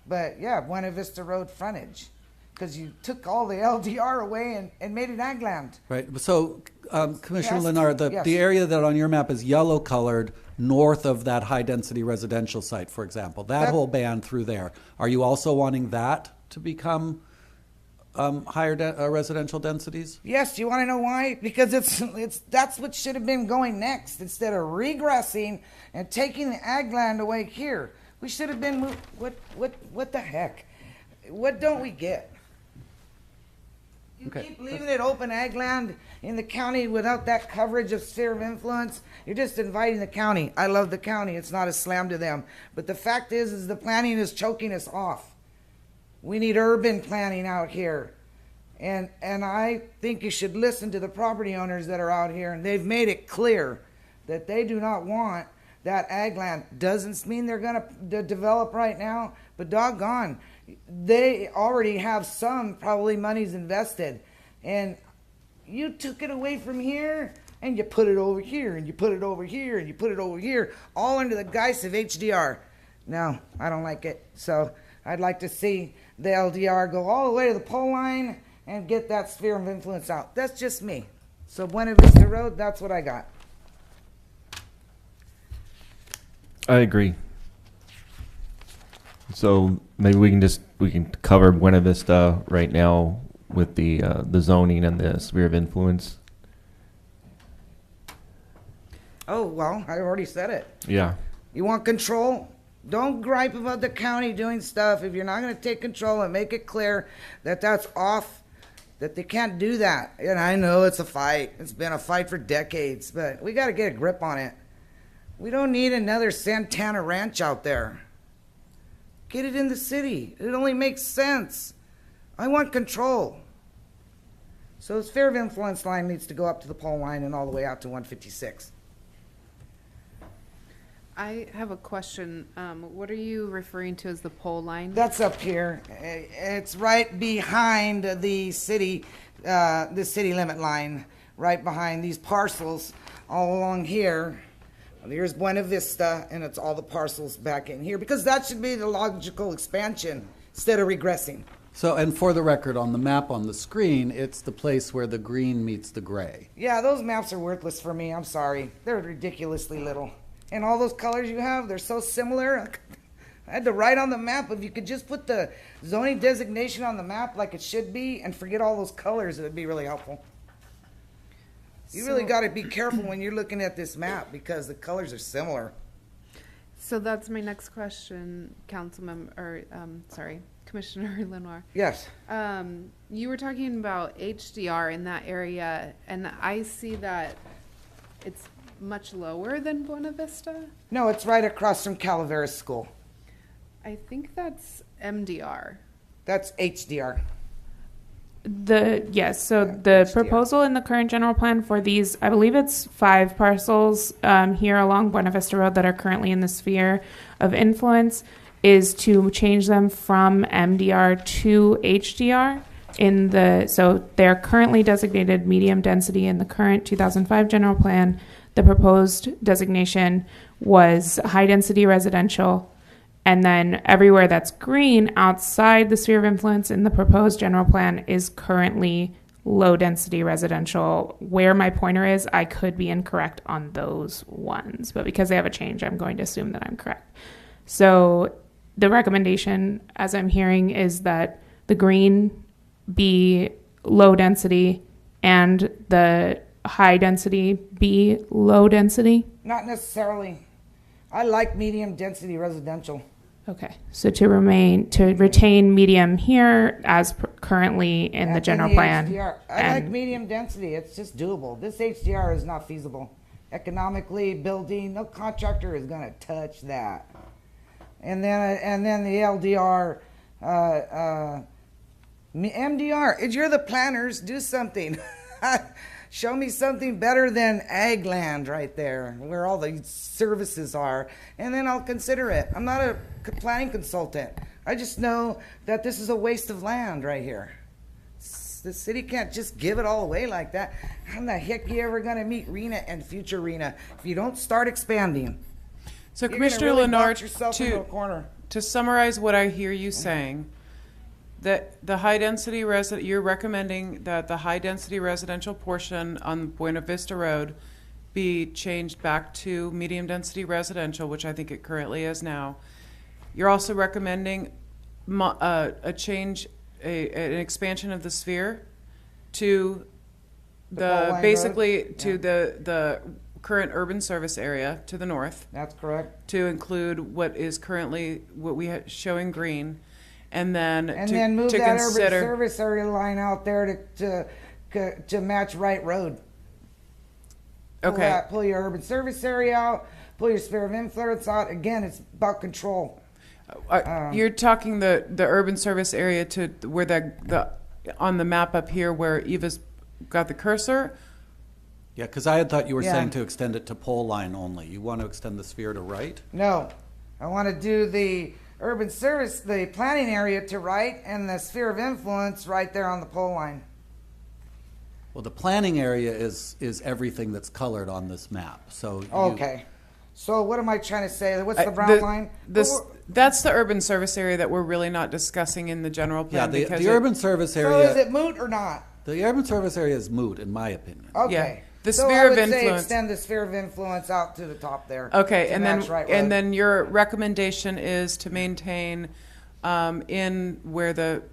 but yeah, Buena Vista Road frontage, because you took all the LDR away and made it ag land.
Right. So, Commissioner
Yes.
Lenoir,
Yes.
the area that on your map is yellow colored north of that high density residential site, for example, that whole band through there, are you also wanting that to become higher residential densities?
Yes. Do you want to know why? Because that's what should have been going next. Instead of regressing and taking the ag land away here, we should have been what the heck? What don't we get? You keep leaving it open ag land in the county without that coverage of sphere of influence. You're just inviting the county. I love the county. It's not a slam to them. But the fact is the planning is choking us off. We need urban planning out here. And I think you should listen to the property owners that are out here. And they've made it clear that they do not want that ag land. Doesn't mean they're going to develop right now, but doggone, they already have some probably monies invested. And you took it away from here and you put it over here and you put it over here and you put it over here, all under the guise of HDR. No, I don't like it. So I'd like to see the LDR go all the way to the pole line and get that sphere of influence out. That's just me. So Buena Vista Road, that's what I got.
I agree. So maybe we can cover Buena Vista right now with the zoning and the sphere of influence.
Oh, well, I already said it.
Yeah.
You want control? Don't gripe about the county doing stuff. If you're not going to take control and make it clear that that's off, that they can't do that. And I know it's a fight. It's been a fight for decades, but we got to get a grip on it. We don't need another Santana Ranch out there. Get it in the city. It only makes sense. I want control. So the sphere of influence line needs to go up to the pole line and all the way out to 156.
I have a question. What are you referring to as the pole line?
That's up here. It's right behind the city limit line, right behind these parcels all along here. Here's Buena Vista, and it's all the parcels back in here, because that should be the logical expansion instead of regressing.
So, and for the record, on the map on the screen, it's the place where the green meets the gray.
Yeah, those maps are worthless for me. I'm sorry. They're ridiculously little. And all those colors you have, they're so similar. I had to write on the map. If you could just put the zoning designation on the map like it should be and forget all those colors, it would be really helpful. You really got to be careful when you're looking at this map because the colors are similar.
So that's my next question, Commissioner Lenoir.
Yes.
You were talking about HDR in that area, and I see that it's much lower than Buena Vista.
No, it's right across from Calaveras School.
I think that's MDR.
That's HDR.
So the proposal in the current general plan for these, I believe it's 5 parcels here along Buena Vista Road that are currently in the sphere of influence, is to change them from MDR to HDR. So they're currently designated medium density in the current 2005 general plan. The proposed designation was high density residential. And then everywhere that's green outside the sphere of influence in the proposed general plan is currently low density residential. Where my pointer is, I could be incorrect on those ones, but because they have a change, I'm going to assume that I'm correct. So the recommendation, as I'm hearing, is that the green be low density and the high density be low density?
Not necessarily. I like medium density residential.
Okay, so to retain medium here as currently in the general plan.
HDR. I like medium density. It's just doable. This HDR is not feasible. economically building. No contractor is going to touch that. And then the LDR, MDR. You're the planners. Do something. Show me something better than ag land right there, where all the services are, and then I'll consider it. I'm not a planning consultant. I just know that this is a waste of land right here. The city can't just give it all away like that. How the heck you ever going to meet RENA and future RENA if you don't start expanding?
So,
You're
Commissioner
really
Lenore,
box yourself into a corner.
to summarize what I hear you saying, that the high density you're recommending that the high density residential portion on Buena Vista Road be changed back to medium density residential, which I think it currently is now. You're also recommending a change, an expansion of the sphere to the current urban service area to the north.
That's correct.
To include what is currently what we have showing green. And then
move that urban service area line out there to match Wright Road.
Okay.
Pull your urban service area out. Pull your sphere of influence out. Again, it's about control.
You're talking the urban service area to where the on the map up here where Eva's got the cursor.
Yeah, because I had thought you were saying to extend it to pole line only. You want to extend the sphere to right?
No, I want to do the urban service, the planning area to right, and the sphere of influence right there on the pole line.
Well, the planning area is everything that's colored on this map. So
okay. So what am I trying to say? What's the brown line?
That's the urban service area that we're really not discussing in the general plan.
Yeah, the urban service area.
So is it moot or not?
The urban service area is moot, in my opinion.
Okay.
Yeah. The
so
sphere
I would
of
say
influence.
Extend the sphere of influence out to the top there.
Okay, and then your recommendation is to maintain in where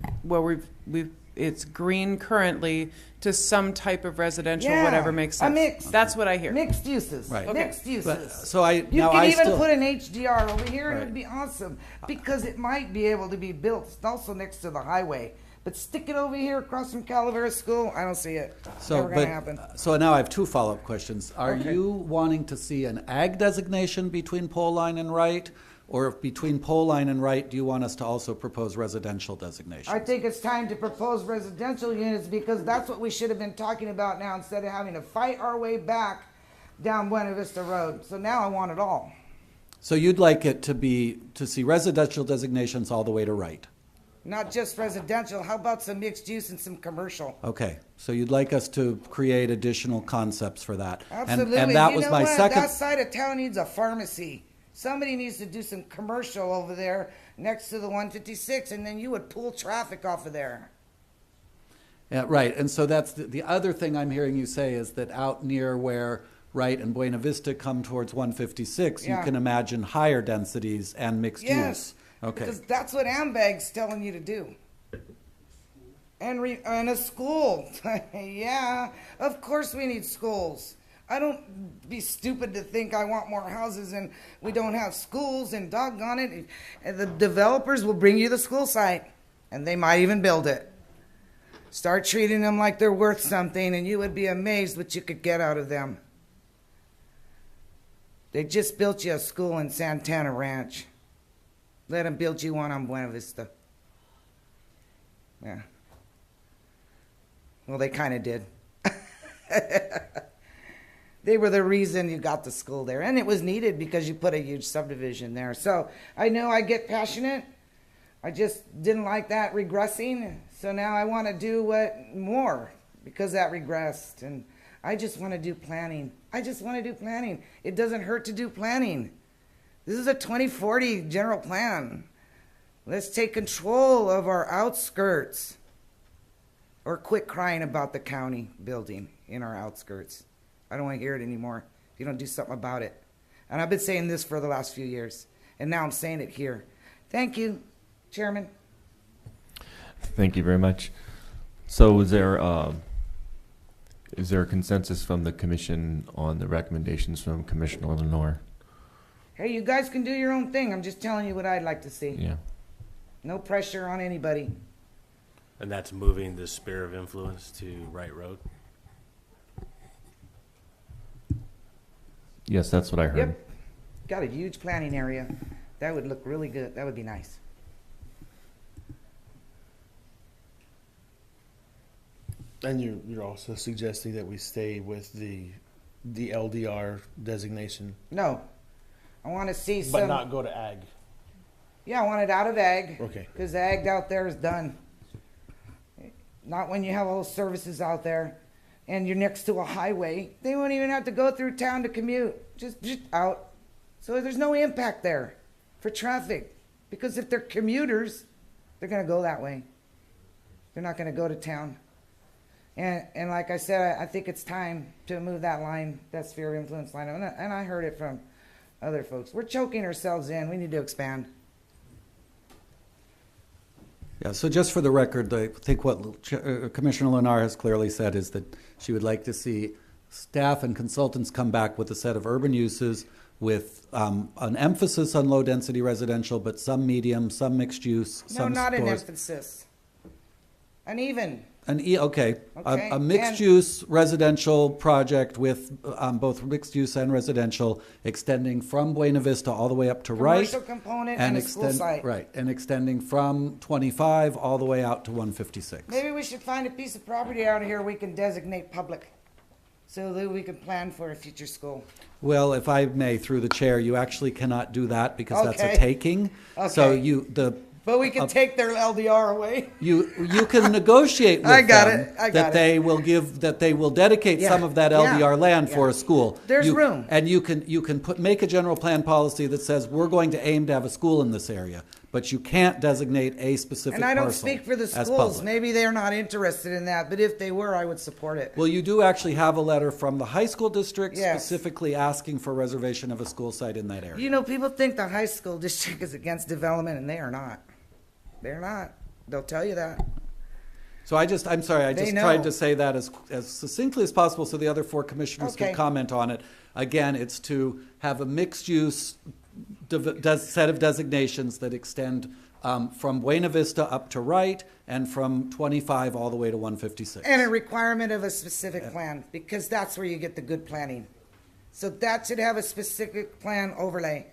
it's green currently to some type of residential, whatever makes sense.
A mix.
That's what I hear.
Mixed uses.
Right.
Okay. Mixed uses.
You
can even put an HDR over here, and it would be awesome because it might be able to be built. It's also next to the highway. But stick it over here across from Calavera School, I don't see it. Never going to happen.
So now I have two follow-up questions. Are you wanting to see an ag designation between pole line and right? Or if between pole line and right, do you want us to also propose residential designation?
I think it's time to propose residential units because that's what we should have been talking about now instead of having to fight our way back down Buena Vista Road. So now I want it all.
So you'd like it to see residential designations all the way to right?
Not just residential. How about some mixed use and some commercial?
Okay, so you'd like us to create additional concepts for that.
Absolutely.
And that was my second.
That side of town needs a pharmacy. Somebody needs to do some commercial over there next to the 156, and then you would pull traffic off of there.
Yeah, right. And so that's the other thing I'm hearing you say is that out near where Wright and Buena Vista come towards 156, you can imagine higher densities and mixed use. Okay.
Because that's what AMBAG's telling you to do. And a school. Yeah, of course we need schools. I don't be stupid to think I want more houses and we don't have schools and doggone it. And the developers will bring you the school site and they might even build it. Start treating them like they're worth something and you would be amazed what you could get out of them. They just built you a school in Santana Ranch. Let them build you one on Buena Vista. Yeah. Well, they kind of did. They were the reason you got the school there. And it was needed because you put a huge subdivision there. So I know I get passionate. I just didn't like that regressing. So now I want to do more because that regressed. And I just want to do planning. It doesn't hurt to do planning. This is a 2040 general plan. Let's take control of our outskirts. Or quit crying about the county building in our outskirts. I don't want to hear it anymore if you don't do something about it. And I've been saying this for the last few years. And now I'm saying it here. Thank you, Chairman.
Thank you very much. So is there a consensus from the commission on the recommendations from Commissioner Lenore?
Hey, you guys can do your own thing. I'm just telling you what I'd like to see.
Yeah.
No pressure on anybody.
And that's moving the sphere of influence to Wright Road?
Yes, that's what I heard.
Yep. Got a huge planning area. That would look really good. That would be nice.
And you're also suggesting that we stay with the LDR designation,
No. I want to see some.
but not go to ag.
Yeah, I want it out of ag.
Okay.
Because the ag out there is done. Not when you have all those services out there and you're next to a highway. They won't even have to go through town to commute. Just out. So there's no impact there for traffic. Because if they're commuters, they're going to go that way. They're not going to go to town. And like I said, I think it's time to move that line, that sphere of influence line. And I heard it from other folks. We're choking ourselves in. We need to expand.
Yeah, so just for the record, I think what Commissioner Lennar has clearly said is that she would like to see staff and consultants come back with a set of urban uses with an emphasis on low-density residential, but some medium, some mixed use,
No,
some
not an
stores.
emphasis. Uneven.
Okay.
Okay,
A mixed-use residential project with both mixed-use and residential extending from Buena Vista all the way up to Wright.
Commercial component and a school site.
Right, and extending from 25 all the way out to 156.
Maybe we should find a piece of property out here we can designate public so that we can plan for a future school.
Well, if I may, through the chair, you actually cannot do that because that's
Okay.
a taking. So
Okay. But we can take their LDR away.
You can negotiate with
I got
them
it. I got
that
it.
they will dedicate
Yeah.
some of that
Yeah.
LDR land
Yeah.
for a school.
There's room.
And you can make a general plan policy that says we're going to aim to have a school in this area, but you can't designate a specific
And I don't
parcel
speak for the
as
schools.
public.
Maybe they're not interested in that, but if they were, I would support it.
Well, you do actually have a letter from the high school district
Yes.
specifically asking for reservation of a school site in that area.
You know, people think the high school district is against development, and they are not. They're not. They'll tell you that.
So I'm sorry, I
They
just
know.
tried to say that as succinctly as possible so the other four commissioners
Okay.
can comment on it. Again, it's to have a mixed-use set of designations that extend from Buena Vista up to Wright and from 25 all the way to 156.
And a requirement of a specific plan, because that's where you get the good planning. So that should have a specific plan overlay.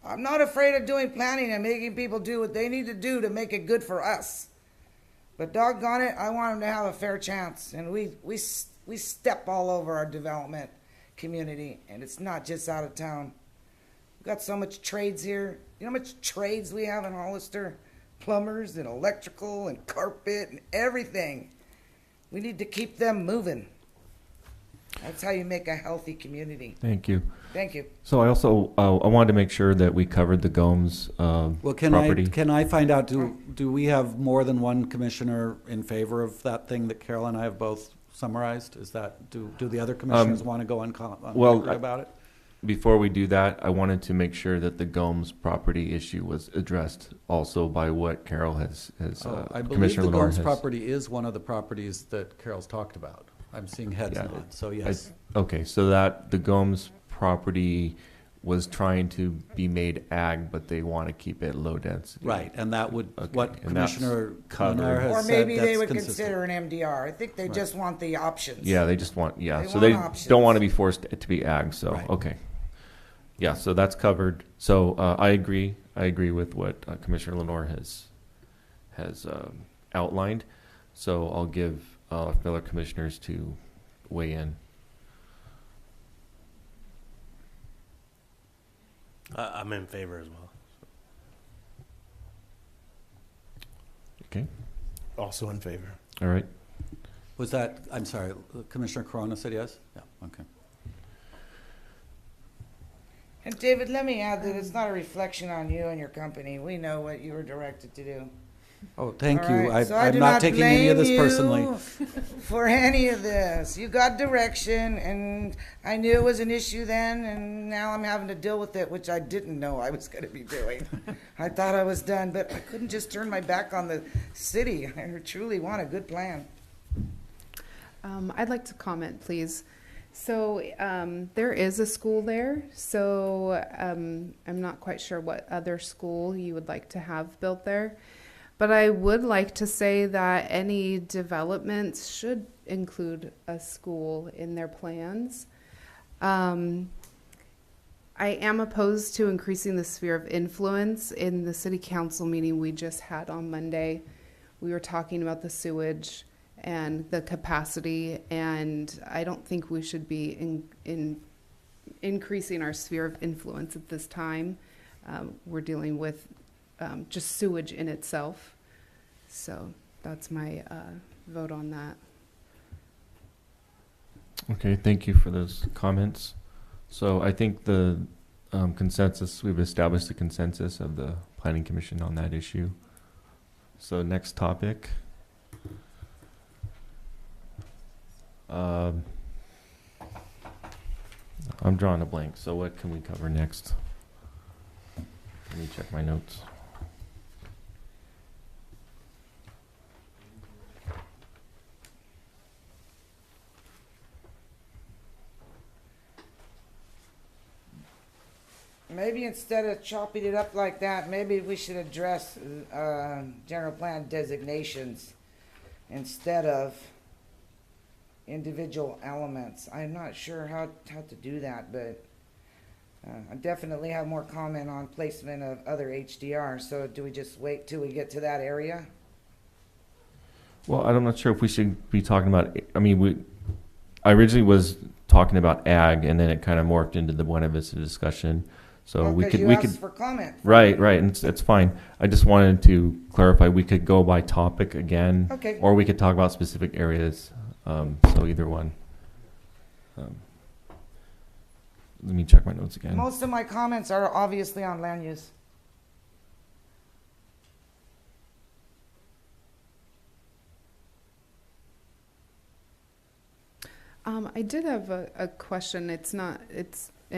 I'm not afraid of doing planning and making people do what they need to do to make it good for us. But doggone it, I want them to have a fair chance. And we step all over our development community, and it's not just out of town. We've got so much trades here. You know how much trades we have in Hollister? Plumbers and electrical and carpet and everything. We need to keep them moving. That's how you make a healthy community.
Thank you.
Thank you.
So I also I wanted to make sure that we covered the Gomes
Well,
property.
can I find out, do we have more than one commissioner in favor of that thing that Carol and I have both summarized? Is that, do the other commissioners want to go on record about it?
Before we do that, I wanted to make sure that the Gomes property issue was addressed also by what Carol has
I believe
Commissioner
the
Lenore
Gomes
has.
property is one of the properties that Carol's talked about. I'm seeing heads
Yeah.
nod, so yes.
Okay, so that the Gomes property was trying to be made ag, but they want to keep it low density.
Right, and that would,
Okay,
what
and that's
Commissioner
covered.
Lennar has
Or
said,
maybe they
that's
would
consistent.
consider an MDR. I think they
Right.
just want the options.
Yeah, they just want,
They
so
want
they
options.
don't want to be forced to be ag, so,
Right.
okay. Yeah, so that's covered. So I agree with what Commissioner Lenore has outlined. So I'll give fellow commissioners to weigh in.
I'm in favor as well.
Okay.
Also in favor.
All right.
Was that, I'm sorry, Commissioner Corona said yes? Yeah, okay.
And David, let me add that it's not a reflection on you and your company. We know what you were directed to do.
Oh, thank
All
you.
right, so I
I'm
do
not taking any of this
blame
personally.
you for any of this. You got direction, and I knew it was an issue then, and now I'm having to deal with it, which I didn't know I was going to be doing. I thought I was done, but I couldn't just turn my back on the city. I truly want a good plan.
I'd like to comment, please. So there is a school there, so I'm not quite sure what other school you would like to have built there. But I would like to say that any developments should include a school in their plans. I am opposed to increasing the sphere of influence. In the city council meeting we just had on Monday, we were talking about the sewage and the capacity, and I don't think we should be increasing our sphere of influence at this time. We're dealing with just sewage in itself. So that's my vote on that.
Okay, thank you for those comments. So I think the consensus, we've established the consensus of the Planning Commission on that issue. So next topic. I'm drawing a blank, so what can we cover next? Let me check my notes.
Maybe instead of chopping it up like that, maybe we should address general plan designations instead of individual elements. I'm not sure how to do that, but I definitely have more comment on placement of other HDR. So do we just wait till we get to that area?
Well, I'm not sure if we should be talking about, I mean, I originally was talking about ag, and then it kind of morphed into the Buena Vista discussion. So we could
asked for comment.
Right, and it's fine. I just wanted to clarify, we could go by topic again,
Okay.
or we could talk about specific areas. So either one. Let me check my notes again.
Most of my comments are obviously on land use.
I did have a question. It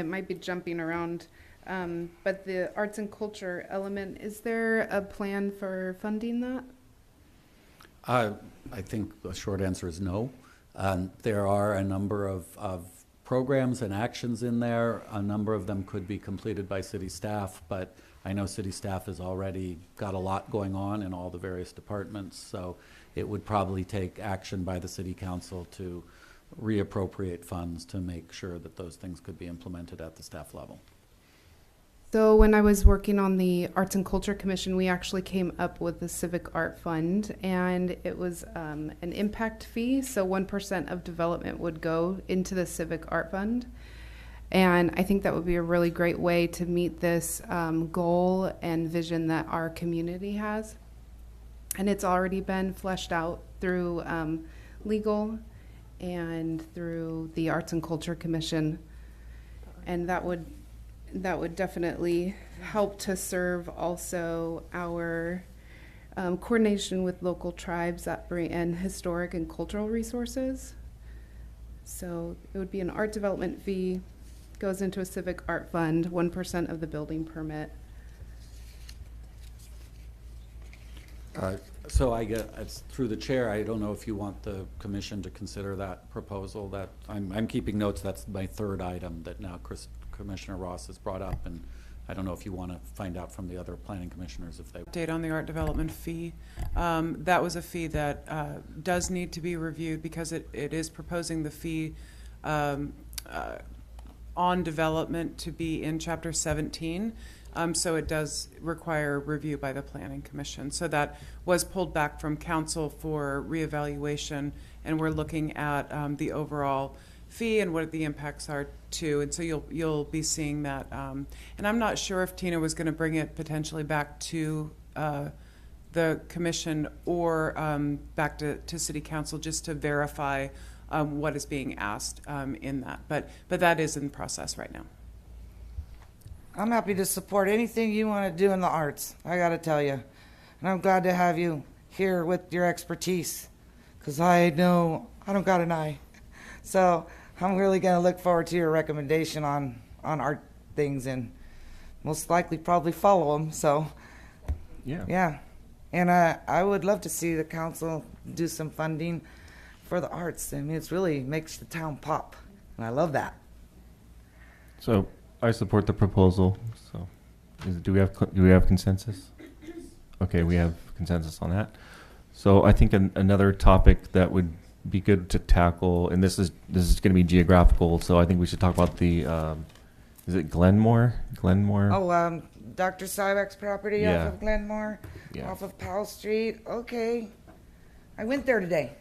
might be jumping around, but the arts and culture element, is there a plan for funding that?
I think the short answer is no. There are a number of programs and actions in there. A number of them could be completed by city staff, but I know city staff has already got a lot going on in all the various departments, so it would probably take action by the city council to reappropriate funds to make sure that those things could be implemented at the staff level.
So when I was working on the Arts and Culture Commission, we actually came up with the Civic Art Fund, and it was an impact fee. So 1% of development would go into the Civic Art Fund. And I think that would be a really great way to meet this goal and vision that our community has. And it's already been fleshed out through legal and through the Arts and Culture Commission. And that would definitely help to serve also our coordination with local tribes that bring in historic and cultural resources. So it would be an art development fee, goes into a civic art fund, 1% of the building permit.
So I get, it's through the chair, I don't know if you want the commission to consider that proposal. That I'm keeping notes. That's my third item that now Commissioner Ross has brought up, and I don't know if you want to find out from the other planning commissioners if they
update on the art development fee. That was a fee that does need to be reviewed because it is proposing the fee on development to be in Chapter 17. So it does require review by the Planning Commission. So that was pulled back from council for reevaluation, and we're looking at the overall fee and what the impacts are too. And so you'll be seeing that. And I'm not sure if Tina was going to bring it potentially back to the commission or back to City Council just to verify what is being asked in that. But that is in process right now.
I'm happy to support anything you want to do in the arts, I got to tell you. And I'm glad to have you here with your expertise, because I know I don't got an eye. So I'm really going to look forward to your recommendation on art things, and most likely probably follow them. So, yeah. And I would love to see the council do some funding for the arts. I mean, it really makes the town pop, and I love that.
So I support the proposal. So, do we have consensus? Okay, we have consensus on that. So I think another topic that would be good to tackle, and this is going to be geographical, so I think we should talk about the, is it Glenmore?
Oh, Dr. Sybak's property
Yeah.
off of Glenmore,
Yeah.
off of Powell Street. Okay. I went there today.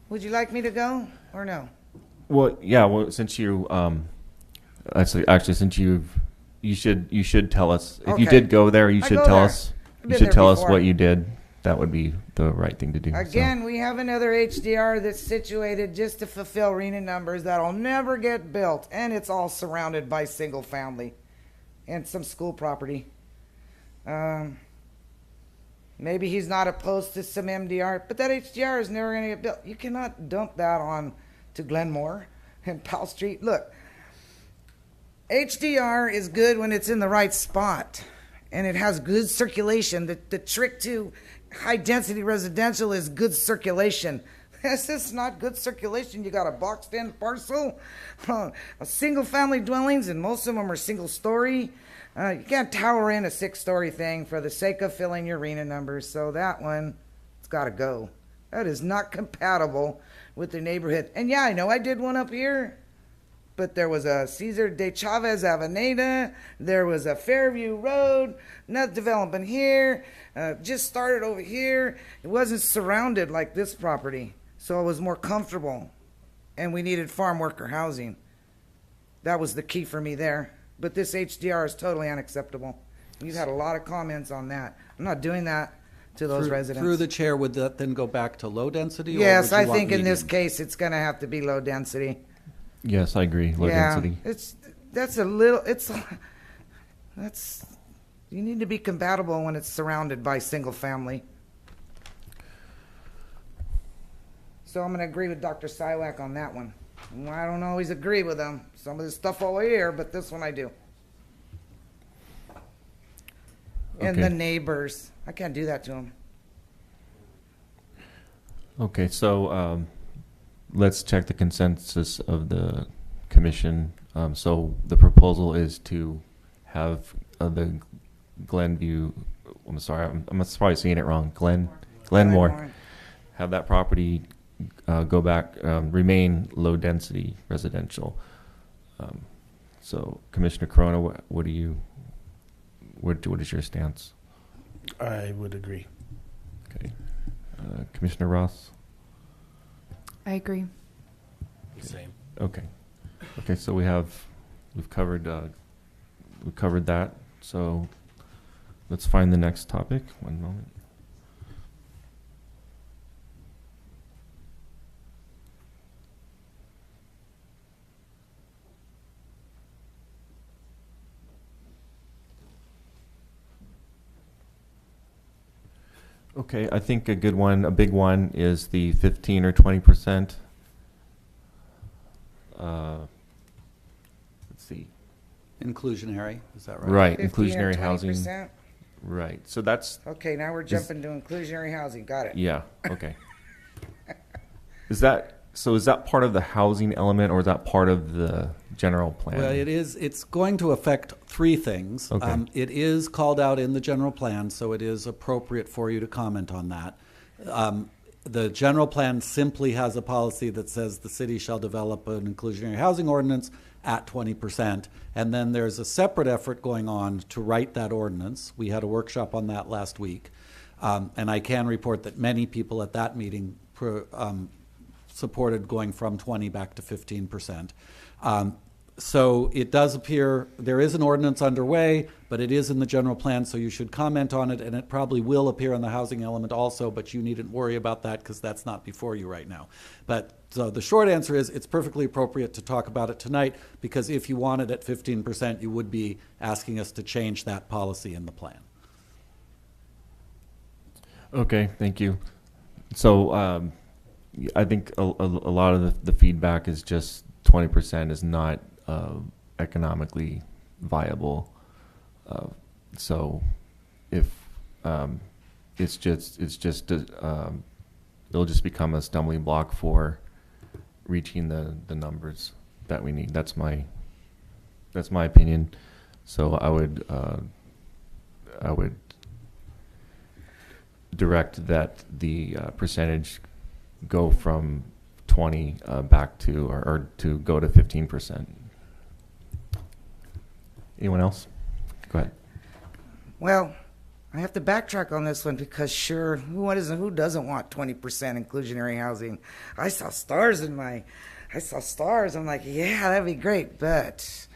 Would you like me to go or no?
Well, yeah. Well, since you, actually, since you should tell us if you
Okay.
did go there. You
I
should
go
tell
there.
us.
I've
You
been
should
there
tell us
before.
what you did. That would be the right thing to do. so.
Again, we have another HDR that's situated just to fulfill RENA numbers that'll never get built, and it's all surrounded by single family and some school property. Maybe he's not opposed to some MDR, but that HDR is never going to get built. You cannot dump that on to Glenmore and Powell Street. Look, HDR is good when it's in the right spot and it has good circulation. The trick to high density residential is good circulation. This is not good circulation. You got a boxed in parcel, a single family dwellings, and most of them are single story. You can't tower in a 6-story thing for the sake of filling your RENA numbers. So that one, it's got to go. That is not compatible with the neighborhood. And yeah, I know I did one up here, but there was a Cesar de Chavez Avenida. There was a Fairview Road. Not development here. Just started over here. It wasn't surrounded like this property. So it was more comfortable. And we needed farm worker housing. That was the key for me there. But this HDR is totally unacceptable. You've had a lot of comments on that. I'm not doing that to those residents.
Through the chair, would that then go back to low density?
Yes,
or would
I
you want
think in this
medium?
case it's going to have to be low density.
Yes, I agree. Low density.
You need to be compatible when it's surrounded by single family. So I'm going to agree with Dr. Siwak on that one. I don't always agree with him. Some of this stuff over here, but this one I do. And
Okay.
the neighbors. I can't do that to them.
Okay, so let's check the consensus of the commission. So the proposal is to have the Glenview. I'm sorry, I'm probably saying it wrong. Glenmore. Have that property go back, remain low density residential. So Commissioner Corona, what is your stance?
I would agree.
Okay. Commissioner Ross?
I agree.
Same.
Okay. Okay, so we've covered that. So let's find the next topic. One moment. Okay, I think a good one, a big one, is the 15 or 20%. Let's see.
Inclusionary, is that right?
Right,
15 or
inclusionary housing.
20%?
Right, so that's.
Okay, now we're jumping to inclusionary housing. Got it.
Yeah, okay. Is that part of the housing element, or is that part of the general plan?
Well, it is. It's going to affect three things.
Okay.
It is called out in the general plan, so it is appropriate for you to comment on that. The general plan simply has a policy that says the city shall develop an inclusionary housing ordinance at 20%. And then there's a separate effort going on to write that ordinance. We had a workshop on that last week. And I can report that many people at that meeting supported going from 20 back to 15%. So it does appear there is an ordinance underway, but it is in the general plan, so you should comment on it, and it probably will appear on the housing element also, but you needn't worry about that because that's not before you right now. But so the short answer is it's perfectly appropriate to talk about it tonight, because if you want it at 15%, you would be asking us to change that policy in the plan.
Okay, thank you. So I think a lot of the feedback is just 20% is not economically viable. So if it's just it'll just become a stumbling block for reaching the numbers that we need. That's my opinion. So I would direct that the percentage go from 20 back to, or to go to 15%. Anyone else? Go ahead.
Well, I have to backtrack on this one because sure, who doesn't want 20% inclusionary housing? I saw stars. I'm like, yeah, that'd be great. But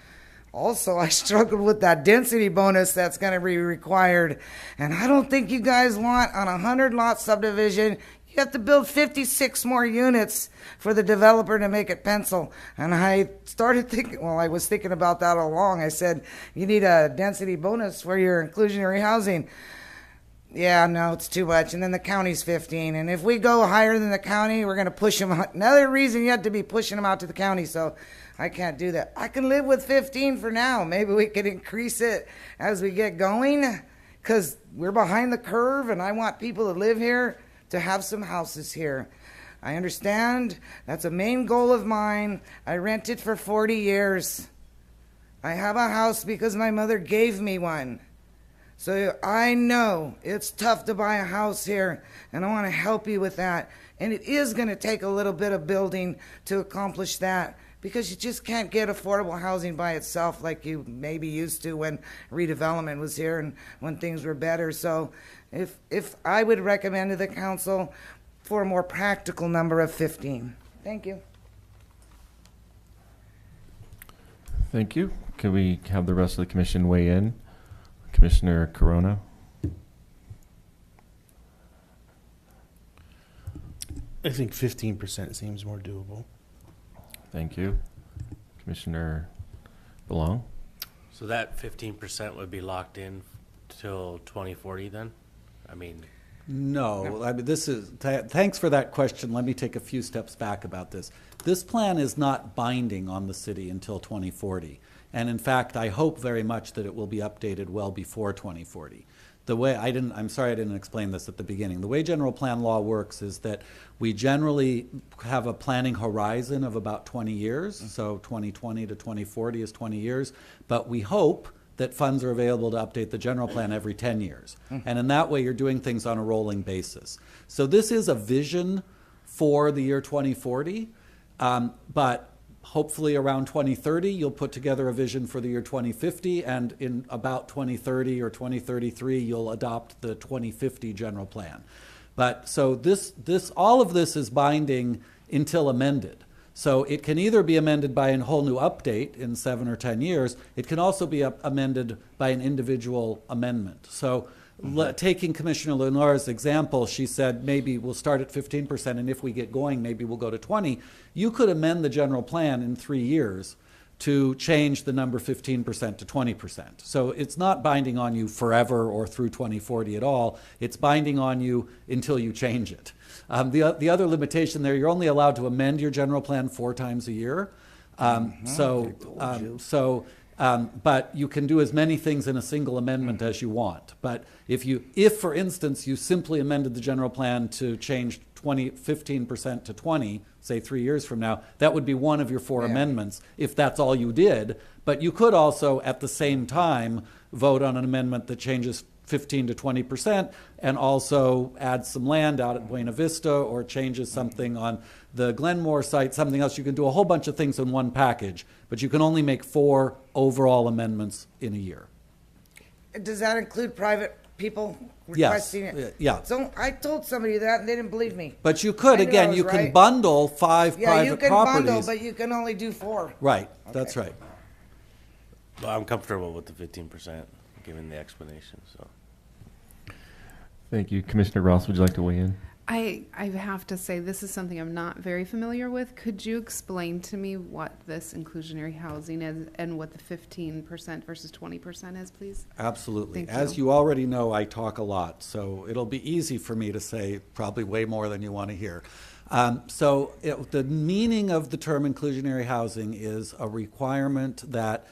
also, I struggled with that density bonus that's going to be required. And I don't think you guys want on a 100-lot subdivision, you have to build 56 more units for the developer to make it pencil. And I started thinking, well, I was thinking about that all along. I said, you need a density bonus for your inclusionary housing. Yeah, no, it's too much. And then the county's 15. And if we go higher than the county, we're going to push them out. Another reason you have to be pushing them out to the county. So I can't do that. I can live with 15 for now. Maybe we could increase it as we get going because we're behind the curve and I want people to live here, to have some houses here. I understand. That's a main goal of mine. I rented for 40 years. I have a house because my mother gave me one. So I know it's tough to buy a house here, and I want to help you with that. And it is going to take a little bit of building to accomplish that because you just can't get affordable housing by itself like you maybe used to when redevelopment was here and when things were better. So if I would recommend to the council for a more practical number of 15. Thank you.
Thank you. Can we have the rest of the commission weigh in? Commissioner Corona.
I think 15% seems more doable.
Thank you. Commissioner Belong.
So that 15% would be locked in till 2040 then? I mean...
No, I mean, this is, thanks for that question. Let me take a few steps back about this. This plan is not binding on the city until 2040. And in fact, I hope very much that it will be updated well before 2040. The way I'm sorry I didn't explain this at the beginning. The way general plan law works is that we generally have a planning horizon of about 20 years. So 2020 to 2040 is 20 years. But we hope that funds are available to update the general plan every 10 years. And in that way, you're doing things on a rolling basis. So this is a vision for the year 2040, but hopefully around 2030, you'll put together a vision for the year 2050, and in about 2030 or 2033, you'll adopt the 2050 general plan. But so all of this is binding until amended. So it can either be amended by a whole new update in 7 or 10 years. It can also be amended by an individual amendment. So taking Commissioner Lenoir's example, she said maybe we'll start at 15%, and if we get going, maybe we'll go to 20. You could amend the general plan in 3 years to change the number 15% to 20%. So it's not binding on you forever or through 2040 at all. It's binding on you until you change it. The other limitation there, you're only allowed to amend your general plan 4 times a year. But you can do as many things in a single amendment as you want. But if for instance, you simply amended the general plan to change 15% to 20, say 3 years from now, that would be one of your 4 amendments if that's all you did. But you could also, at the same time, vote on an amendment that changes 15 to 20% and also adds some land out at Buena Vista or changes something on the Glenmore site, something else. You can do a whole bunch of things in one package, but you can only make 4 overall amendments in a year.
Does that include private people requesting it?
Yeah.
So I told somebody that and they didn't believe me.
But you could, again, you can bundle 5 private properties.
Yeah, you can bundle, but you can only do 4.
Right, that's right.
Well, I'm comfortable with the 15%, given the explanation, so.
Thank you. Commissioner Ross, would you like to weigh in?
I have to say, this is something I'm not very familiar with. Could you explain to me what this inclusionary housing is and what the 15% versus 20% is, please?
Absolutely.
Thank
As you already know, I talk a lot, so it'll be easy for me to say probably way more than you want to hear. The meaning of the term inclusionary housing is a requirement that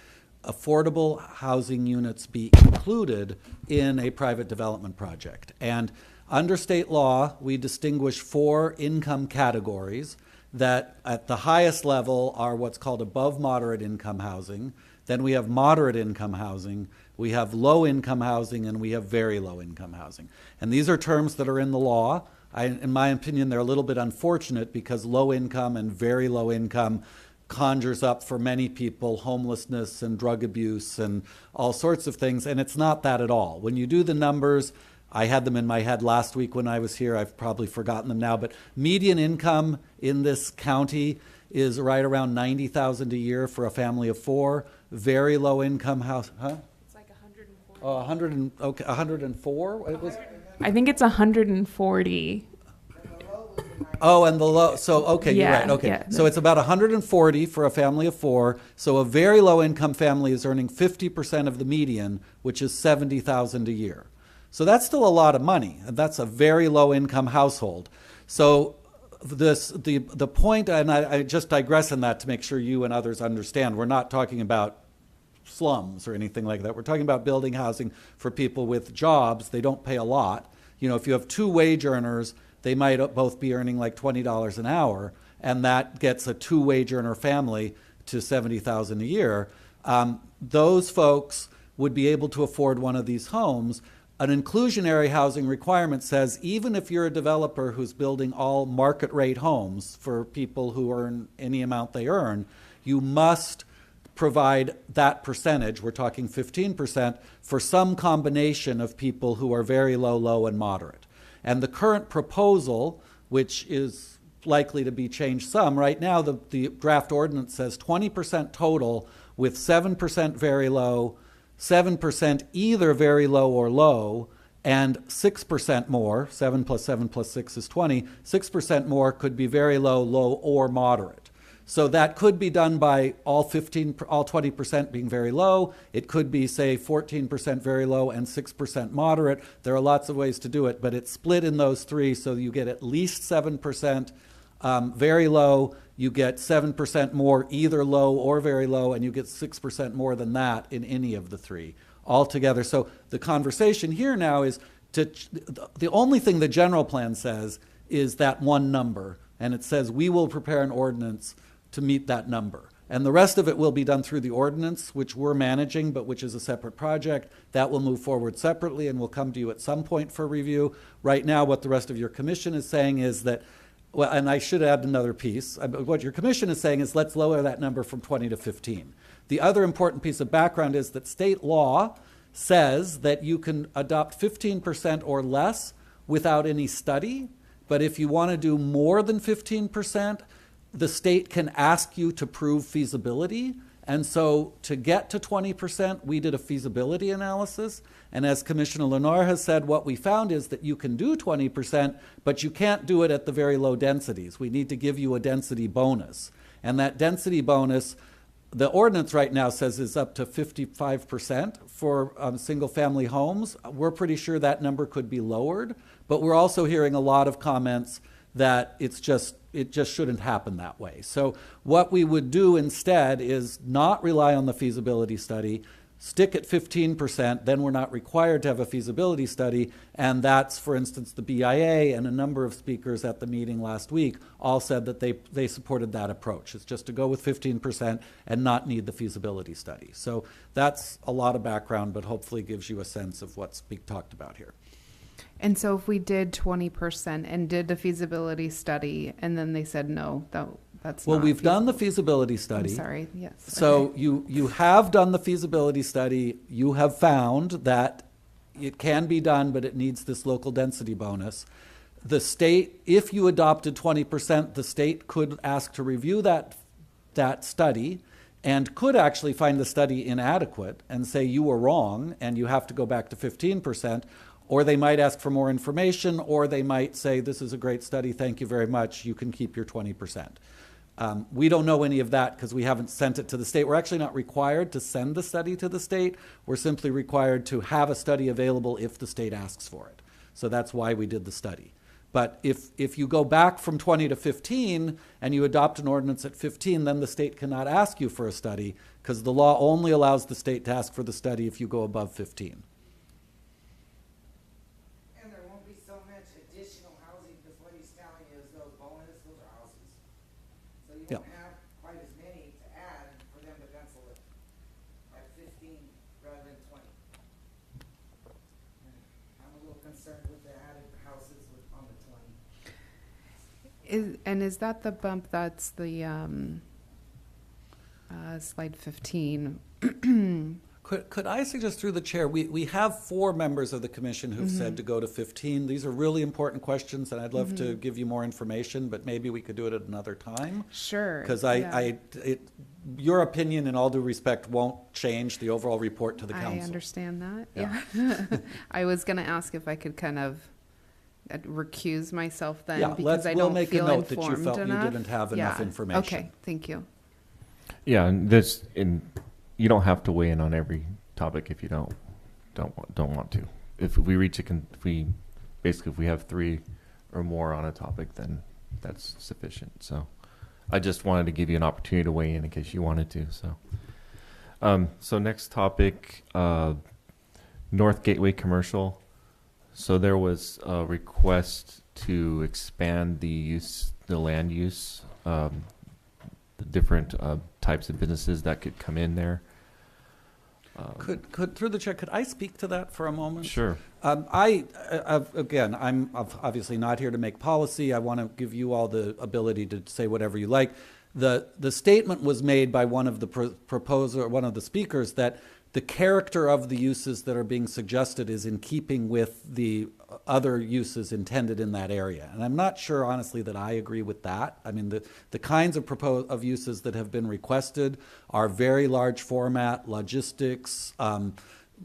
affordable housing units be included in a private development project. And under state law, we distinguish 4 income categories that at the highest level are what's called above moderate income housing. Then we have moderate income housing, we have low income housing, and we have very low income housing. And these are terms that are in the law. In my opinion, they're a little bit unfortunate because low income and very low income conjures up for many people homelessness and drug abuse and all sorts of things, and it's not that at all. When you do the numbers, I had them in my head last week when I was here, I've probably forgotten them now, but median income in this county is right around $90,000 a year for a family of 4. Very low income house,
It's like 140.
Oh, 104? It was.
I think it's 140.
Oh, and the low. So okay,
Yeah,
you're right. Okay,
yeah.
so it's about 140 for a family of 4. So a very low income family is earning 50% of the median, which is $70,000 a year. So that's still a lot of money, and that's a very low income household. So the point, and I just digress in that to make sure you and others understand. We're not talking about slums or anything like that. We're talking about building housing for people with jobs. They don't pay a lot. You know, if you have 2 wage earners, they might both be earning like $20 an hour, and that gets a 2 wage earner family to $70,000 a year. Those folks would be able to afford one of these homes. An inclusionary housing requirement says even if you're a developer who's building all market rate homes for people who earn any amount they earn, you must provide that percentage, we're talking 15%, for some combination of people who are very low, low, and moderate. And the current proposal, which is likely to be changed some, right now the draft ordinance says 20% total with 7% very low, 7% either very low or low, and 6% more, 7 plus 7 plus 6 is 20, 6% more could be very low, low, or moderate. So that could be done by all 20% being very low. It could be, say, 14% very low and 6% moderate. There are lots of ways to do it, but it's split in those 3, so you get at least 7% very low, you get 7% more either low or very low, and you get 6% more than that in any of the 3 altogether. So the conversation here now is the only thing the general plan says is that one number, and it says we will prepare an ordinance to meet that number. And the rest of it will be done through the ordinance, which we're managing, but which is a separate project. That will move forward separately and will come to you at some point for review. Right now, what the rest of your commission is saying is that, well, and I should add another piece. What your commission is saying is let's lower that number from 20 to 15. The other important piece of background is that state law says that you can adopt 15% or less without any study, but if you want to do more than 15%, the state can ask you to prove feasibility. And so to get to 20%, we did a feasibility analysis. And as Commissioner Lenore has said, what we found is that you can do 20%, but you can't do it at the very low densities. We need to give you a density bonus. And that density bonus, the ordinance right now says is up to 55% for single-family homes. We're pretty sure that number could be lowered, but we're also hearing a lot of comments that it just shouldn't happen that way. So what we would do instead is not rely on the feasibility study, stick at 15%, then we're not required to have a feasibility study, and that's, for instance, the BIA and a number of speakers at the meeting last week all said that they supported that approach. It's just to go with 15% and not need the feasibility study. So that's a lot of background, but hopefully gives you a sense of what's being talked about here.
And so if we did 20% and did the feasibility study and then they said no, that's
well,
not
we've
feasible.
done the feasibility study.
I'm sorry, yes.
So
okay.
you have done the feasibility study. You have found that it can be done, but it needs this local density bonus. The state, if you adopted 20%, the state could ask to review that study and could actually find the study inadequate and say you were wrong and you have to go back to 15%. Or they might ask for more information, or they might say, this is a great study, thank you very much, you can keep your 20%. We don't know any of that because we haven't sent it to the state. We're actually not required to send the study to the state. We're simply required to have a study available if the state asks for it. So that's why we did the study. But if you go back from 20 to 15 and you adopt an ordinance at 15, then the state cannot ask you for a study because the law only allows the state to ask for the study if you go above 15.
You don't have quite as many to add for them to pencil it at 15 rather than 20. I'm a little concerned with the added houses on the 20.
Is that the bump that's the slide 15?
Could I suggest through the chair, we have 4 members of the commission who've said to go to 15. These are really important questions, and I'd love to give you more information, but maybe we could do it at another time.
Sure.
Because your opinion, in all due respect, won't change the overall report to the council.
I understand that. Yeah. I was going to ask if I could kind of recuse myself then because I don't
make
feel
a note
informed
that you felt
enough.
you didn't have enough information.
Okay, thank you.
Yeah, and you don't have to weigh in on every topic if you don't want to. If we if we have 3 or more on a topic, then that's sufficient. So I just wanted to give you an opportunity to weigh in case you wanted to. So next topic, North Gateway Commercial. So there was a request to expand the land use, the different types of businesses that could come in there.
Could through the chair, could I speak to that for a moment?
Sure.
I'm obviously not here to make policy. I want to give you all the ability to say whatever you like. The statement was made by one of the one of the speakers that the character of the uses that are being suggested is in keeping with the other uses intended in that area. And I'm not sure, honestly, that I agree with that. I mean, the kinds of uses that have been requested are very large format, logistics,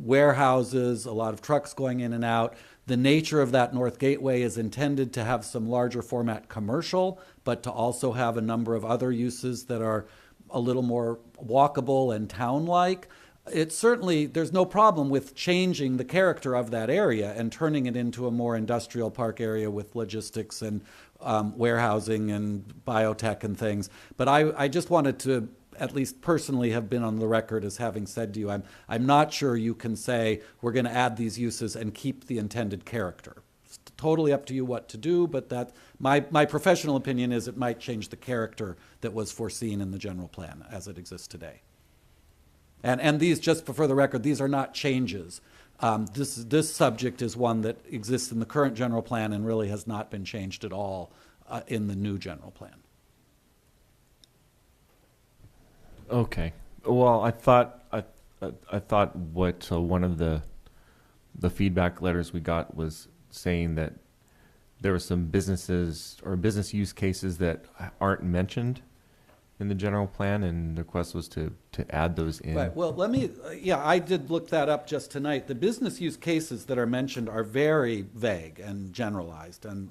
warehouses, a lot of trucks going in and out. The nature of that North Gateway is intended to have some larger format commercial, but to also have a number of other uses that are a little more walkable and town-like. It certainly, there's no problem with changing the character of that area and turning it into a more industrial park area with logistics and warehousing and biotech and things. But I just wanted to at least personally have been on the record as having said to you, I'm not sure you can say we're going to add these uses and keep the intended character. It's totally up to you what to do, but that my professional opinion is it might change the character that was foreseen in the general plan as it exists today. And these, just for the record, these are not changes. This subject is one that exists in the current general plan and really has not been changed at all in the new general plan.
Okay. Well, I thought what one of the feedback letters we got was saying that there were some businesses or business use cases that aren't mentioned in the general plan, and the request was to add those in.
Right. Well, I did look that up just tonight. The business use cases that are mentioned are very vague and generalized, and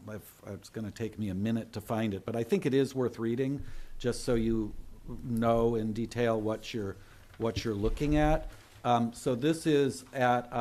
it's going to take me a minute to find it, but I think it is worth reading just so you know in detail what you're looking at. So this is at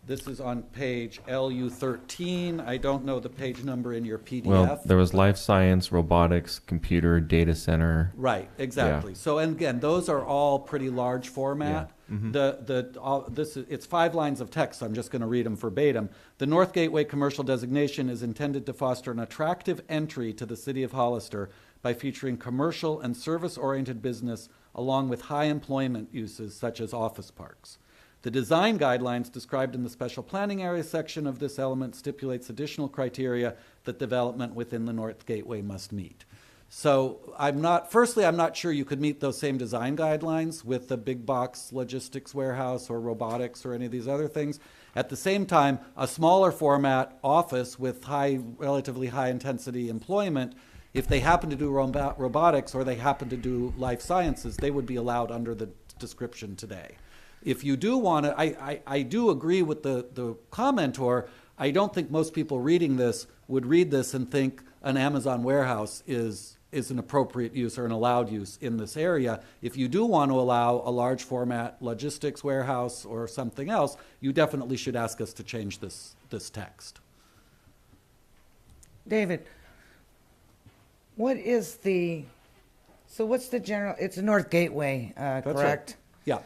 this is on page LU13. I don't know the page number in your PDF.
Well, there was life science, robotics, computer, data center.
Right, exactly. Yeah. So, and again, those are all pretty large format. Yeah. Mm-hmm. It's 5 lines of text, so I'm just going to read them verbatim. The North Gateway commercial designation is intended to foster an attractive entry to the city of Hollister by featuring commercial and service-oriented business along with high employment uses such as office parks. The design guidelines described in the special planning area section of this element stipulates additional criteria that development within the North Gateway must meet. So I'm not sure you could meet those same design guidelines with the big box logistics warehouse or robotics or any of these other things. At the same time, a smaller format office with relatively high intensity employment, if they happen to do robotics or they happen to do life sciences, they would be allowed under the description today. If you do want to, I do agree with the commentor. I don't think most people reading this would read this and think an Amazon warehouse is an appropriate use or an allowed use in this area. If you do want to allow a large format logistics warehouse or something else, you definitely should ask us to change this text.
David, what's the general, it's a North Gateway, correct?
Right. Yeah.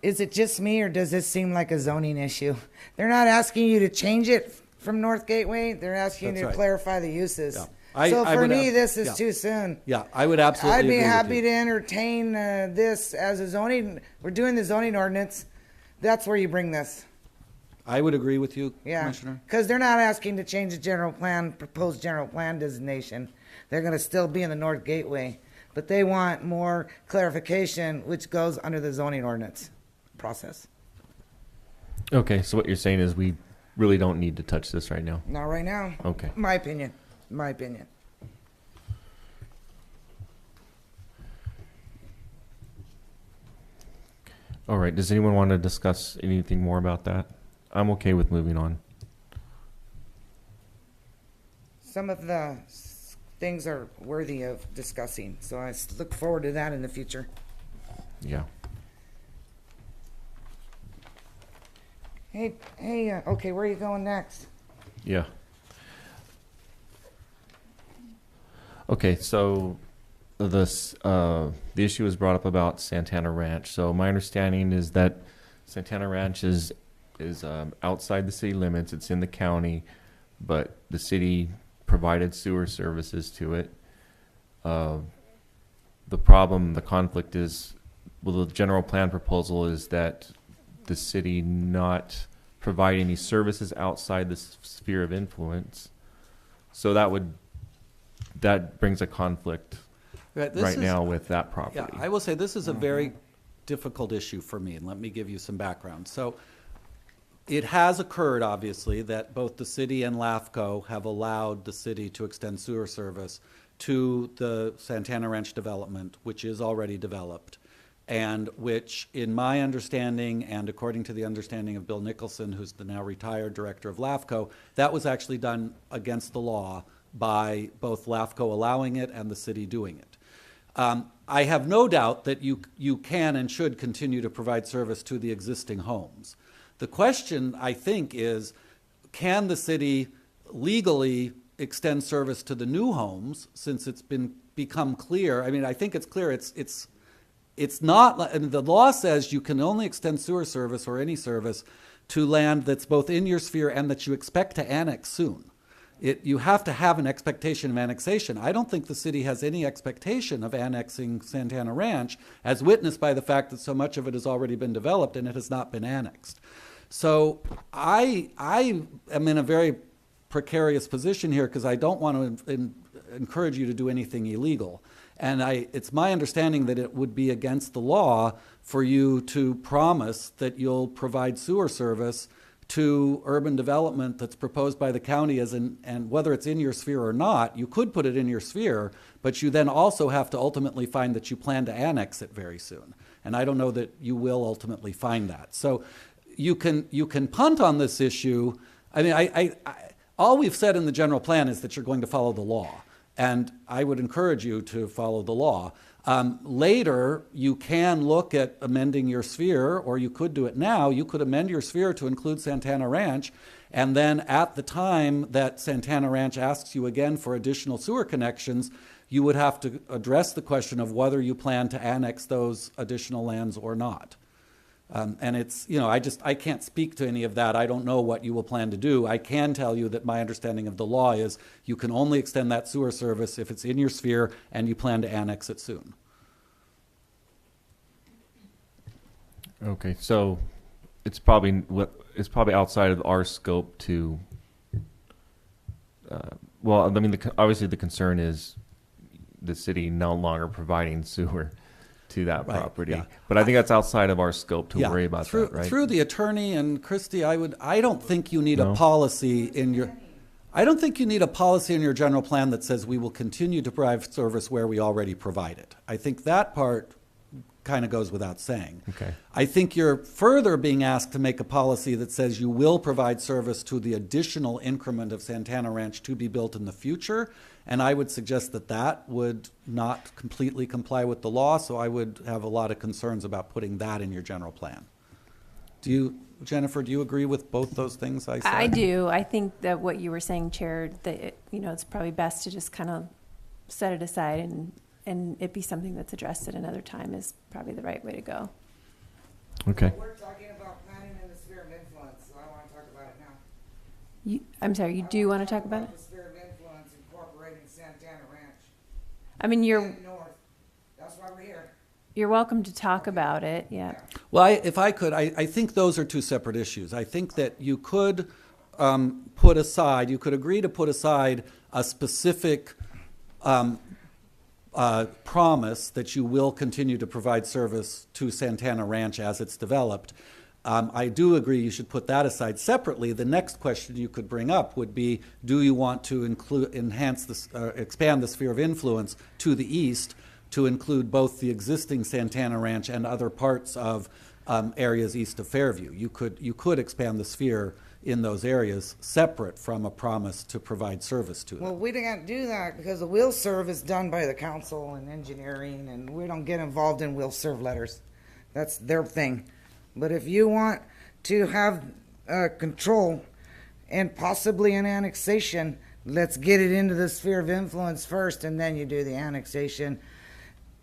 Is it just me, or does this seem like a zoning issue? They're not asking you to change it from North Gateway. They're asking you to clarify the uses. Yeah. So for me, this is too soon.
Yeah, I would absolutely
I'd be
agree
happy
with
to entertain this as a zoning. We're doing the zoning ordinance. That's where you bring this.
I would agree with you,
Yeah,
Commissioner.
because they're not asking to change the proposed general plan designation. They're going to still be in the North Gateway, but they want more clarification, which goes under the zoning ordinance process.
Okay, so what you're saying is we really don't need to touch this right now.
Not right now.
Okay.
My opinion. My opinion.
All right, does anyone want to discuss anything more about that? I'm okay with moving on.
Some of the things are worthy of discussing, so I look forward to that in the future.
Yeah.
Hey, okay, where are you going next?
Yeah. Okay, so the issue was brought up about Santana Ranch. So my understanding is that Santana Ranch is outside the city limits. It's in the county, but the city provided sewer services to it. The problem, the conflict is, well, the general plan proposal is that the city not provide any services outside the sphere of influence. So that brings a conflict right now with that property.
Yeah, I will say this is a very difficult issue for me, and let me give you some background. So it has occurred, obviously, that both the city and LAFCO have allowed the city to extend sewer service to the Santana Ranch development, which is already developed, and which, in my understanding, and according to the understanding of Bill Nicholson, who's the now retired director of LAFCO, that was actually done against the law by both LAFCO allowing it and the city doing it. I have no doubt that you can and should continue to provide service to the existing homes. The question, I think, is can the city legally extend service to the new homes, since it's become clear? I mean, I think it's clear it's not, and the law says you can only extend sewer service or any service to land that's both in your sphere and that you expect to annex soon. You have to have an expectation of annexation. I don't think the city has any expectation of annexing Santana Ranch, as witnessed by the fact that so much of it has already been developed and it has not been annexed. So I am in a very precarious position here because I don't want to encourage you to do anything illegal. And it's my understanding that it would be against the law for you to promise that you'll provide sewer service to urban development that's proposed by the county, and whether it's in your sphere or not, you could put it in your sphere, but you then also have to ultimately find that you plan to annex it very soon. And I don't know that you will ultimately find that. So you can punt on this issue. I mean, all we've said in the general plan is that you're going to follow the law. And I would encourage you to follow the law. Later, you can look at amending your sphere, or you could do it now. You could amend your sphere to include Santana Ranch, and then at the time that Santana Ranch asks you again for additional sewer connections, you would have to address the question of whether you plan to annex those additional lands or not. And it's, I can't speak to any of that. I don't know what you will plan to do. I can tell you that my understanding of the law is you can only extend that sewer service if it's in your sphere and you plan to annex it soon.
Okay, so it's probably outside of our scope to. Well, I mean, obviously the concern is the city no longer providing sewer to that property. Yeah. But I think that's outside of our scope to worry about that, right?
Through the attorney and Christy, I don't think you need a policy in your. I don't think you need a policy in your general plan that says we will continue to provide service where we already provide it. I think that part kind of goes without saying.
Okay.
I think you're further being asked to make a policy that says you will provide service to the additional increment of Santana Ranch to be built in the future. And I would suggest that that would not completely comply with the law, so I would have a lot of concerns about putting that in your general plan. Jennifer, do you agree with both those things I said?
I do. I think that what you were saying, Chair, that it's probably best to just kind of set it aside and it be something that's addressed at another time is probably the right way to go.
Okay.
We're talking about planning in the sphere of influence, so I want to talk about it now.
I'm sorry, you do want to talk about it?
The sphere of influence incorporating Santana Ranch.
I mean, you're...
North. That's why we're here.
You're welcome to talk about it, yeah.
Well, if I could, I think those are two separate issues. I think that you could put aside, you could agree to put aside a specific promise that you will continue to provide service to Santana Ranch as it's developed. I do agree you should put that aside separately. The next question you could bring up would be, do you want to expand the sphere of influence to the east to include both the existing Santana Ranch and other parts of areas east of Fairview? You could expand the sphere in those areas separate from a promise to provide service to them.
Well, we can't do that because the will serve is done by the council and engineering, and we don't get involved in will serve letters. That's their thing. But if you want to have control and possibly an annexation, let's get it into the sphere of influence first, and then you do the annexation.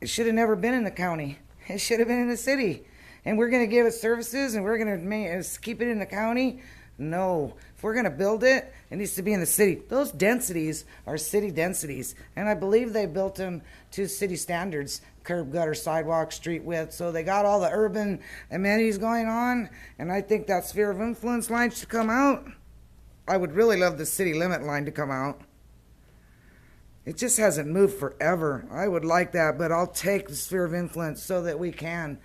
It should have never been in the county. It should have been in the city. And we're going to give it services, and we're going to keep it in the county? No. If we're going to build it, it needs to be in the city. Those densities are city densities, and I believe they built them to city standards, curb, gutter, sidewalk, street width, so they got all the urban amenities going on, and I think that sphere of influence line should come out. I would really love the city limit line to come out. It just hasn't moved forever. I would like that, but I'll take the sphere of influence so that we can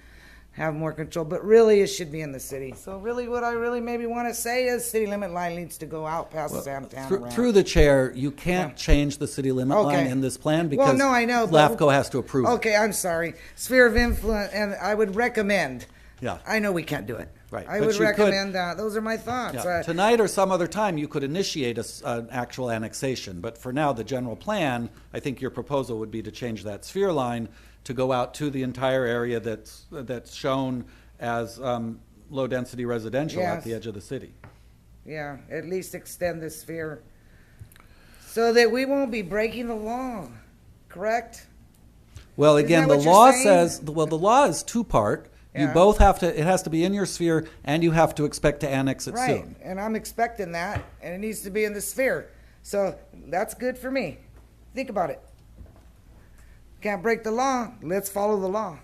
have more control. But really, it should be in the city. So really, what I really maybe want to say is city limit line needs to go out past Santana Ranch.
Through the chair, you can't change the city limit line in this plan because
no, I know,
LAFCO has to approve it.
Okay, I'm sorry. Sphere of influence, and I would recommend.
Yeah.
I know we can't do it.
Right.
I would recommend that. Those are my thoughts.
Yeah. Tonight or some other time, you could initiate an actual annexation. But for now, the general plan, I think your proposal would be to change that sphere line to go out to the entire area that's shown as low-density residential at the edge of the city.
Yeah, at least extend the sphere so that we won't be breaking the law, correct?
Well, again, the law says, the law is two-part. You both have to, it has to be in your sphere, and you have to expect to annex it soon.
Right, and I'm expecting that, and it needs to be in the sphere. So that's good for me. Think about it. Can't break the law. Let's follow the law.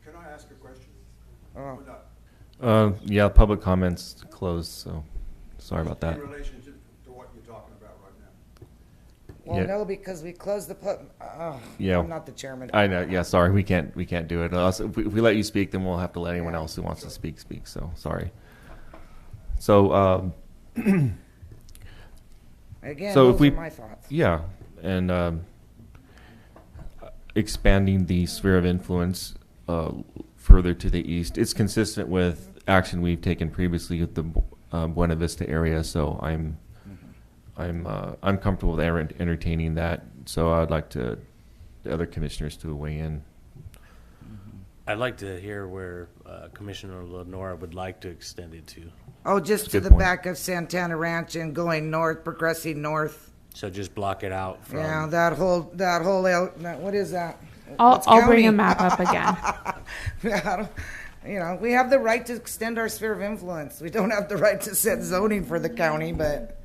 Can I ask a question?
Yeah, public comments closed, so sorry about that.
In relation to what you're talking about right now.
Well, no, because we closed the
yeah,
I'm not the chairman.
I know. Yeah, sorry, we can't do it. If we let you speak, then we'll have to let anyone else who wants to speak. So sorry. So
again,
so
those
if we,
are my thoughts.
Yeah, and expanding the sphere of influence further to the east, it's consistent with action we've taken previously with the Buena Vista area. So I'm comfortable with entertaining that. So I'd like the other commissioners to weigh in.
I'd like to hear where Commissioner Lenora would like to extend it to.
Oh, just to the back of Santana Ranch and going north, progressing north.
So just block it out from.
Yeah, that whole what is that?
I'll bring a map up again.
You know, we have the right to extend our sphere of influence. We don't have the right to set zoning for the county, but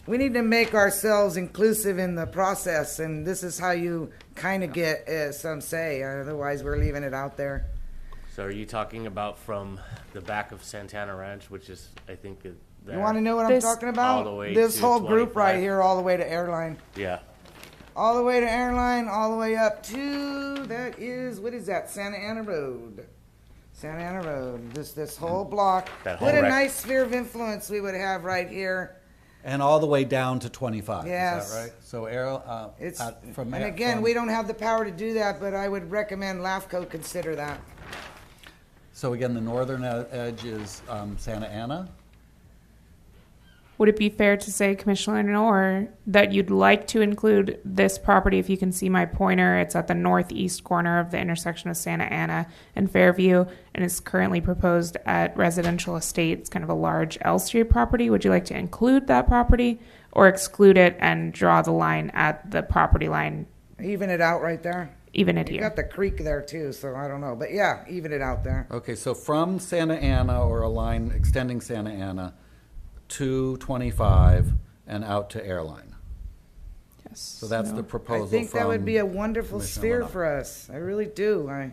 we need to make ourselves inclusive in the process, and this is how you kind of get some say. Otherwise, we're leaving it out there.
So are you talking about from the back of Santana Ranch, which is, I think, there?
You want to know what I'm talking about?
All the way
this
to
whole
25.
group right here, all the way to Airline.
Yeah.
All the way to Airline, all the way up to, what is that, Santa Ana Road. Santa Ana Road, this whole block. What a nice sphere of influence we would have right here.
And all the way down to 25,
yes.
Is that right? So
and again, we don't have the power to do that, but I would recommend LAFCO consider that.
So again, the northern edge is Santa Ana?
Would it be fair to say, Commissioner Lenore, that you'd like to include this property? If you can see my pointer, it's at the northeast corner of the intersection of Santa Ana and Fairview, and is currently proposed at Residential Estates, kind of a large L Street property. Would you like to include that property or exclude it and draw the line at the property line?
Even it out right there?
Even it here.
You got the creek there too, so I don't know. But yeah, even it out there.
Okay, so from Santa Ana, or a line extending Santa Ana, to 25 and out to Airline.
Yes.
So that's the proposal.
I think that would be a
from
wonderful
Commissioner
sphere
Leno.
for us. I really do. I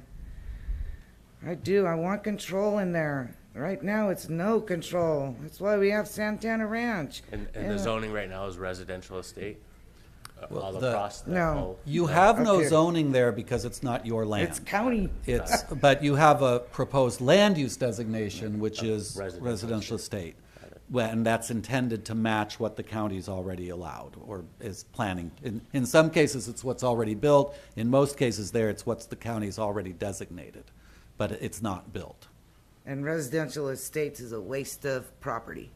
do. I want control in there. Right now, it's no control. That's why we have Santana Ranch.
And the zoning right now is residential estate? All
the-
across the
No.
whole.
You have no
Okay.
zoning there because it's not your land.
It's county.
It's, but you have a proposed land use designation, which is residential estate. Well, and that's intended to match what the county's already allowed or is planning. In some cases, it's what's already built. In most cases there, it's what's the county's already designated, but it's not built.
And residential estates is a waste of property.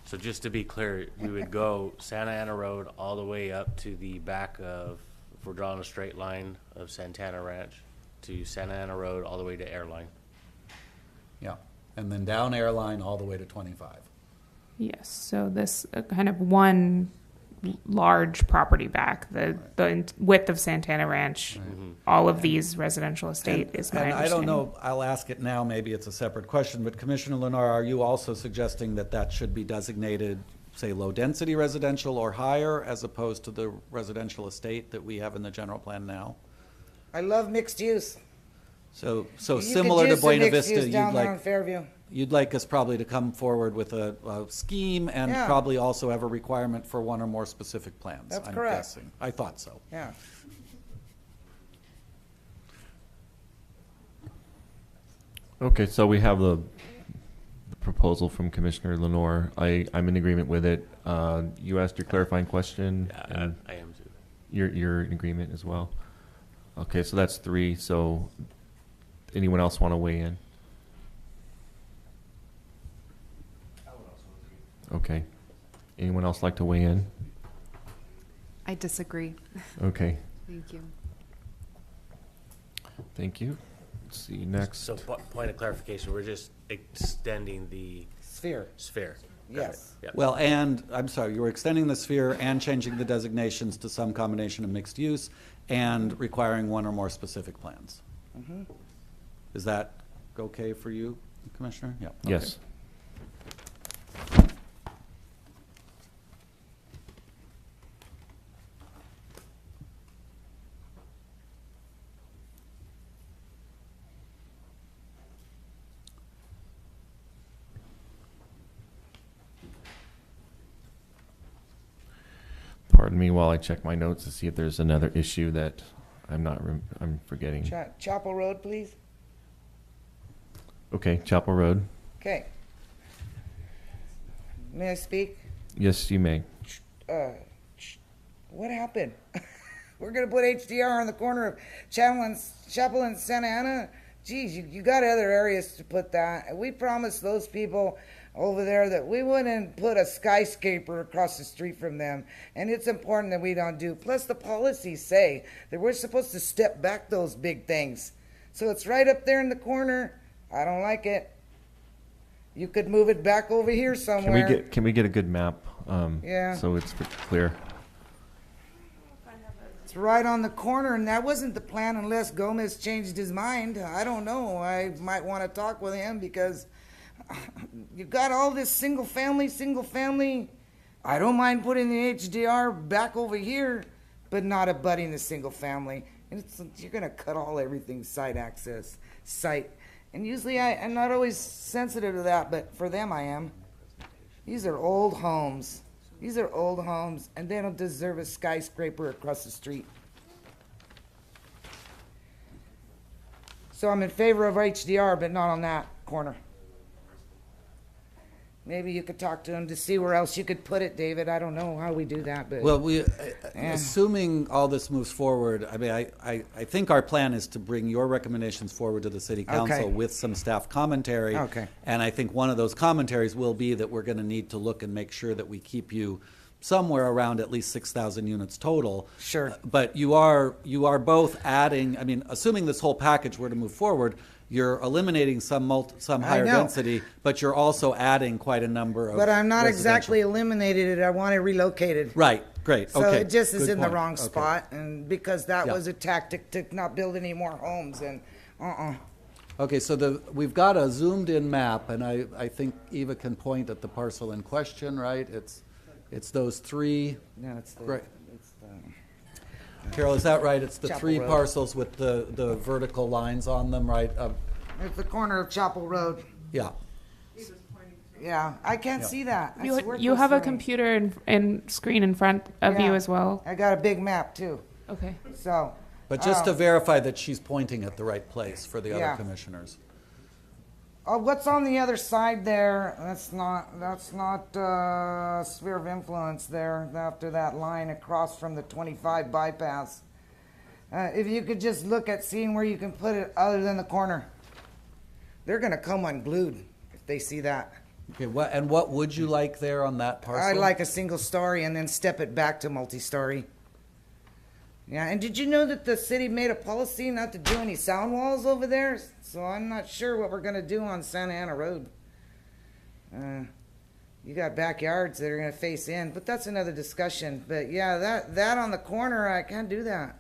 So just to be clear, we would go Santa Ana Road all the way up to the back of, if we're drawing a straight line of Santana Ranch, to Santa Ana Road all the way to Airline.
Yeah, and then down Airline all the way to 25.
Yes, so this kind of one large property back, the width of Santana Ranch, all of these residential estate is my
And I
understanding.
don't know, I'll ask it now, maybe it's a separate question, but Commissioner Lennar, are you also suggesting that that should be designated, say, low-density residential or higher, as opposed to the residential estate that we have in the general plan now?
I love mixed use.
So
You
similar
could
to
use some
Buena
mixed
Vista,
use down there in Fairview.
you'd like us probably to come forward with a scheme and
Yeah.
probably also have a requirement for one or more specific plans.
That's
I'm
correct.
guessing. I thought so.
Yeah.
Okay, so we have the proposal from Commissioner Lenore. I'm in agreement with it. You asked your clarifying question.
Yeah,
and
I am too.
You're in agreement as well. Okay, so that's 3. So anyone else want to weigh in? Okay. Anyone else like to weigh in?
I disagree.
Okay.
Thank you.
Thank you. Let's see next.
So point of clarification, we're just extending the
Sphere.
sphere.
Yes.
Yep.
Well, and, I'm sorry, you were extending the sphere and changing the designations to some combination of mixed use and requiring one or more specific plans.
Mhm.
Is that okay for you, Commissioner? Yeah. okay.
Yes. Pardon me while I check my notes to see if there's another issue that I'm forgetting.
Chapel Road, please.
Okay, Chapel Road.
Okay. May I speak?
Yes, you may.
What happened? We're going to put HDR on the corner of Chapel and Santa Ana? Geez, you got other areas to put that. We promised those people over there that we wouldn't put a skyscraper across the street from them. And it's important that we don't do. Plus, the policies say that we're supposed to step back those big things. So it's right up there in the corner. I don't like it. You could move it back over here somewhere.
Can we get a good map?
Yeah.
So it's clear.
It's right on the corner, and that wasn't the plan unless Gomez changed his mind. I don't know. I might want to talk with him because you got all this single family. I don't mind putting the HDR back over here, but not abutting the single family. And you're going to cut everything site access, site. And usually I'm not always sensitive to that, but for them I am. These are old homes. And they don't deserve a skyscraper across the street. So I'm in favor of HDR, but not on that corner. Maybe you could talk to him to see where else you could put it, David. I don't know how we do that, but
Well, assuming all this moves forward, I mean, I think our plan is to bring your recommendations forward to the city council
Okay.
with some staff commentary.
Okay.
And I think one of those commentaries will be that we're going to need to look and make sure that we keep you somewhere around at least 6,000 units total.
Sure.
But you are both adding, I mean, assuming this whole package were to move forward, you're eliminating some higher
know.
density, but you're also adding quite a number of
But I'm not
residential.
exactly eliminated it. I want it relocated.
Right, great,
So
okay.
it just is
good
in the
point.
wrong
Okay.
spot, and because that
Yeah.
was a tactic to not build any more homes, and
Okay, so we've got a zoomed-in map, and I think Eva can point at the parcel in question, right? It's It's those three.
No, it's the.
Right.
It's the
Carol, is that right? It's the
Chapel
three
Road.
parcels with the vertical lines on them, right?
It's the corner of Chapel Road.
Yeah.
Yeah, I can't see that. I swear
You
close
have
to
a
me.
computer and screen in front of you
Yeah.
as well.
I got a big map too.
Okay.
So.
But just to verify that she's pointing at the right place for the
Yeah.
other commissioners.
What's on the other side there? That's not sphere of influence there after that line across from the 25 bypass. If you could just look at seeing where you can put it other than the corner. They're going to come unglued if they see that.
Okay, what would you like there on that parcel?
I'd like a single story and then step it back to multi-story. Yeah, and did you know that the city made a policy not to do any sound walls over there? So I'm not sure what we're going to do on Santa Ana Road. You got backyards that are going to face in, but that's another discussion. But yeah, that on the corner, I can't do that.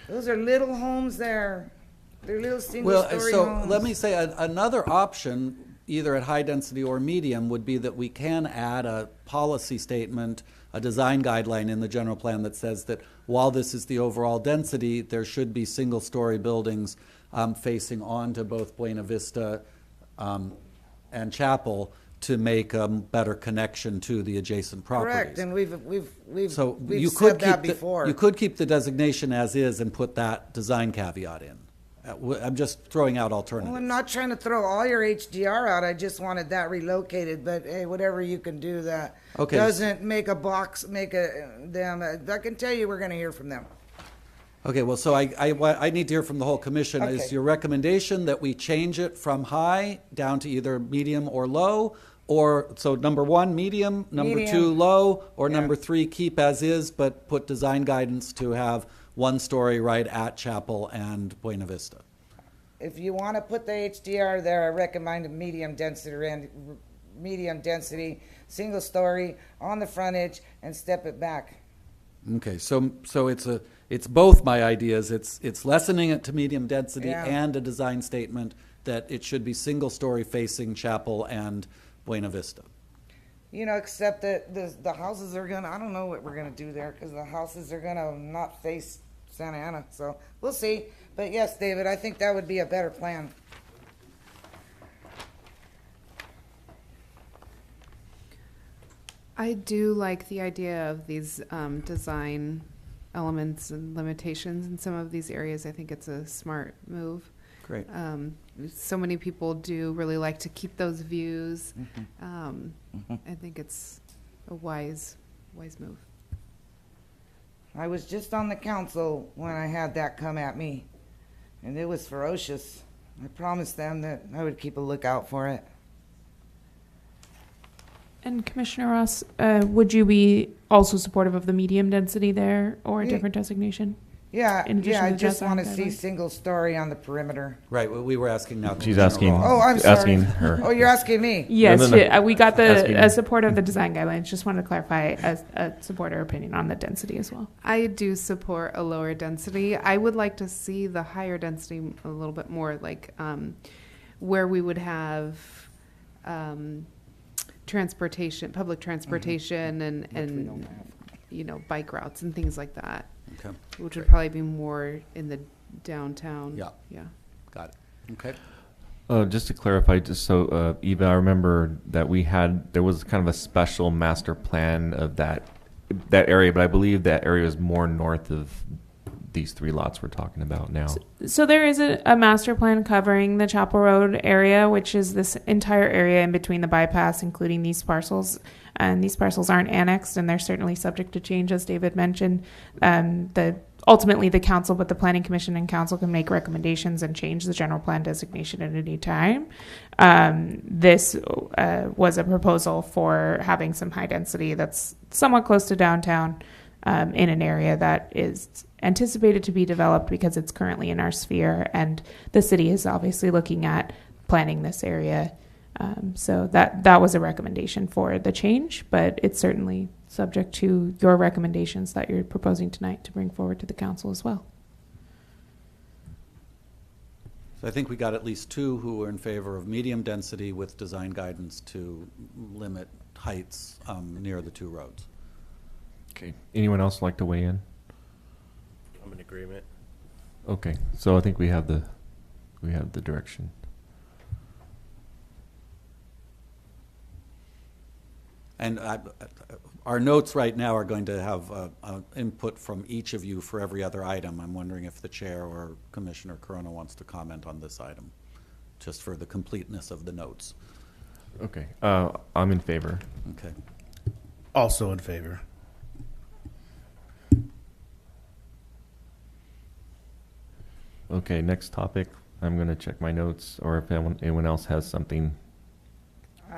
Those are little homes there. They're little single-story homes.
So let me say another option, either at high density or medium, would be that we can add a policy statement, a design guideline in the general plan that says that while this is the overall density, there should be single-story buildings facing onto both Buena Vista and Chapel to make a better connection to the adjacent properties.
Correct, and we've
So
we've
you
said
could
that
keep
before.
you could keep the designation as is and put that design caveat in. I'm just throwing out alternatives.
Well, I'm not trying to throw all your HDR out. I just wanted that relocated. But hey, whatever you can do that doesn't make a box, them. I can tell you, we're going to hear from them.
Okay, well, so I need to hear from the whole commission.
Okay.
Is your recommendation that we change it from high down to either medium or low? Or, so number one, medium, number
Medium.
two, low, or
Yeah.
number three, keep as is, but put design guidance to have one story right at Chapel and Buena Vista?
If you want to put the HDR there, I recommend a medium density, single story on the frontage, and step it back.
Okay, so it's both my ideas. It's lessening it to medium density
Yeah.
and a design statement that it should be single story facing Chapel and Buena Vista.
You know, except that the houses are gonna. I don't know what we're gonna do there because the houses are gonna not face Santa Ana. So we'll see. But yes, David, I think that would be a better plan.
I do like the idea of these design elements and limitations in some of these areas. I think it's a smart move.
Great.
So many people do really like to keep those views.
Mm-hmm.
I think it's a wise move.
I was just on the council when I had that come at me, and it was ferocious. I promised them that I would keep a lookout for it.
And Commissioner Ross, would you be also supportive of the medium density there or a
Yeah.
different designation?
Yeah,
In addition
yeah. I
to the
just
design
want to see
guidelines?
single story on the perimeter.
Right, we were asking now.
She's asking.
Oh, I'm sorry.
Asking her.
Oh, you're asking me.
Yes,
No.
we got
Asking-
the support of the design guidelines. Just wanted to clarify a supporter opinion on the density as well.
I do support a lower density. I would like to see the higher density a little bit more, like where we would have transportation, public transportation, and you know, bike routes and things like that.
Okay.
Which would probably be more in the downtown.
Yeah.
Yeah.
Got it. Okay.
Just to clarify, Eva, I remember that there was kind of a special master plan of that area, but I believe that area is more north of these three lots we're talking about now.
So there is a master plan covering the Chapel Road area, which is this entire area in between the bypass, including these parcels. And these parcels aren't annexed, and they're certainly subject to change, as David mentioned. Ultimately, the council, but the planning commission and council can make recommendations and change the general plan designation at any time. This was a proposal for having some high density that's somewhat close to downtown in an area that is anticipated to be developed because it's currently in our sphere, and the city is obviously looking at planning this area. So that was a recommendation for the change, but it's certainly subject to your recommendations that you're proposing tonight to bring forward to the council as well.
So I think we got at least two who were in favor of medium density with design guidance to limit heights near the two roads.
Okay. Anyone else like to weigh in?
I'm in agreement.
Okay. So I think we have the direction.
And our notes right now are going to have input from each of you for every other item. I'm wondering if the chair or Commissioner Corona wants to comment on this item, just for the completeness of the notes.
Okay. I'm in favor.
Okay.
Also in favor.
Okay, next topic. I'm going to check my notes, or if anyone else has something,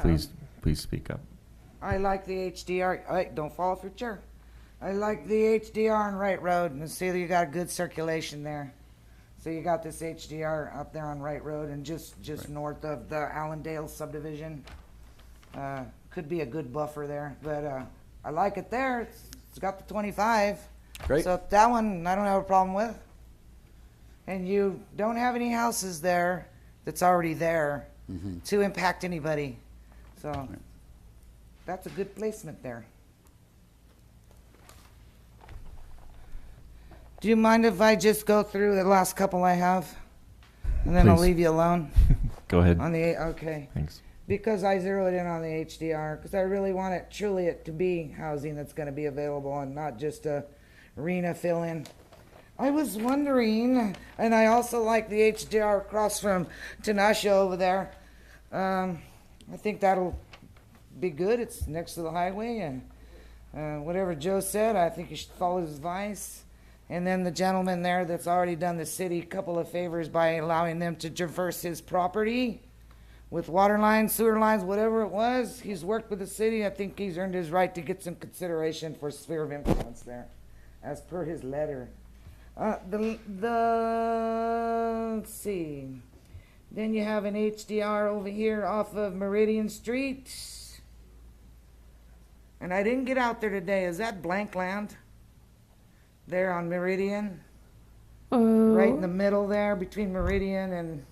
please speak up.
I like the HDR. Don't fall off your chair. I like the HDR on Wright Road, and see that you got good circulation there. So you got this HDR up there on Wright Road, and just
Right.
north of the Allendale subdivision. Could be a good buffer there, but I like it there. It's got the 25.
Great.
So that one I don't have a problem with. And you don't have any houses there that's already there to impact anybody. So that's a good placement there. Do you mind if I just go through the last couple I have? And then I'll
Please.
leave you alone?
Go ahead.
Okay.
Thanks.
Because I zeroed in on the HDR, because I really want it to be housing that's going to be available and not just a arena fill-in. I was wondering, and I also like the HDR across from Tenasha over there. I think that'll be good. It's next to the highway, and whatever Joe said, I think you should follow his advice. And then the gentleman there that's already done the city a couple of favors by allowing them to traverse his property with water lines, sewer lines, whatever it was. He's worked with the city. I think he's earned his right to get some consideration for sphere of influence there, as per his letter. Let's see. Then you have an HDR over here off of Meridian Street. And I didn't get out there today. Is that blank land? There on Meridian? Right in the middle there between Meridian and...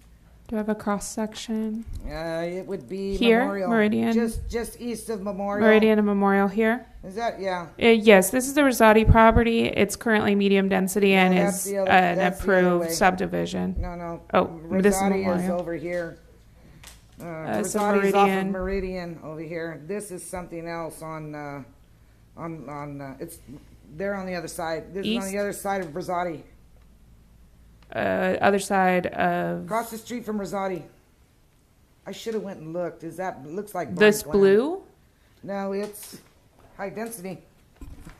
Do I have a cross section?
It would be
Here,
Memorial.
Meridian.
Just east of Memorial.
Meridian and Memorial here.
Is that, yeah.
Yes, this is the Rosati property. It's currently medium density and
that's
is
the other-
an
that's the other
approved
way.
subdivision.
No.
Oh, this is
Rosati is
Memorial.
over here.
So
Rosati's off of
Meridian.
Meridian over here. This is something else on it's there on the other side. This is on
East?
the other side of Rosati.
Other side of
Across the street from Rosati. I should have went and looked. Looks like
this
blank land.
blue.
No, it's high density.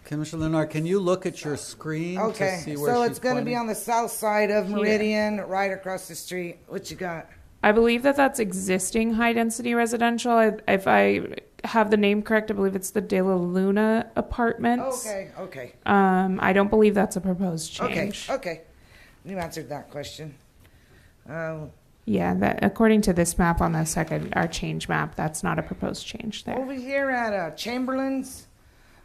Commissioner Leonard, can you look at your screen
Okay,
to see where
so
she's
it's going to be
pointing?
on the south side of
Here.
Meridian, right across the street. What you got?
I believe that's existing high density residential. If I have the name correct, I believe it's the De La Luna Apartments.
Okay.
I don't believe that's a proposed change.
Okay. You answered that question.
Yeah, that according to this map on the second, our change map, that's not a proposed change there.
Over here at Chamberlain's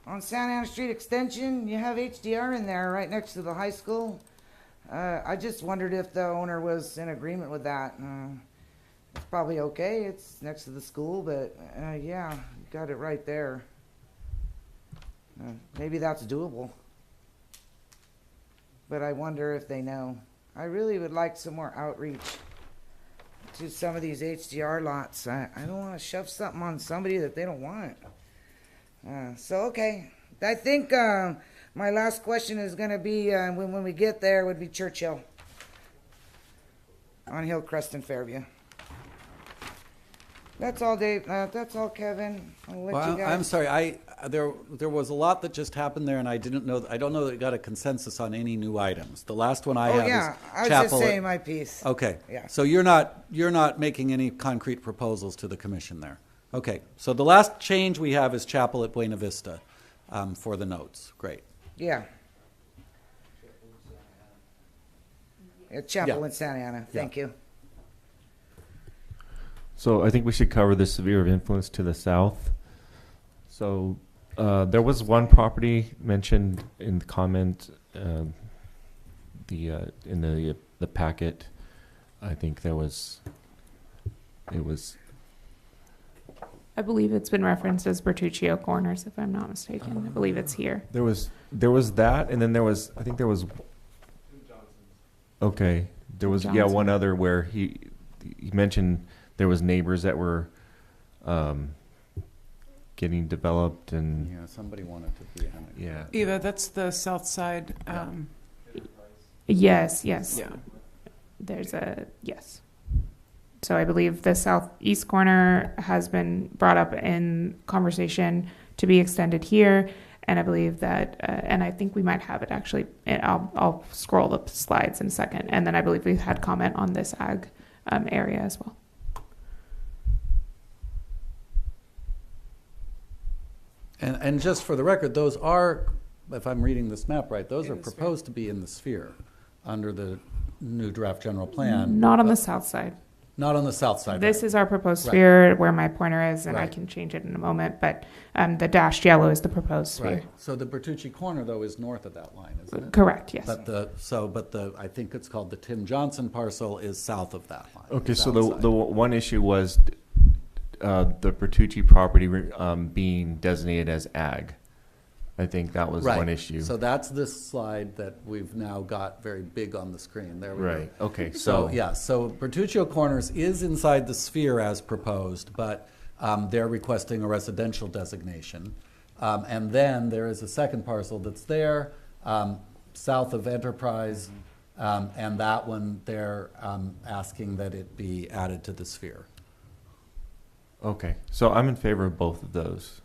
on Santa Ana Street Extension, you have HDR in there right next to the high school. I just wondered if the owner was in agreement with that. It's probably okay. It's next to the school, but yeah, you got it right there. Maybe that's doable. But I wonder if they know. I really would like some more outreach to some of these HDR lots. I don't want to shove something on somebody that they don't want. Okay. I think my last question is going to be, when we get there, would be Churchill on Hillcrest and Fairview. That's all, Dave. That's all, Kevin. I'll let you guys.
I'm sorry. There was a lot that just happened there, and I don't know that we got a consensus on any new items. The last one I have
yeah.
is
I was
Chapel.
just saying my piece.
Okay.
Yeah.
So you're not making any concrete proposals to the commission there. Okay. So the last change we have is Chapel at Buena Vista for the notes. Great.
Yeah. Chapel
Yeah.
in Santa Ana. Thank you.
So I think we should cover the sphere of influence to the south. So there was one property mentioned in the comment, in the packet. I think it was
I believe it's been referenced as Bertuccio Corners, if I'm not mistaken. I believe it's here.
There was that, and then there was, I think there was. Okay, there was
Johnson.
one other where he mentioned there was neighbors that were getting developed, and
Yeah, somebody wanted to be annexed.
yeah.
Eva, that's the south side.
Yes.
Yeah.
There's yes. So I believe the southeast corner has been brought up in conversation to be extended here, and I believe that, and I think we might have it actually. I'll scroll the slides in a second, and then I believe we've had comment on this ag area as well.
And just for the record, those are, if I'm reading this map right, those are proposed to be in the sphere under the new draft general plan.
Not on the south side.
Not on the south side.
This is our proposed
Right.
sphere where my pointer is, and I
Right.
can change it in a moment, but the dashed yellow is the proposed sphere.
Right. So the Bertucci corner, though, is north of that line, isn't it?
Correct, yes.
But I think it's called the Tim Johnson parcel is south of that line.
Okay, so
south side.
the one issue was the Bertucci property being designated as ag. I think that was
Right.
one issue.
So that's this slide that we've now got very big on the screen. There we
Right.
go.
Okay,
So
so-
yeah, so Bertuccio Corners is inside the sphere as proposed, but they're requesting a residential designation. And then there is a second parcel that's there, south of Enterprise, and that one they're asking that it be added to the sphere.
Okay, so I'm in favor of both of those.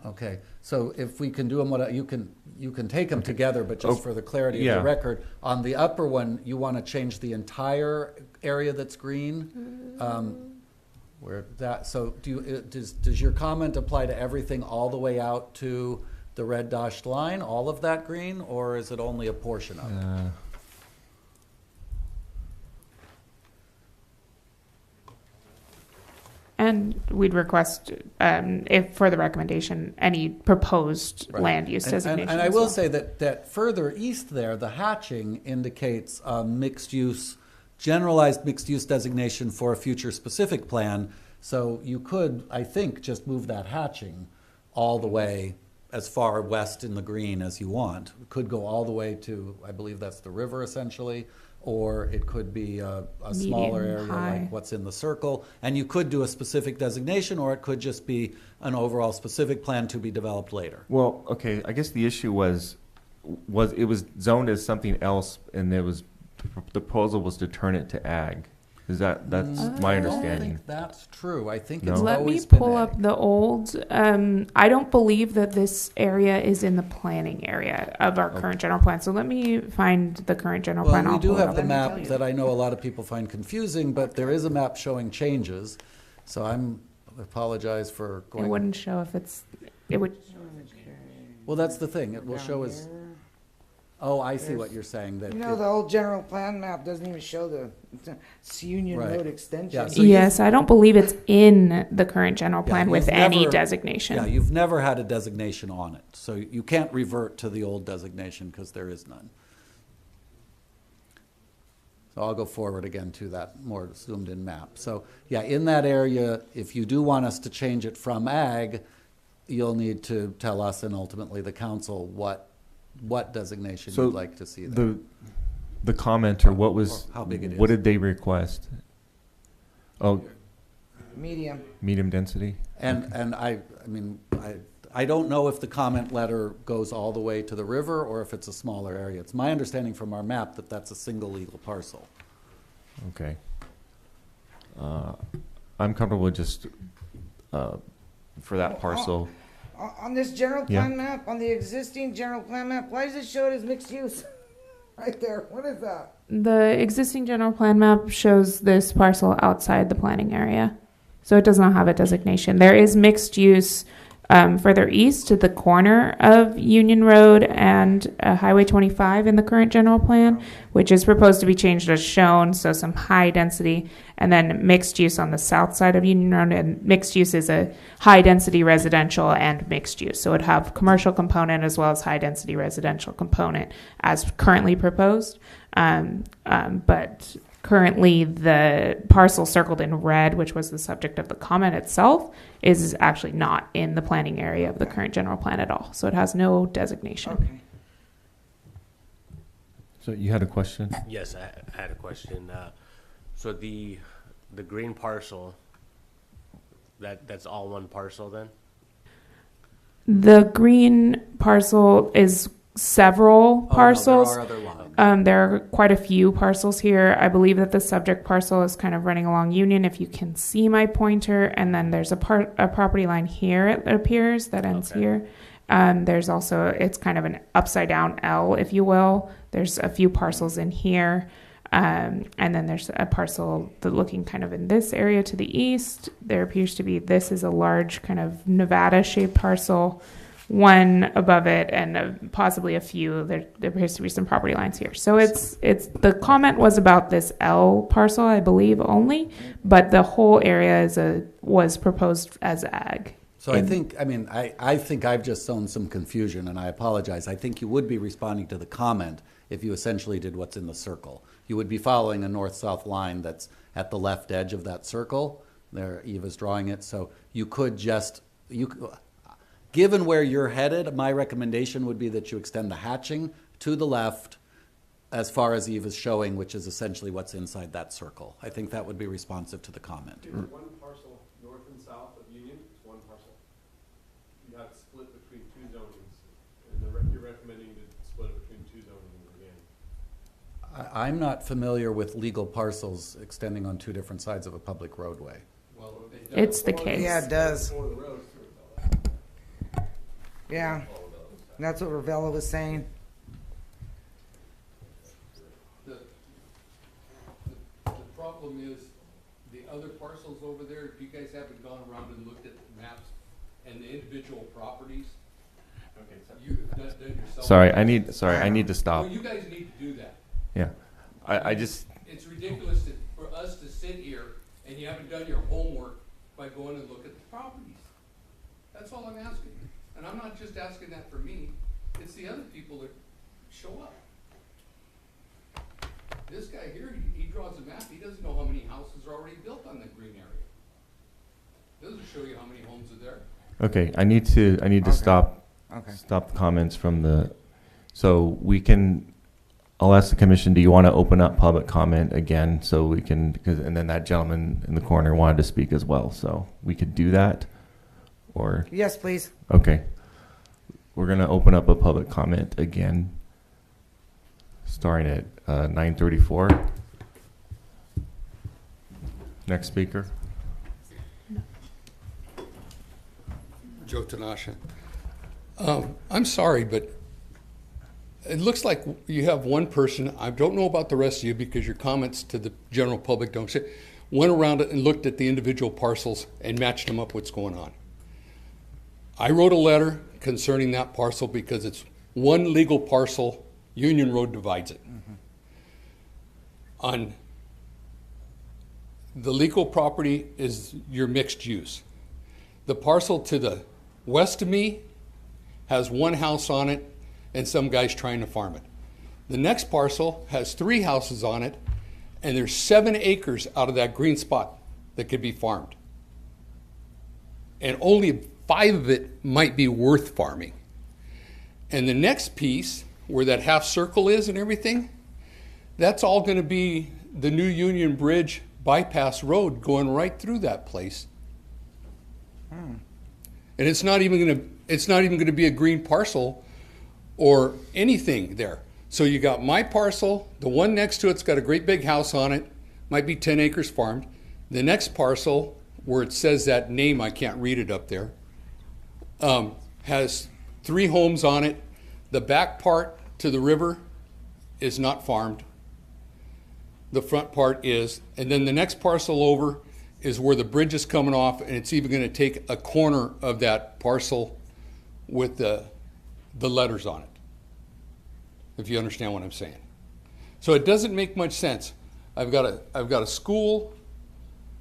Okay, so if we can do them, you can take them together, but just for the clarity of
yeah.
the record, on the upper one, you want to change the entire area that's green. So does your comment apply to everything all the way out to the red dashed line, all of that green, or is it only a portion of it?
And we'd request, if for the recommendation, any proposed
Right.
land use designation.
And I
as
will
well.
say that further east there, the hatching indicates mixed use, generalized mixed use designation for a future specific plan. So you could, I think, just move that hatching all the way as far west in the green as you want. It could go all the way to, I believe that's the river essentially, or it could be a smaller
Medium,
area
high.
like what's in the circle. And you could do a specific designation, or it could just be an overall specific plan to be developed later.
Well, okay, I guess the issue was it was zoned as something else, and the proposal was to turn it to ag. That's my understanding.
I think that's true. I think
No?
it's
Let me
always been
pull
ag.
up the old. I don't believe that this area is in the planning area of our current general plan. So let me find the current general plan.
Well, we
I'll
do
pull it
have
up.
the map that I know a lot of people find confusing, but there is a map showing changes. So I apologize for
It
going.
wouldn't show if it's. It would.
Well, that's the thing. It will show as. Oh, I see what you're saying. That
You know, the old general plan map doesn't even show it's Union
Right.
Road extension.
Yeah, so
Yes, I don't believe it's in the current general plan with
you've
any
never-
designation.
Yeah, you've never had a designation on it, so you can't revert to the old designation because there is none. So I'll go forward again to that more zoomed-in map. So, yeah, in that area, if you do want us to change it from ag, you'll need to tell us and ultimately the council what designation
So
you'd like to see there.
the commenter, what was,
Or how big it
what
is.
did they request? Oh,
Medium.
medium density?
And I mean, I don't know if the comment letter goes all the way to the river or if it's a smaller area. It's my understanding from our map that that's a single legal parcel.
Okay. I'm comfortable with just, for that parcel.
On this general
Yeah.
plan map, on the existing general plan map, why does it show it as mixed use? Right there. What is that?
The existing general plan map shows this parcel outside the planning area. So it does not have a designation. There is mixed use further east to the corner of Union Road and Highway 25 in the current general plan, which is proposed to be changed as shown, so some high density, and then mixed use on the south side of Union Road. And mixed use is a high density residential and mixed use. So it would have commercial component as well as high density residential component as currently proposed. But Currently, the parcel circled in red, which was the subject of the comment itself, is actually not in the planning area of the current general plan at all. So it has no designation.
Okay.
So you had a question?
Yes, I had a question. So the green parcel, that's all one parcel then?
The green parcel is several parcels.
there are other lines.
There are quite a few parcels here. I believe that the subject parcel is kind of running along Union, if you can see my pointer, and then there's a property line here, it appears, that ends here. There's also, it's kind of an upside down L, if you will. There's a few parcels in here. And then there's a parcel that looking kind of in this area to the east. There appears to be, this is a large kind of Nevada-shaped parcel, one above it, and possibly a few. There appears to be some property lines here. So it's the comment was about this L parcel, I believe, only, but the whole area was proposed as ag.
So I think I've just sown some confusion, and I apologize. I think you would be responding to the comment if you essentially did what's in the circle. You would be following a north-south line that's at the left edge of that circle. There, Eva's drawing it. So you could just, given where you're headed, my recommendation would be that you extend the hatching to the left as far as Eva's showing, which is essentially what's inside that circle. I think that would be responsive to the comment.
It's one parcel north and south of Union. It's one parcel. You have split between two zonings, and you're recommending to split it between two zonings again.
I'm not familiar with legal parcels extending on two different sides of a public roadway.
Well,
It's the case.
Yeah, it does. Yeah, that's what Ravella was saying.
The problem is the other parcels over there, if you guys haven't gone around and looked at the maps and the individual properties. Okay, you've done yourself.
I need to stop.
Well, you guys need to do that.
Yeah. I just.
It's ridiculous for us to sit here and you haven't done your homework by going and look at the properties. That's all I'm asking. And I'm not just asking that for me, it's the other people that show up. This guy here, he draws a map, he doesn't know how many houses are already built on the green area. Doesn't show you how many homes are there.
Okay, I need to stop the comments from the, so we can, I'll ask the commission, do you want to open up public comment again so we can, because, and then that gentleman in the corner wanted to speak as well, so we could do that, or?
Yes, please.
Okay. We're going to open up a public comment again, starting at 9:34. Next speaker.
Joe Tanasha. I'm sorry, but it looks like you have one person, I don't know about the rest of you because your comments to the general public don't say, went around and looked at the individual parcels and matched them up what's going on. I wrote a letter concerning that parcel because it's one legal parcel, Union Road divides it. Mm-hmm. On the legal property is your mixed use. The parcel to the west of me has one house on it and some guy's trying to farm it. The next parcel has 3 houses on it and there's 7 acres out of that green spot that could be farmed. And only 5 of it might be worth farming. And the next piece, where that half circle is and everything, that's all going to be the new Union Bridge bypass road going right through that place. And it's not even going to be a green parcel or anything there. So you got my parcel, the one next to it's got a great big house on it, might be 10 acres farmed. The next parcel, where it says that name, I can't read it up there, has 3 homes on it. The back part to the river is not farmed. The front part is. And then the next parcel over is where the bridge is coming off, and it's even going to take a corner of that parcel with the letters on it, if you understand what I'm saying. So it doesn't make much sense. I've got a school,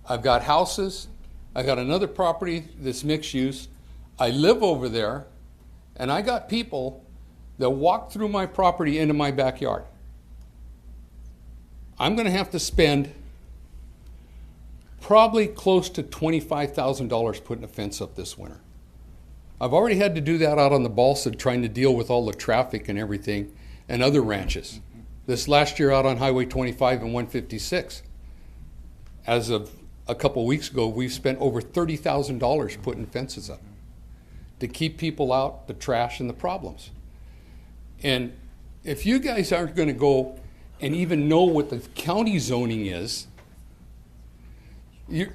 I've got houses, I got another property that's mixed use. I live over there, and I got people that walk through my property into my backyard. I'm going to have to spend probably close to $25,000 putting a fence up this winter. I've already had to do that out on the balsa, trying to deal with all the traffic and everything and other ranches. This last year out on Highway 25 and 156. As of a couple weeks ago, we've spent over $30,000 putting fences up to keep people out, the trash and the problems. And if you guys aren't going to go and even know what the county zoning is, you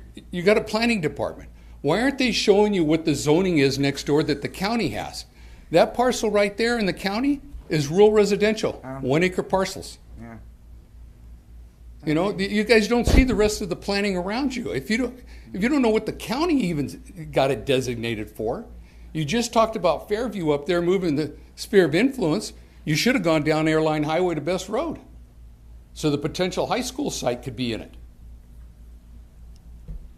got a planning department. Why aren't they showing you what the zoning is next door that the county has? That parcel right there in the county is rural residential, 1 acre parcels.
Yeah.
You know, you guys don't see the rest of the planning around you. If you don't know what the county even got it designated for, you just talked about Fairview up there moving the sphere of influence. You should have gone down Airline Highway to Best Road, so the potential high school site could be in it.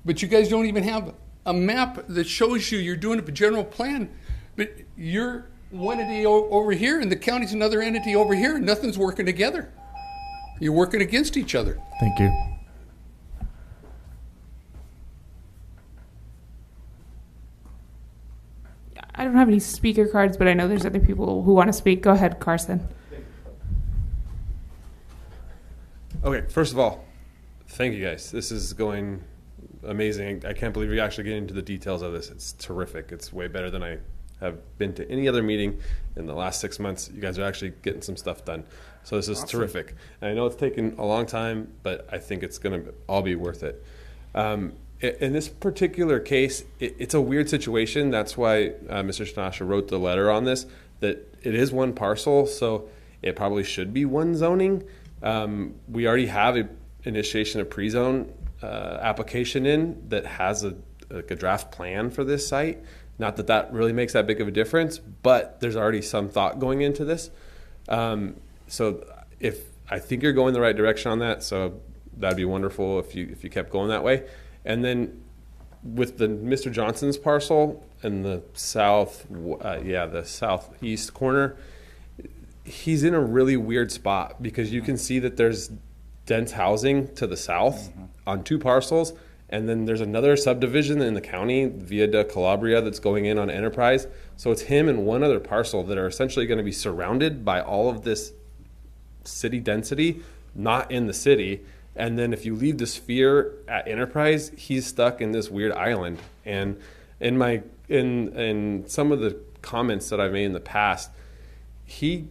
But you guys don't even have a map that shows you you're doing a general plan, but you're one entity over here and the county's another entity over here, and nothing's working together. You're working against each other.
Thank you.
I don't have any speaker cards, but I know there's other people who want to speak. Go ahead, Carson.
Okay, first of all, thank you guys. This is going amazing. I can't believe you're actually getting into the details of this. It's terrific. It's way better than I have been to any other meeting in the last 6 months. You guys are actually getting some stuff done. So this is terrific. And I know it's taken a long time, but I think it's going to all be worth it. In this particular case, it's a weird situation. That's why Mr. Shanasha wrote the letter on this, that it is one parcel, so it probably should be one zoning. We already have an initiation of pre-zone application in that has a draft plan for this site. Not that that really makes that big of a difference, but there's already some thought going into this. So if I think you're going the right direction on that, so that'd be wonderful if you kept going that way. And then with the Mr. Johnson's parcel in the the southeast corner, he's in a really weird spot because you can see that there's dense housing to the south on 2 parcels, and then there's another subdivision in the county, Via de Calabria, that's going in on Enterprise. So it's him and one other parcel that are essentially going to be surrounded by all of this city density, not in the city. And then if you leave the sphere at Enterprise, he's stuck in this weird island. And in some of the comments that I've made in the past, he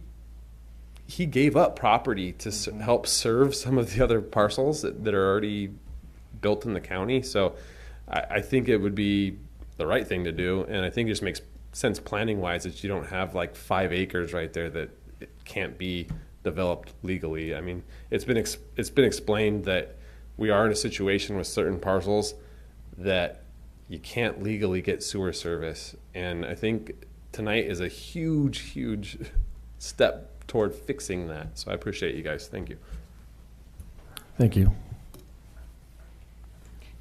gave up property to help serve some of the other parcels that are already built in the county. So I think it would be the right thing to do. And I think it just makes sense planning wise that you don't have like 5 acres right there that it can't be developed legally. I mean, it's been explained that we are in a situation with certain parcels that you can't legally get sewer service. And I think tonight is a huge step toward fixing that. So I appreciate you guys. Thank you.
Thank you.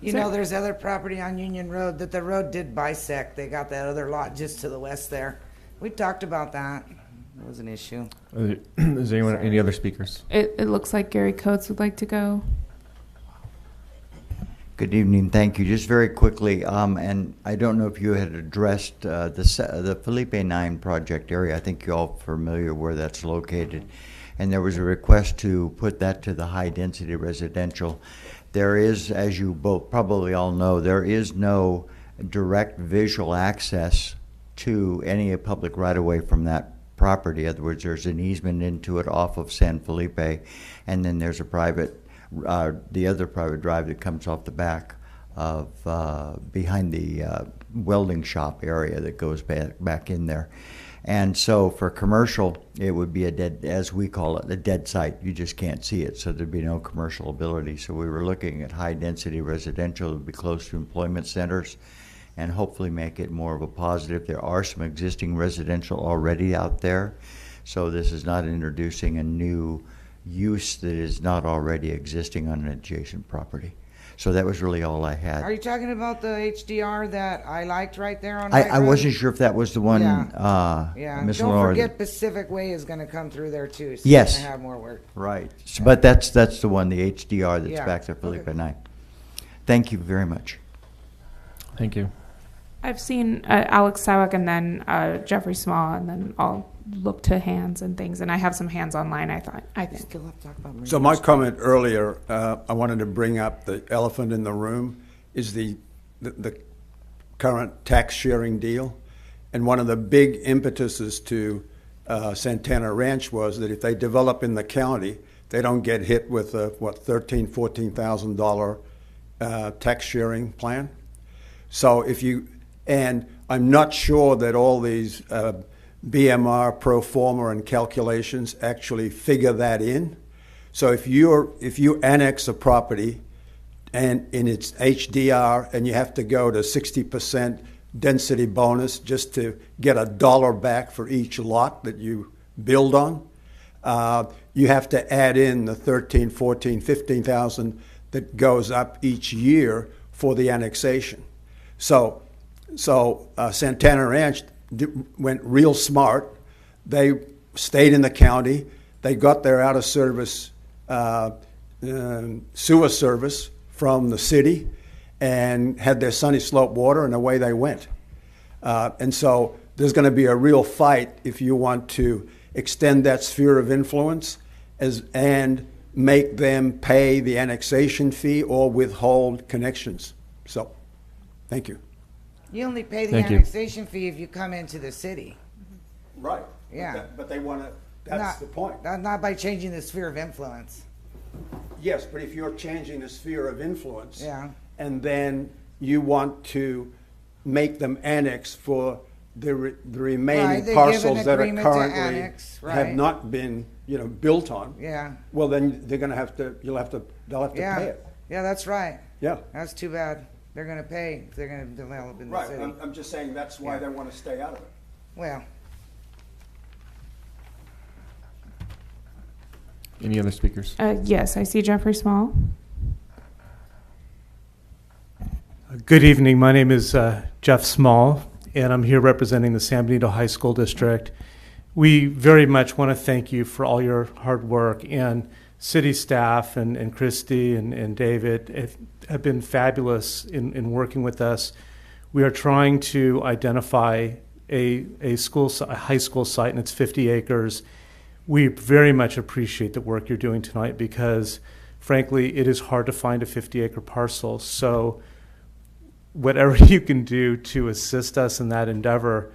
You know, there's other property on Union Road that the road did bisect. They got that other lot just to the west there. We talked about that. It was an issue.
Is anyone, any other speakers?
It looks like Gary Coates would like to go.
Good evening. Thank you. Just very quickly, and I don't know if you had addressed the Felipe 9 project area. I think you're all familiar where that's located. And there was a request to put that to the high-density residential. There is, as you both probably all know, there is no direct visual access to any public right-of-way from that property. In other words, there's an easement into it off of San Felipe, and then there's a private, the other private drive that comes off the back of behind the welding shop area that goes back in there. And so for commercial, it would be a dead, as we call it, a dead site. You just can't see it, so there'd be no commercial ability. So we were looking at high-density residential that would be close to employment centers and hopefully make it more of a positive. There are some existing residential already out there, so this is not introducing a new use that is not already existing on an adjacent property. So that was really all I had.
Are you talking about the HDR that I liked right there on?
I wasn't sure if that was the one,
Yeah.
Ms.
Don't
Lenore.
forget Pacific Way is going to come through there too. So
Yes.
You're going to have more work.
Right. But that's the one, the HDR that's
Yeah.
back there, Felipe
Okay.
and I. Thank you very much.
Thank you.
I've seen Alex Sawick and then Jeffrey Small, and then I'll look to hands and things. And I have some hands online, I think.
Still have to talk about
So my comment earlier, I wanted to bring up the elephant in the room is the current tax sharing deal. And one of the big impetuses to Santana Ranch was that if they develop in the county, they don't get hit with a, $14,000 tax sharing plan. So and I'm not sure that all these BMR, pro forma, and calculations actually figure that in. So if you annex a property and in its HDR and you have to go to 60% density bonus just to get $1 back for each lot that you build on, you have to add in the 13, 14, 15,000 that goes up each year for the annexation. So Santana Ranch went real smart. They stayed in the county. They got their out-of-service sewer service from the city and had their Sunny Slope water, and away they went. And so there's going to be a real fight if you want to extend that sphere of influence and make them pay the annexation fee or withhold connections. So, thank you.
You only pay the
Thank you.
annexation fee if you come into the city.
Right.
Yeah.
But they want to, that's the point.
Not by changing the sphere of influence.
Yes, but if you're changing the sphere of influence,
Yeah.
and then you want to make them annex for the remaining
Right, they give an
parcels that are
agreement to
currently
annex,
have
right.
not been, built on.
Yeah.
Well, then they're going to have to. They'll have to
Yeah.
pay it.
Yeah, that's right.
Yeah.
That's too bad. They're going to pay if they're going to develop in the
Right.
city.
I'm just saying that's why
Yeah.
they want to stay out of it.
Well,
Any other speakers?
Yes, I see Jeffrey Small.
Good evening. My name is Jeff Small, and I'm here representing the San Benito High School District. We very much want to thank you for all your hard work, and city staff and Christy and David have been fabulous in working with us. We are trying to identify a high school site, and it's 50 acres. We very much appreciate the work you're doing tonight because, frankly, it is hard to find a 50-acre parcel. So whatever you can do to assist us in that endeavor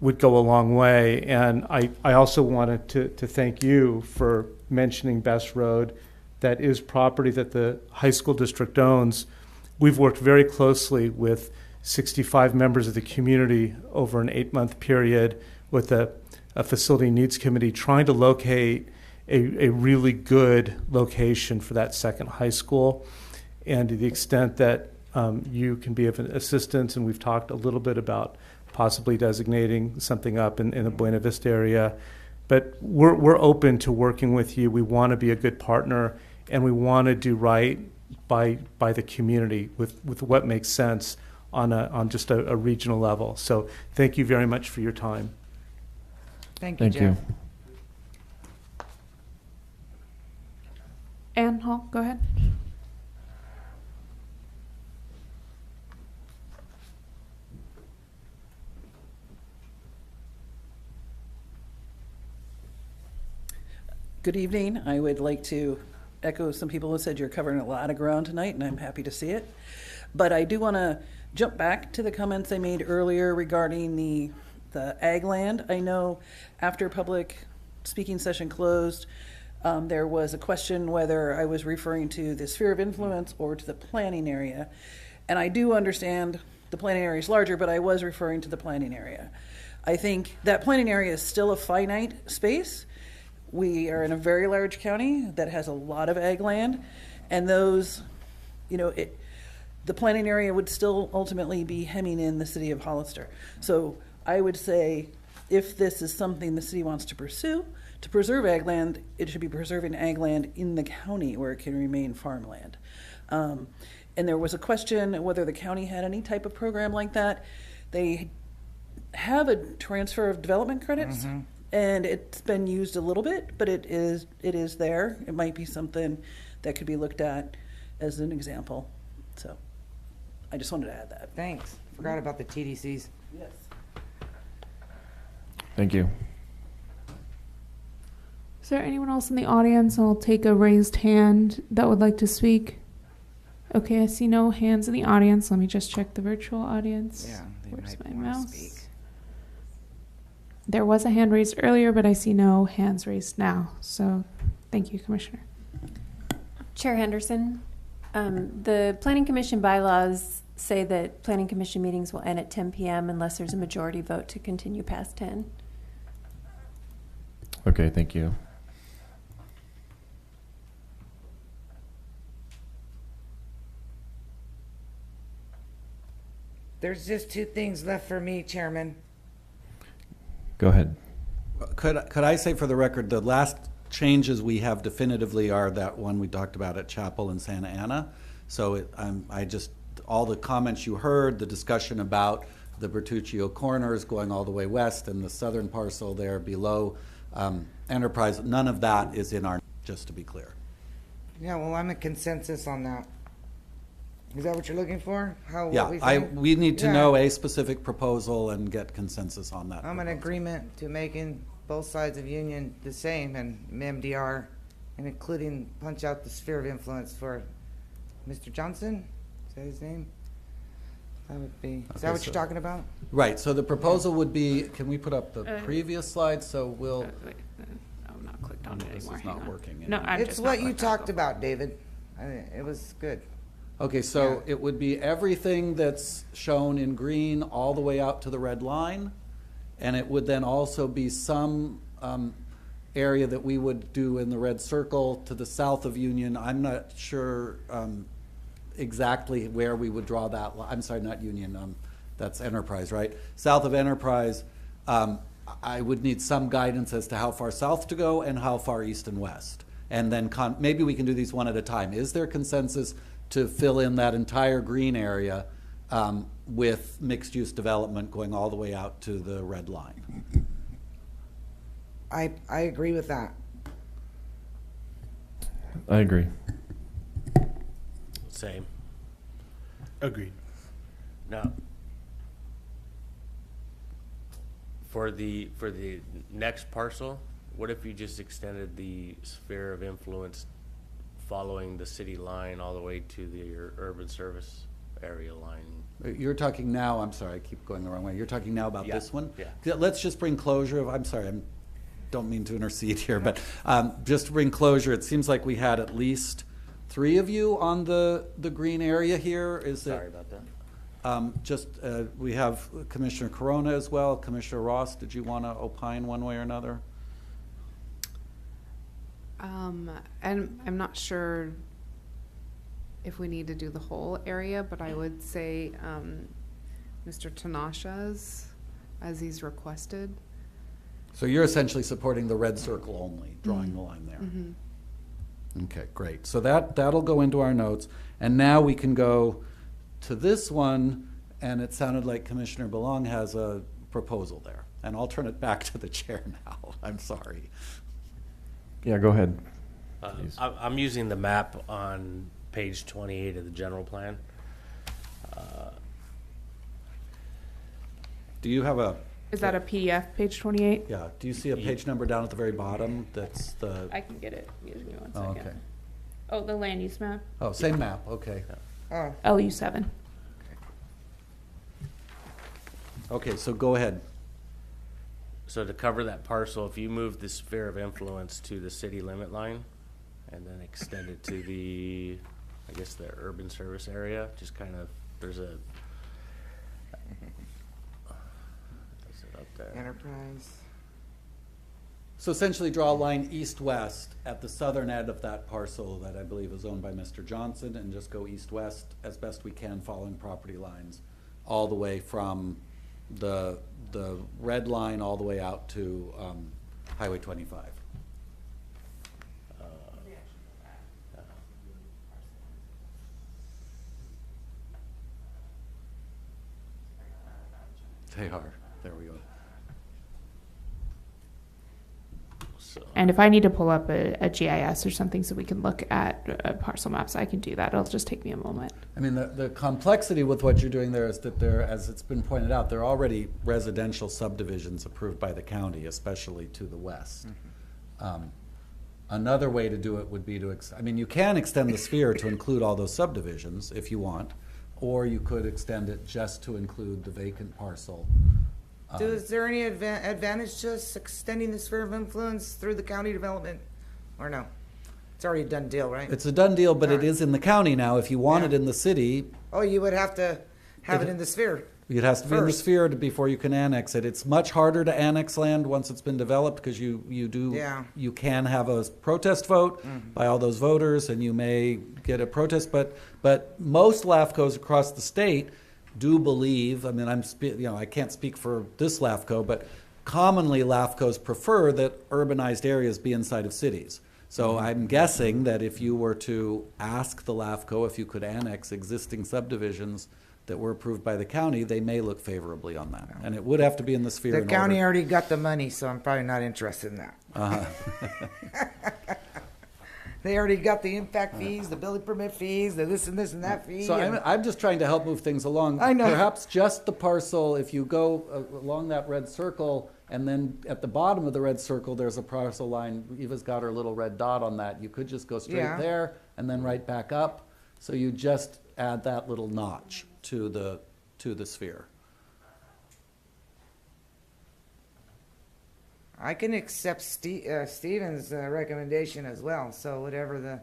would go a long way. And I also wanted to thank you for mentioning Best Road. That is property that the high school district owns. We've worked very closely with 65 members of the community over an 8-month period with a facility needs committee trying to locate a really good location for that second high school. And to the extent that you can be of assistance, and we've talked a little bit about possibly designating something up in the Buena Vista area. But we're open to working with you. We want to be a good partner, and we want to do right by the community with what makes sense on just a regional level. So thank you very much for your time.
Thank you, Jeff.
Ann Hall, go ahead.
Good evening. I would like to echo some people who said you're covering a lot of ground tonight, and I'm happy to see it. But I do want to jump back to the comments I made earlier regarding the ag land. I know after public speaking session closed, there was a question whether I was referring to the sphere of influence or to the planning area. And I do understand the planning area is larger, but I was referring to the planning area. I think that planning area is still a finite space. We are in a very large county that has a lot of ag land, and those, the planning area would still ultimately be hemming in the city of Hollister. So I would say if this is something the city wants to pursue, to preserve ag land, it should be preserving ag land in the county where it can remain farmland. And there was a question whether the county had any type of program like that. They have a transfer of development credits, and it's been used a little bit, but it is there. It might be something that could be looked at as an example. So I just wanted to add that.
Thanks. Forgot about the TDCs.
Yes.
Thank you.
Is there anyone else in the audience? I'll take a raised hand that would like to speak. Okay, I see no hands in the audience. Let me just check the virtual audience.
Yeah,
where's my
wanna
mouse?
speak.
There was a hand raised earlier, but I see no hands raised now. So thank you, Commissioner.
Chair Henderson, the Planning Commission bylaws say that Planning Commission meetings will end at 10 p.m. unless there's a majority vote to continue past 10.
Okay, thank you.
There's just two things left for me, Chairman.
Go ahead.
Could I say for the record, the last changes we have definitively are that one we talked about at Chapel and Santa Ana. So all the comments you heard, the discussion about the Bertuccio corners going all the way west and the southern parcel there below Enterprise, none of that is in our, just to be clear.
Yeah, well, I'm in consensus on that. Is that what you're looking for?
We need to know a specific proposal and get consensus on that.
I'm in agreement to making both sides of Union the same and MDR, and including punch out the sphere of influence for Mr. Johnson. Is that his name? That would be. Is that what you're talking about?
Right. So the proposal would be. Can we put up the previous slide? So we'll.
I'm not clicked on it anymore.
This is not working.
No, I'm
it's
just
what
not
you
clicked
talked about, David. It was good.
Okay, so it would be everything that's shown in green all the way out to the red line, and it would then also be some area that we would do in the red circle to the south of Union. I'm not sure exactly where we would draw that line. I'm sorry, not Union. That's Enterprise, right? South of Enterprise, I would need some guidance as to how far south to go and how far east and west. And then maybe we can do these one at a time. Is there consensus to fill in that entire green area with mixed-use development going all the way out to the red line?
I agree with that.
I agree.
Same.
Agreed.
Now, for the next parcel, what if you just extended the sphere of influence following the city line all the way to the urban service area line?
You're talking now, I'm sorry, I keep going the wrong way. You're talking now about this one?
Yeah.
Let's just bring closure of, I'm sorry, I don't mean to intercede here, but just to bring closure, it seems like we had at least 3 of you on the green area here.
Sorry about that.
We have Commissioner Corona as well. Commissioner Ross, did you want to opine one way or another?
And I'm not sure if we need to do the whole area, but I would say Mr. Tanasha's, as he's requested.
So you're essentially supporting the red circle only, drawing the line there.
Mm-hmm.
Okay, great. So that'll go into our notes. And now we can go to this one, and it sounded like Commissioner Belong has a proposal there. And I'll turn it back to the chair now. I'm sorry.
Yeah, go ahead.
I'm using the map on page 28 of the general plan.
Do you have a...
Is that a PDF, page 28?
Yeah. Do you see a page number down at the very bottom? That's the...
I can get it. Give me one
Oh,
second.
okay.
Oh, the land use map?
Oh, same map. Okay.
LU7.
Okay, so go ahead.
So to cover that parcel, if you move the sphere of influence to the city limit line and then extend it to the, I guess, the urban service area, just kind of, there's a, is it up there?
Enterprise.
So essentially draw a line east-west at the southern end of that parcel that I believe is owned by Mr. Johnson, and just go east-west as best we can following property lines all the way from the red line all the way out to Highway 25. They are. There we go.
And if I need to pull up a GIS or something so we can look at parcel maps, I can do that. It'll just take me a moment.
I mean, the complexity with what you're doing there is that there, as it's been pointed out, there are already residential subdivisions approved by the county, especially to the west. Another way to do it would be to, I mean, you can extend the sphere to include all those subdivisions if you want, or you could extend it just to include the vacant parcel.
Is there any advantage to us extending the sphere of influence through the county development, or no? It's already a done deal, right?
It's a done deal, but it is in the county now. If you want it in the city,
Oh, you would have to have it in the sphere.
it has to be in the
First.
sphere before you can annex it. It's much harder to annex land once it's been developed because you can have a protest vote by all those voters, and you may get a protest. But most LAFCOs across the state do believe. I mean, I can't speak for this LAFCO, but commonly LAFCOs prefer that urbanized areas be inside of cities. So I'm guessing that if you were to ask the LAFCO if you could annex existing subdivisions that were approved by the county, they may look favorably on that. And it would have to be in the sphere.
The county already got the money, so I'm probably not interested in that. They already got the impact fees, the building permit fees, the this and that fee.
So I'm just trying to help move things along.
I know.
Perhaps just the parcel, if you go along that red circle, and then at the bottom of the red circle, there's a parcel line. Eva's got her little red dot on that. You could just go straight there and then right back up. So you just add that little notch to the sphere.
I can accept Stephen's recommendation as well. So whatever the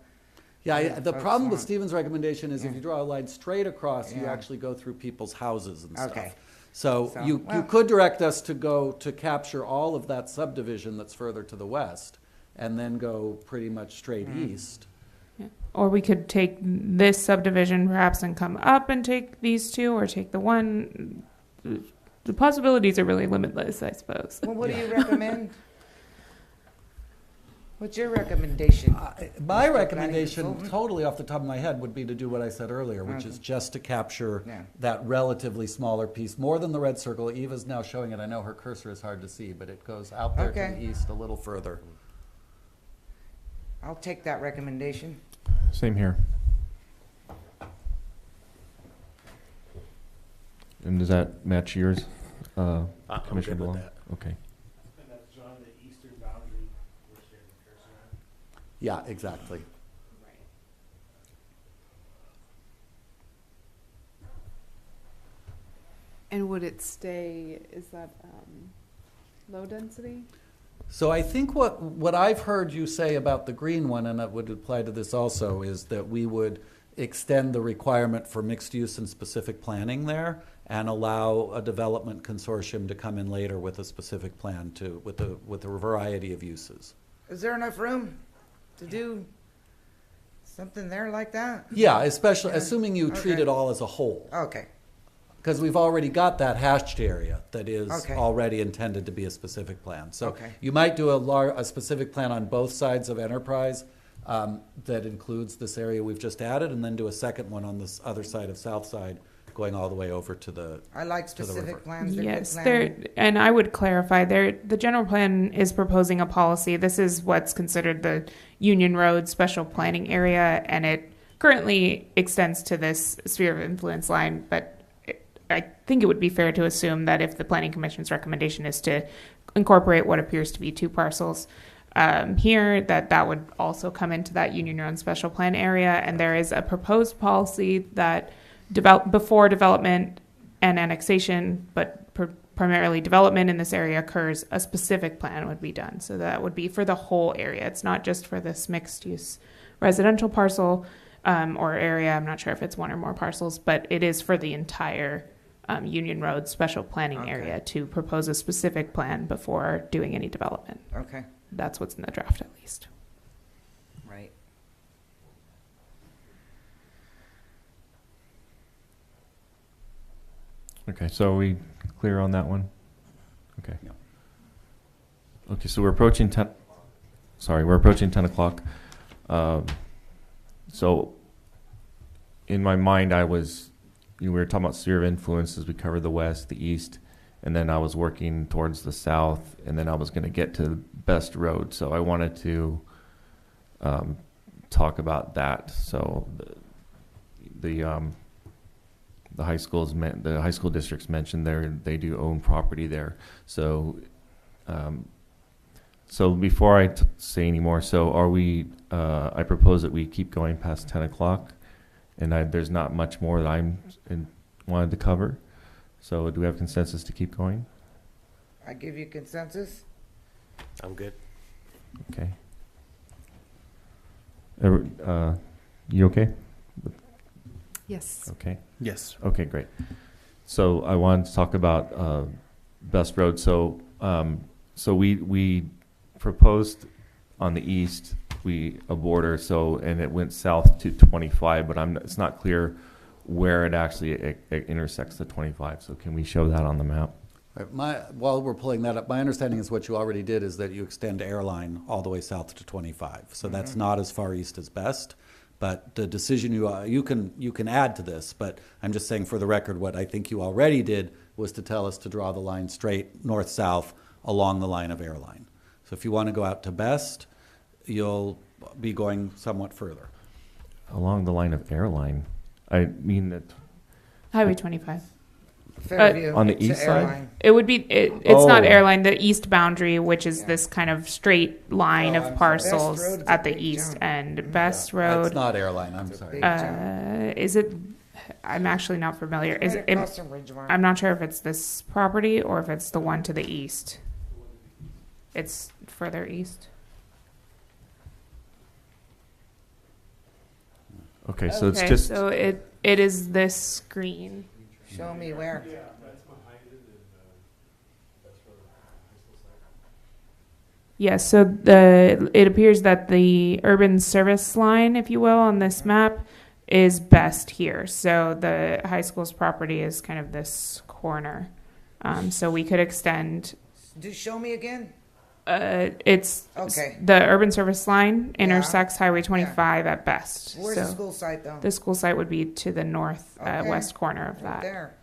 The
folks
problem with
want.
Stephen's recommendation is if you draw a line straight across, you
Yeah.
actually go through people's houses and
Okay.
stuff. So you
well.
could direct us to go to capture all of that subdivision that's further to the west, and then go pretty much straight east.
Or we could take this subdivision perhaps and come up and take these two, or take the one. The possibilities are really limitless, I suppose.
Well, what do you recommend? What's your recommendation?
My recommendation, totally off the top of my head, would be to do what I said earlier, which is just to capture that relatively smaller piece, more than the red circle. Eva's now showing it. I know her cursor is hard to see, but it goes out there to the east a little further.
I'll take that recommendation.
Same here. And does that match yours, Commissioner
good with
Belong?
that.
Okay.
And that's drawing the eastern boundary, which there's a cursor on.
Yeah, exactly.
And would it stay, is that low density?
So I think what I've heard you say about the green one, and that would apply to this also, is that we would extend the requirement for mixed use and specific planning there, and allow a development consortium to come in later with a specific plan with a variety of uses.
Is there enough room to do something there like that?
Yeah, especially assuming you treat it all as a whole.
Okay.
Because we've already got that hashed area that is already intended to be a specific plan. So you might do a specific plan on both sides of Enterprise that includes this area we've just added, and then do a second one on this other side of Southside, going all the way over to the
I like specific plans.
Yes, and I would clarify the general plan is proposing a policy. This is what's considered the Union Road Special Planning Area, and it currently extends to this sphere of influence line, but I think it would be fair to assume that if the Planning Commission's recommendation is to incorporate what appears to be two parcels here, that would also come into that Union Road Special Plan area. And there is a proposed policy that before development and annexation, but primarily development in this area occurs, a specific plan would be done. So that would be for the whole area. It's not just for this mixed-use residential parcel or area. I'm not sure if it's one or more parcels, but it is for the entire Union Road Special Planning area to propose a specific plan before doing any development.
Okay.
That's what's in the draft, at least.
Right.
Okay, so are we clear on that one? Okay. Okay, so we're approaching 10. Sorry, we're approaching 10 o'clock. So in my mind, we were talking about sphere of influence as we covered the west, the east, and then I was working towards the south, and then I was going to get to Best Road. So I wanted to talk about that. So the high schools, the high school districts mentioned they do own property there. So so before I say any more, so are we? I propose that we keep going past 10 o'clock, and there's not much more that wanted to cover. So do we have consensus to keep going?
I give you consensus.
I'm good.
Okay. You okay?
Yes.
Okay.
Yes.
Okay, great. So I wanted to talk about Best Road. So so we proposed on the east a border. So and it went south to 25, but it's not clear where it actually it intersects the 25. So can we show that on the map?
While we're pulling that up, my understanding is what you already did is that you extend Airline all the way south to 25. So that's not as far east as Best. But the decision you can add to this, but I'm just saying for the record, what I think you already did was to tell us to draw the line straight north-south along the line of Airline. So if you want to go out to Best, you'll be going somewhat further.
Along the line of Airline, I mean that.
Highway 25.
Fairview
on the
to
east
Airline.
side?
It would be, it's not Airline, the east boundary, which is this kind of straight line of parcels
Best Road's
at
a
the
big
east
jump.
end. Best Road.
It's not Airline, I'm sorry.
Is it? I'm actually not familiar. Is
Right
it?
across from Ridgemont.
I'm not sure if it's this property or if it's the one to the east. It's further east.
Okay, so it's just.
So it is this green.
Show me where.
Yes, so it appears that the urban service line, if you will, on this map is Best here. So the high school's property is kind of this corner. So we could extend.
Do show me again.
It's
Okay.
the urban service line intersects Highway 25 at Best.
Where's
so
the school site though?
The school site would be to the north
Okay.
west corner of
Right
that.
there.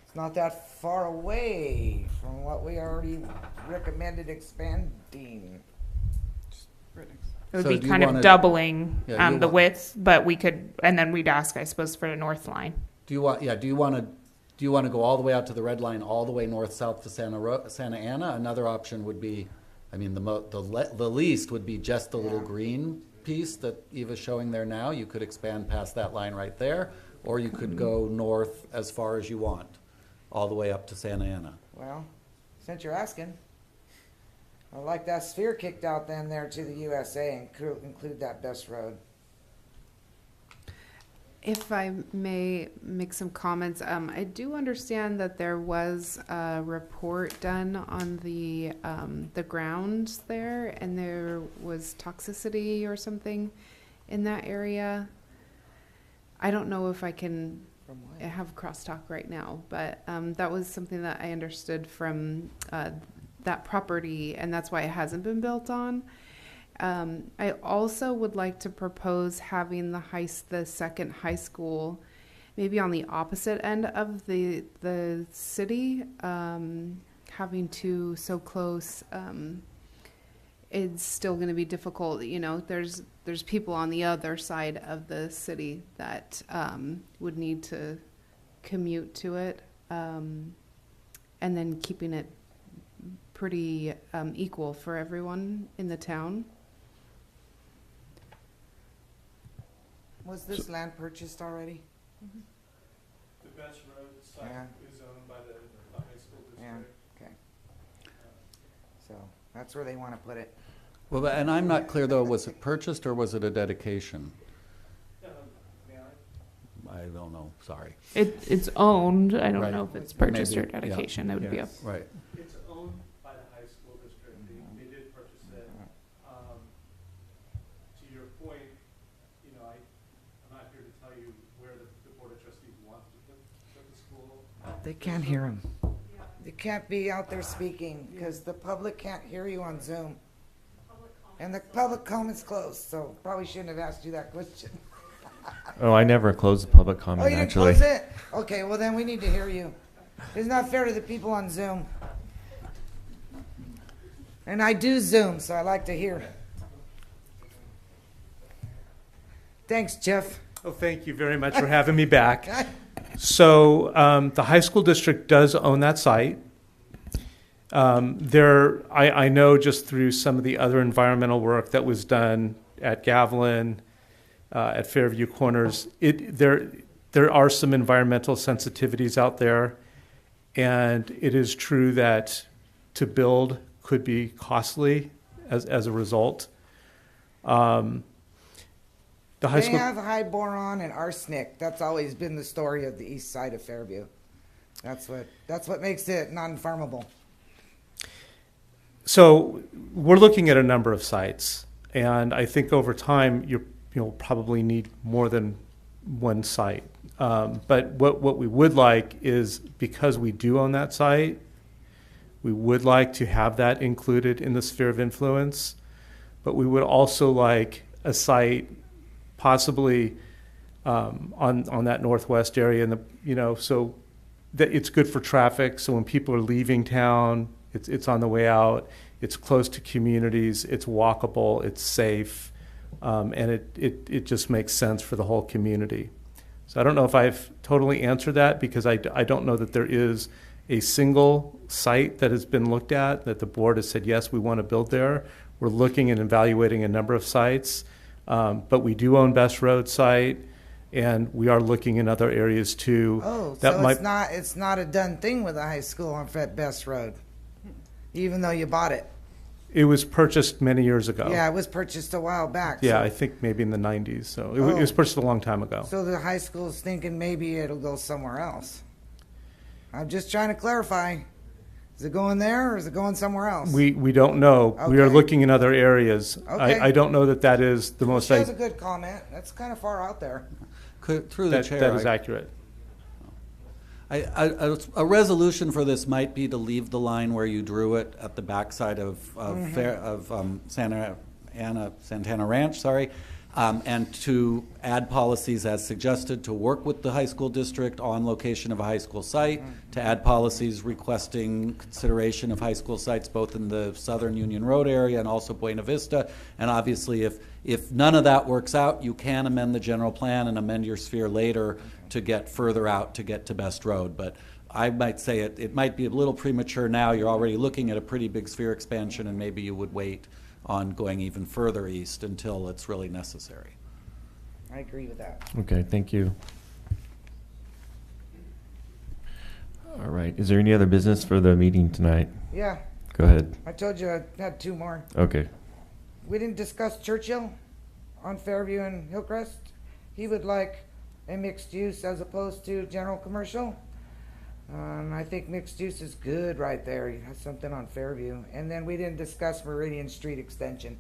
It's not that far away from what we already recommended expanding.
It would
So
be
do you
kind of
wanna-
doubling
Yeah, you
the
want-
width, but we could, and then we'd ask, I suppose, for the north line.
Do you want to go all the way out to the red line, all the way north-south to Santa Ana? Another option would be, I mean, the least would be just the little green piece that Eva's showing there now. You could expand past that line right there, or you could go north as far as you want, all the way up to Santa Ana.
Well, since you're asking, I'd like that sphere kicked out then there to the USA and include that Best Road.
If I may make some comments, I do understand that there was a report done on the grounds there, and there was toxicity or something in that area. I don't know if I can have crosstalk right now, but that was something that I understood from that property, and that's why it hasn't been built on. I also would like to propose having the second high school maybe on the opposite end of the city, having two so close. It's still going to be difficult. You know, there's people on the other side of the city that would need to commute to it, and then keeping it pretty equal for everyone in the town.
Was this land purchased already?
The Best Road site is owned by the high school district.
Yeah, okay. So that's where they want to put it.
Well, and I'm not clear though, was it purchased or was it a dedication? I don't know, sorry.
It's owned. I don't
Right.
know if it's purchased
Maybe,
or dedication.
yeah.
It would be
Yeah.
up.
Right.
It's owned by the high school district. They did purchase it. To your point, you know, I'm not here to tell you where the Board of Trustees wants to put the school.
They can't hear him. You can't be out there speaking because the public can't hear you on Zoom. And the public comment's closed, so probably shouldn't have asked you that question.
Oh, I never closed the public comment,
Oh, you didn't
actually.
close it? Okay, well then we need to hear you. It's not fair to the people on Zoom. And I do Zoom, so I like to hear. Thanks, Jeff.
Oh, thank you very much for having me back. So the high school district does own that site. I know just through some of the other environmental work that was done at Gavilan, at Fairview Corners, there are some environmental sensitivities out there, and it is true that to build could be costly as a result. The high
They
school
have high boron and arsenic. That's always been the story of the east side of Fairview. That's what makes it non-farmable.
So we're looking at a number of sites, and I think over time you'll probably need more than one site. But what we would like is, because we do own that site, we would like to have that included in the sphere of influence. But we would also like a site possibly on that northwest area, and so that it's good for traffic. So when people are leaving town, it's on the way out. It's close to communities. It's walkable. It's safe, and it just makes sense for the whole community. So I don't know if I've totally answered that, because I don't know that there is a single site that has been looked at that the board has said, yes, we want to build there. We're looking and evaluating a number of sites, but we do own Best Road site, and we are looking in other areas too.
Oh,
that
so
might,
it's not a done thing with the high school on Best Road, even though you bought it.
It was purchased many years ago.
Yeah, it was purchased a while back.
Yeah,
so.
I think maybe in the 90s. So it was purchased a long time ago.
So the high school's thinking maybe it'll go somewhere else. I'm just trying to clarify. Is it going there, or is it going somewhere else?
We don't know.
Okay.
We are looking in other areas.
Okay.
I don't know that is the most.
That's a good comment. That's kind of far out there.
Through the chair,
that is accurate.
A resolution for this might be to leave the line where you drew it at the backside of Santana Ranch, and to add policies as suggested to work with the high school district on location of a high school site, to add policies requesting consideration of high school sites both in the southern Union Road area and also Buena Vista. And obviously, if none of that works out, you can amend the general plan and amend your sphere later to get further out to get to Best Road. But I might say it might be a little premature now. You're already looking at a pretty big sphere expansion, and maybe you would wait on going even further east until it's really necessary.
I agree with that.
Okay, thank you. All right, is there any other business for the meeting tonight?
Yeah.
Go ahead.
I told you I had two more.
Okay.
We didn't discuss Churchill on Fairview and Hillcrest. He would like a mixed use as opposed to general commercial. I think mixed use is good right there. You have something on Fairview. And then we didn't discuss Meridian Street extension.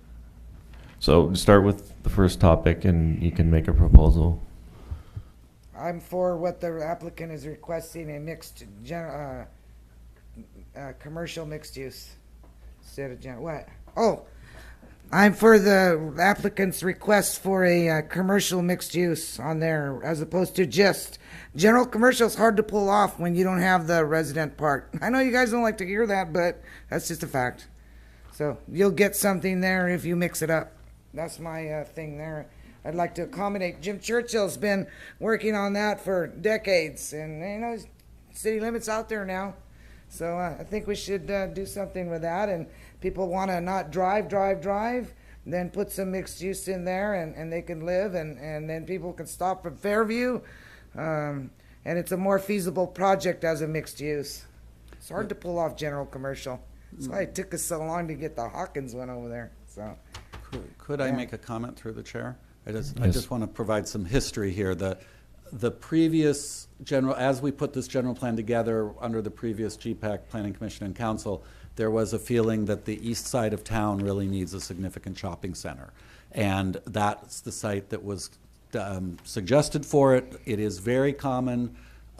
So start with the first topic, and you can make a proposal.
I'm for what the applicant is requesting, a mixed commercial mixed use instead of general. What? Oh, I'm for the applicant's request for a commercial mixed use on there as opposed to just general commercial. Is hard to pull off when you don't have the resident part. I know you guys don't like to hear that, but that's just a fact. So you'll get something there if you mix it up. That's my thing there. I'd like to accommodate. Jim Churchill's been working on that for decades, and city limits out there now. So I think we should do something with that. And people want to not drive, then put some mixed use in there, and they can live, and then people can stop at Fairview. And it's a more feasible project as a mixed use. It's hard to pull off general commercial. That's why it took us so long to get the Hawkins one over there. So,
could I make a comment through the chair? I just want to provide some history here. The previous as we put this general plan together under the previous GPAC Planning Commission and Council, there was a feeling that the east side of town really needs a significant shopping center. And that's the site that was suggested for it. It is very common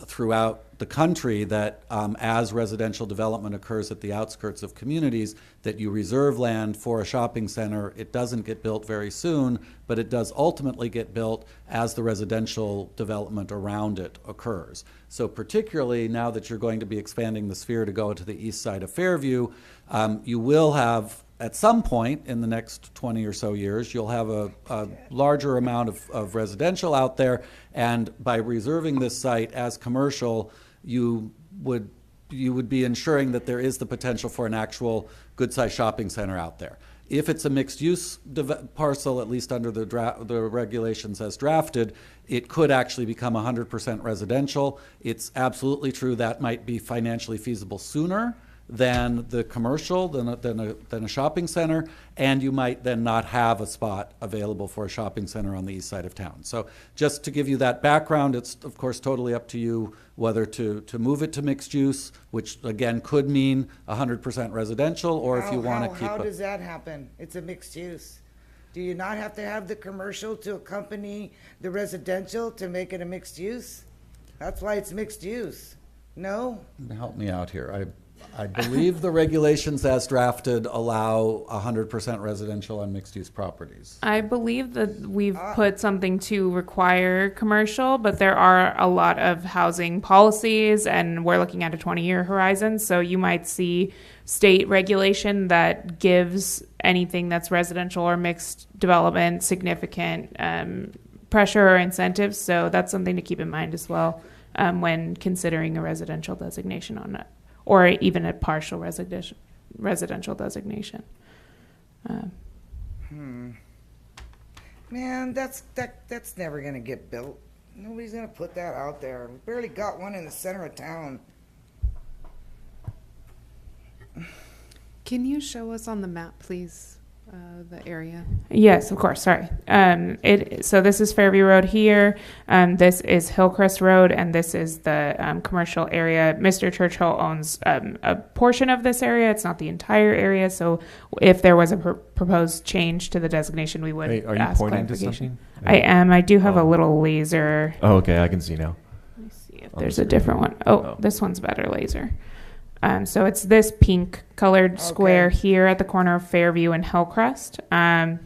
throughout the country that as residential development occurs at the outskirts of communities, that you reserve land for a shopping center. It doesn't get built very soon, but it does ultimately get built as the residential development around it occurs. So particularly now that you're going to be expanding the sphere to go to the east side of Fairview, you will have, at some point in the next 20 or so years, you'll have a larger amount of residential out there, and by reserving this site as commercial, you would be ensuring that there is the potential for an actual good-sized shopping center out there. If it's a mixed-use parcel, at least under the regulations as drafted, it could actually become 100% residential. It's absolutely true that might be financially feasible sooner than the commercial, than a shopping center, and you might then not have a spot available for a shopping center on the east side of town. So just to give you that background, it's of course totally up to you whether to move it to mixed use, which again could mean 100% residential, or if you want to keep
How
it.
does that happen? It's a mixed use. Do you not have to have the commercial to accompany the residential to make it a mixed use? That's why it's mixed use. No?
Help me out here. I believe the regulations as drafted allow 100% residential on mixed-use properties.
I believe that we've put something to require commercial, but there are a lot of housing policies, and we're looking at a 20-year horizon, so you might see state regulation that gives anything that's residential or mixed development significant pressure or incentives, so that's something to keep in mind as well when considering a residential designation on it, or even a partial residential designation.
Man, that's never gonna get built. Nobody's gonna put that out there. We barely got one in the center of town.
Can you show us on the map, please, the area?
Yes, of course. Sorry. So this is Fairview Road here. This is Hillcrest Road, and this is the commercial area. Mr. Churchill owns a portion of this area. It's not the entire area. So if there was a proposed change to the designation, we would
Are you
ask
pointing to
clarification.
something?
I am. I do have a little laser.
Oh, okay. I can see now.
Let me see if there's a different one. Oh, this one's better laser. So it's this pink colored square here at the corner of Fairview and Hillcrest. And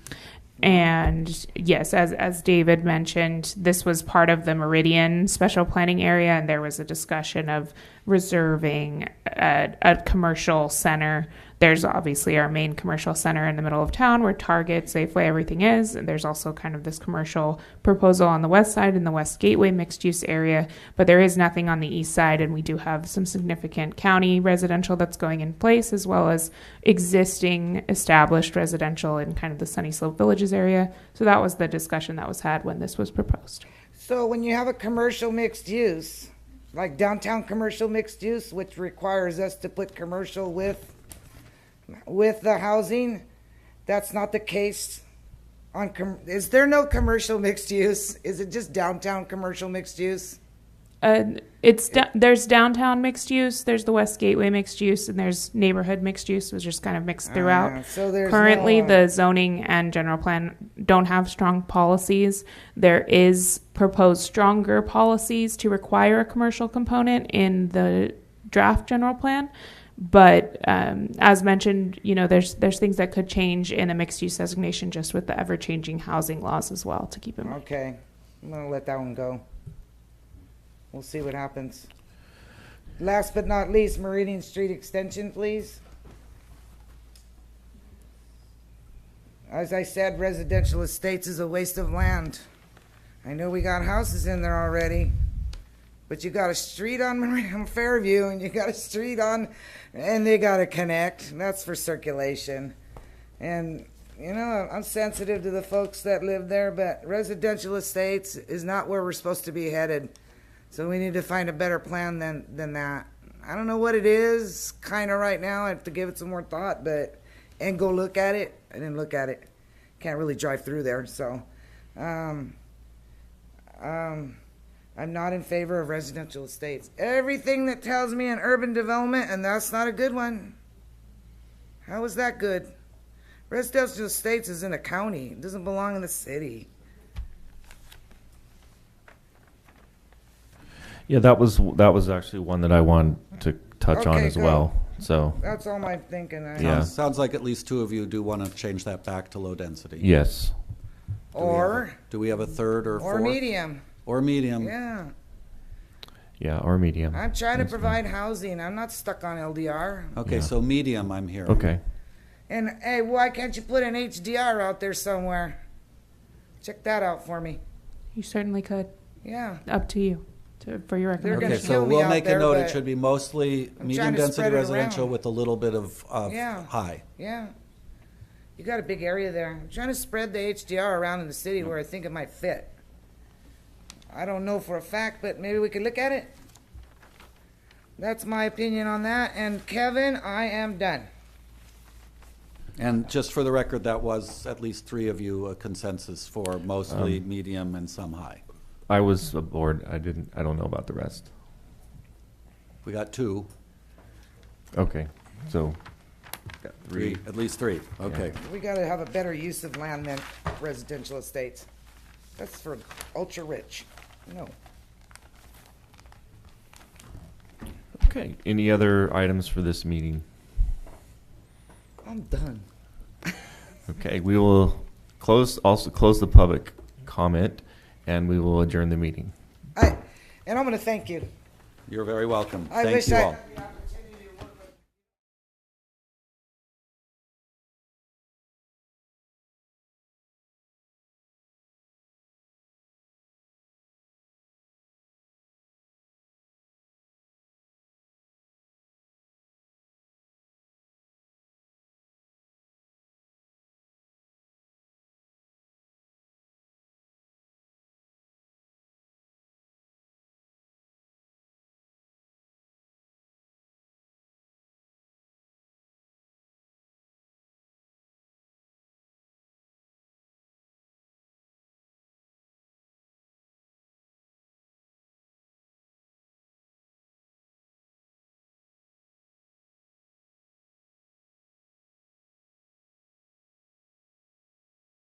yes, as David mentioned, this was part of the Meridian special planning area, and there was a discussion of reserving a commercial center. There's obviously our main commercial center in the middle of town where Target, Safeway, everything is. And there's also kind of this commercial proposal on the west side in the West Gateway mixed use area. But there is nothing on the east side, and we do have some significant county residential that's going in place, as well as existing established residential in kind of the Sunny Slope Villages area. So that was the discussion that was had when this was proposed.
So when you have a commercial mixed use, like downtown commercial mixed use, which requires us to put commercial with the housing, that's not the case on is there no commercial mixed use? Is it just downtown commercial mixed use?
There's downtown mixed use, there's the West Gateway mixed use, and there's neighborhood mixed use, which is just kind of mixed throughout.
So there's
currently the zoning and general plan don't have strong policies. There is proposed stronger policies to require a commercial component in the draft general plan. But as mentioned, there's things that could change in a mixed use designation just with the ever changing housing laws as well to keep in mind.
Okay, I'm gonna let that one go. We'll see what happens. Last but not least, Meridian Street extension, please. As I said, residential estates is a waste of land. I know we got houses in there already, but you got a street on Fairview, and you got a street on, and they got to connect. That's for circulation. And, I'm sensitive to the folks that live there, but residential estates is not where we're supposed to be headed. So we need to find a better plan than that. I don't know what it is kind of right now. I have to give it some more thought, and go look at it. I didn't look at it. Can't really drive through there, so I'm not in favor of residential estates. Everything that tells me an urban development, and that's not a good one. How is that good? Residential estates is in a county. It doesn't belong in the city.
Yeah, that was actually one that I wanted to touch on
Okay,
as
go.
well. So
That's all my thinking.
Yeah.
Sounds like at least two of you do want to change that back to low density.
yes,
Do we have a third or fourth?
medium.
Or medium.
Yeah.
yeah, or medium.
I'm trying to provide housing. I'm not stuck on LDR.
Okay,
Yeah.
so medium I'm hearing.
Okay.
And hey, why can't you put an HDR out there somewhere? Check that out for me.
You certainly could.
Yeah.
Up to you for your
They're
recommendation.
gonna
Okay,
kill
so
me
we'll
out
make a
there,
note. It
but
should be mostly
I'm
medium
trying to
density
spread it
residential
around.
with a little bit of
Yeah.
high.
Yeah. You got a big area there. I'm trying to spread the HDR around in the city where I think it might fit. I don't know for a fact, but maybe we could look at it. That's my opinion on that. And Kevin, I am done.
And just for the record, that was at least three of you a consensus for mostly
Um,
medium and some high.
I was aboard. I don't know about the rest.
We got two.
Okay, so got
Three, at least three. Okay.
We got to have a better use of land than residential estates. That's for ultra rich. No.
Okay. Any other items for this meeting?
I'm done.
Okay, we will close the public comment, and we will adjourn the meeting.
And I'm going to thank you.
You're very welcome.
I
Thank
wish
you
I-
all.